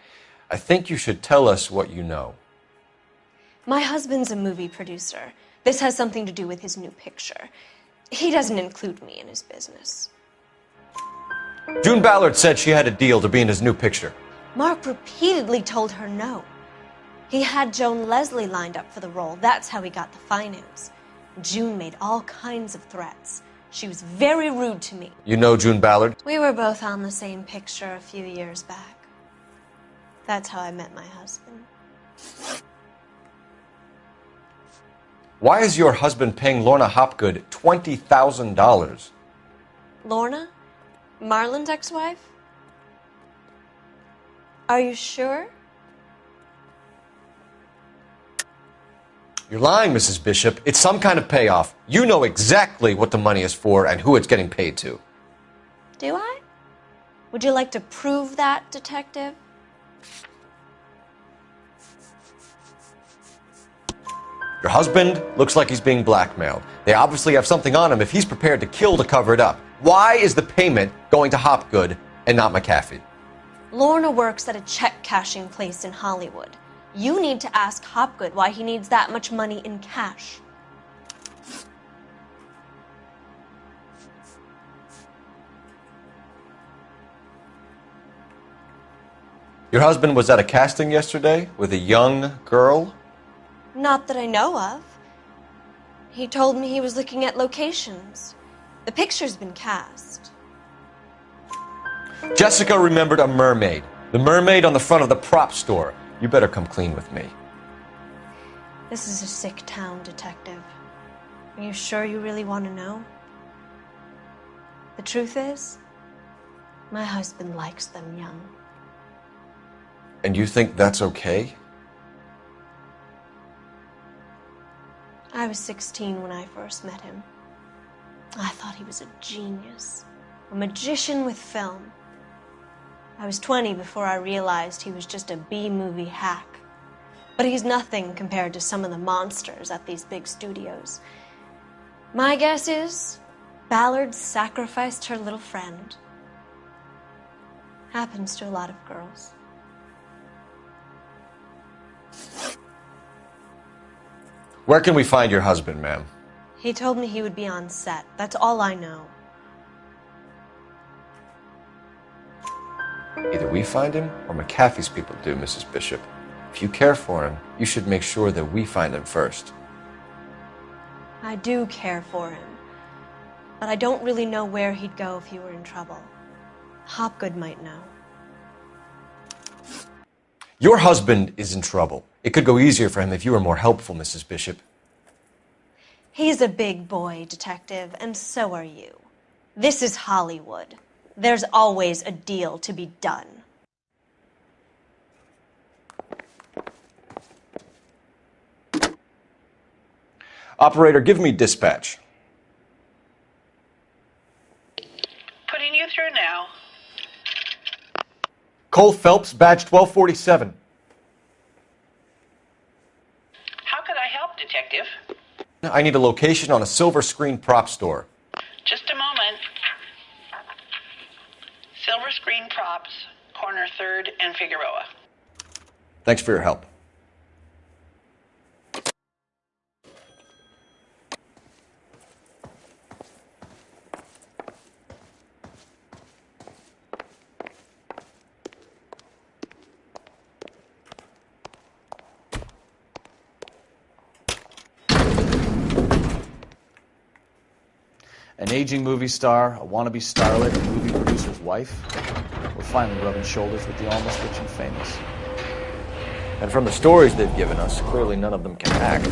Speaker 7: I think you should tell us what you know.
Speaker 13: My husband's a movie producer. This has something to do with his new picture. He doesn't include me in his business.
Speaker 7: June Ballard said she had a deal to be in his new picture.
Speaker 13: Mark repeatedly told her no. He had Joan Leslie lined up for the role. That's how he got the finance. June made all kinds of threats. She was very rude to me.
Speaker 7: You know June Ballard?
Speaker 13: We were both on the same picture a few years back. That's how I met my husband.
Speaker 7: Why is your husband paying Lorna Hopgood $20,000?
Speaker 13: Lorna? Marlon's ex-wife? Are you sure?
Speaker 7: You're lying, Mrs. Bishop. It's some kind of payoff. You know exactly what the money is for and who it's getting paid to.
Speaker 13: Do I? Would you like to prove that, Detective?
Speaker 7: Your husband looks like he's being blackmailed. They obviously have something on him if he's prepared to kill to cover it up. Why is the payment going to Hopgood and not McAfee?
Speaker 13: Lorna works at a check-cashing place in Hollywood. You need to ask Hopgood why he needs that much money in cash.
Speaker 7: Your husband was at a casting yesterday with a young girl?
Speaker 13: Not that I know of. He told me he was looking at locations. The picture's been cast.
Speaker 7: Jessica remembered a mermaid. The mermaid on the front of the prop store. You better come clean with me.
Speaker 13: This is a sick town, Detective. Are you sure you really want to know? The truth is, my husband likes them young.
Speaker 7: And you think that's okay?
Speaker 13: I was 16 when I first met him. I thought he was a genius, a magician with film. I was 20 before I realized he was just a B-movie hack. But he's nothing compared to some of the monsters at these big studios. My guess is Ballard sacrificed her little friend. Happens to a lot of girls.
Speaker 7: Where can we find your husband, ma'am?
Speaker 13: He told me he would be on set. That's all I know.
Speaker 7: Either we find him or McAfee's people do, Mrs. Bishop. If you care for him, you should make sure that we find him first.
Speaker 13: I do care for him, but I don't really know where he'd go if he were in trouble. Hopgood might know.
Speaker 6: Your husband is in trouble. It could go easier for him if you were more helpful, Mrs. Bishop.
Speaker 13: He's a big boy, Detective, and so are you. This is Hollywood. There's always a deal to be done.
Speaker 6: Operator, give me dispatch.
Speaker 10: Putting you through now.
Speaker 6: Cole Phelps, badge 1247.
Speaker 10: How could I help, Detective?
Speaker 6: I need a location on a silver screen prop store.
Speaker 10: Just a moment. Silver Screen Props, corner 3rd and Figueroa.
Speaker 6: Thanks for your help.
Speaker 9: An aging movie star, a wannabe starlet, a movie producer's wife. We're finally rubbing shoulders with the almost rich and famous.
Speaker 6: And from the stories they've given us, clearly none of them can act.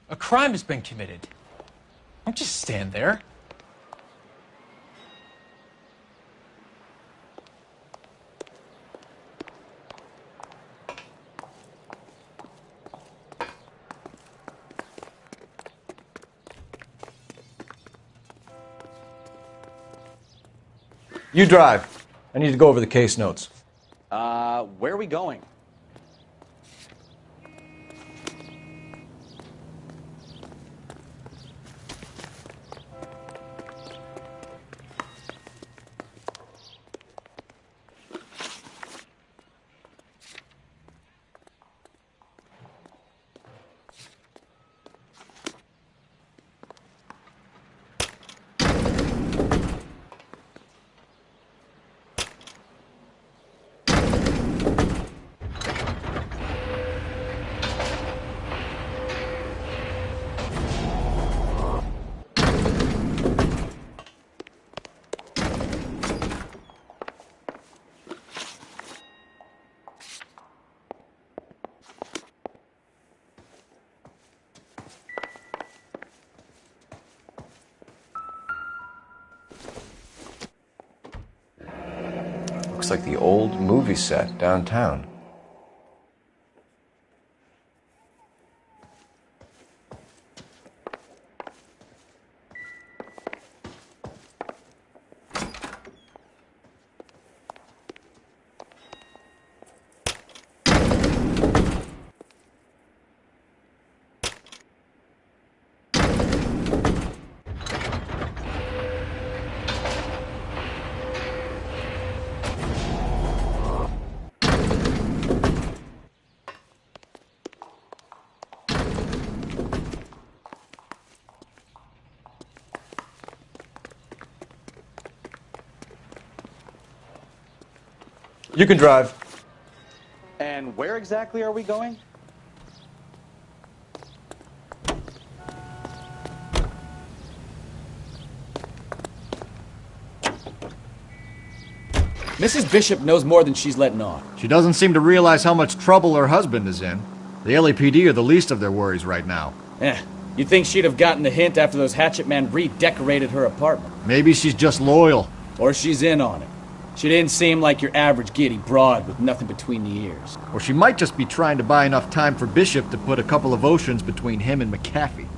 Speaker 5: A crime has been committed. Don't just stand there.
Speaker 6: You drive. I need to go over the case notes.
Speaker 9: Where are we going?
Speaker 6: Looks like the old movie set downtown. You can drive.
Speaker 9: And where exactly are we going?
Speaker 21: Mrs. Bishop knows more than she's letting on.
Speaker 8: She doesn't seem to realize how much trouble her husband is in. The LAPD are the least of their worries right now.
Speaker 21: You'd think she'd have gotten the hint after those hatchet men redecorated her apartment.
Speaker 8: Maybe she's just loyal.
Speaker 21: Or she's in on it. She didn't seem like your average giddy broad with nothing between the ears.
Speaker 8: Or she might just be trying to buy enough time for Bishop to put a couple of oceans between him and McAfee.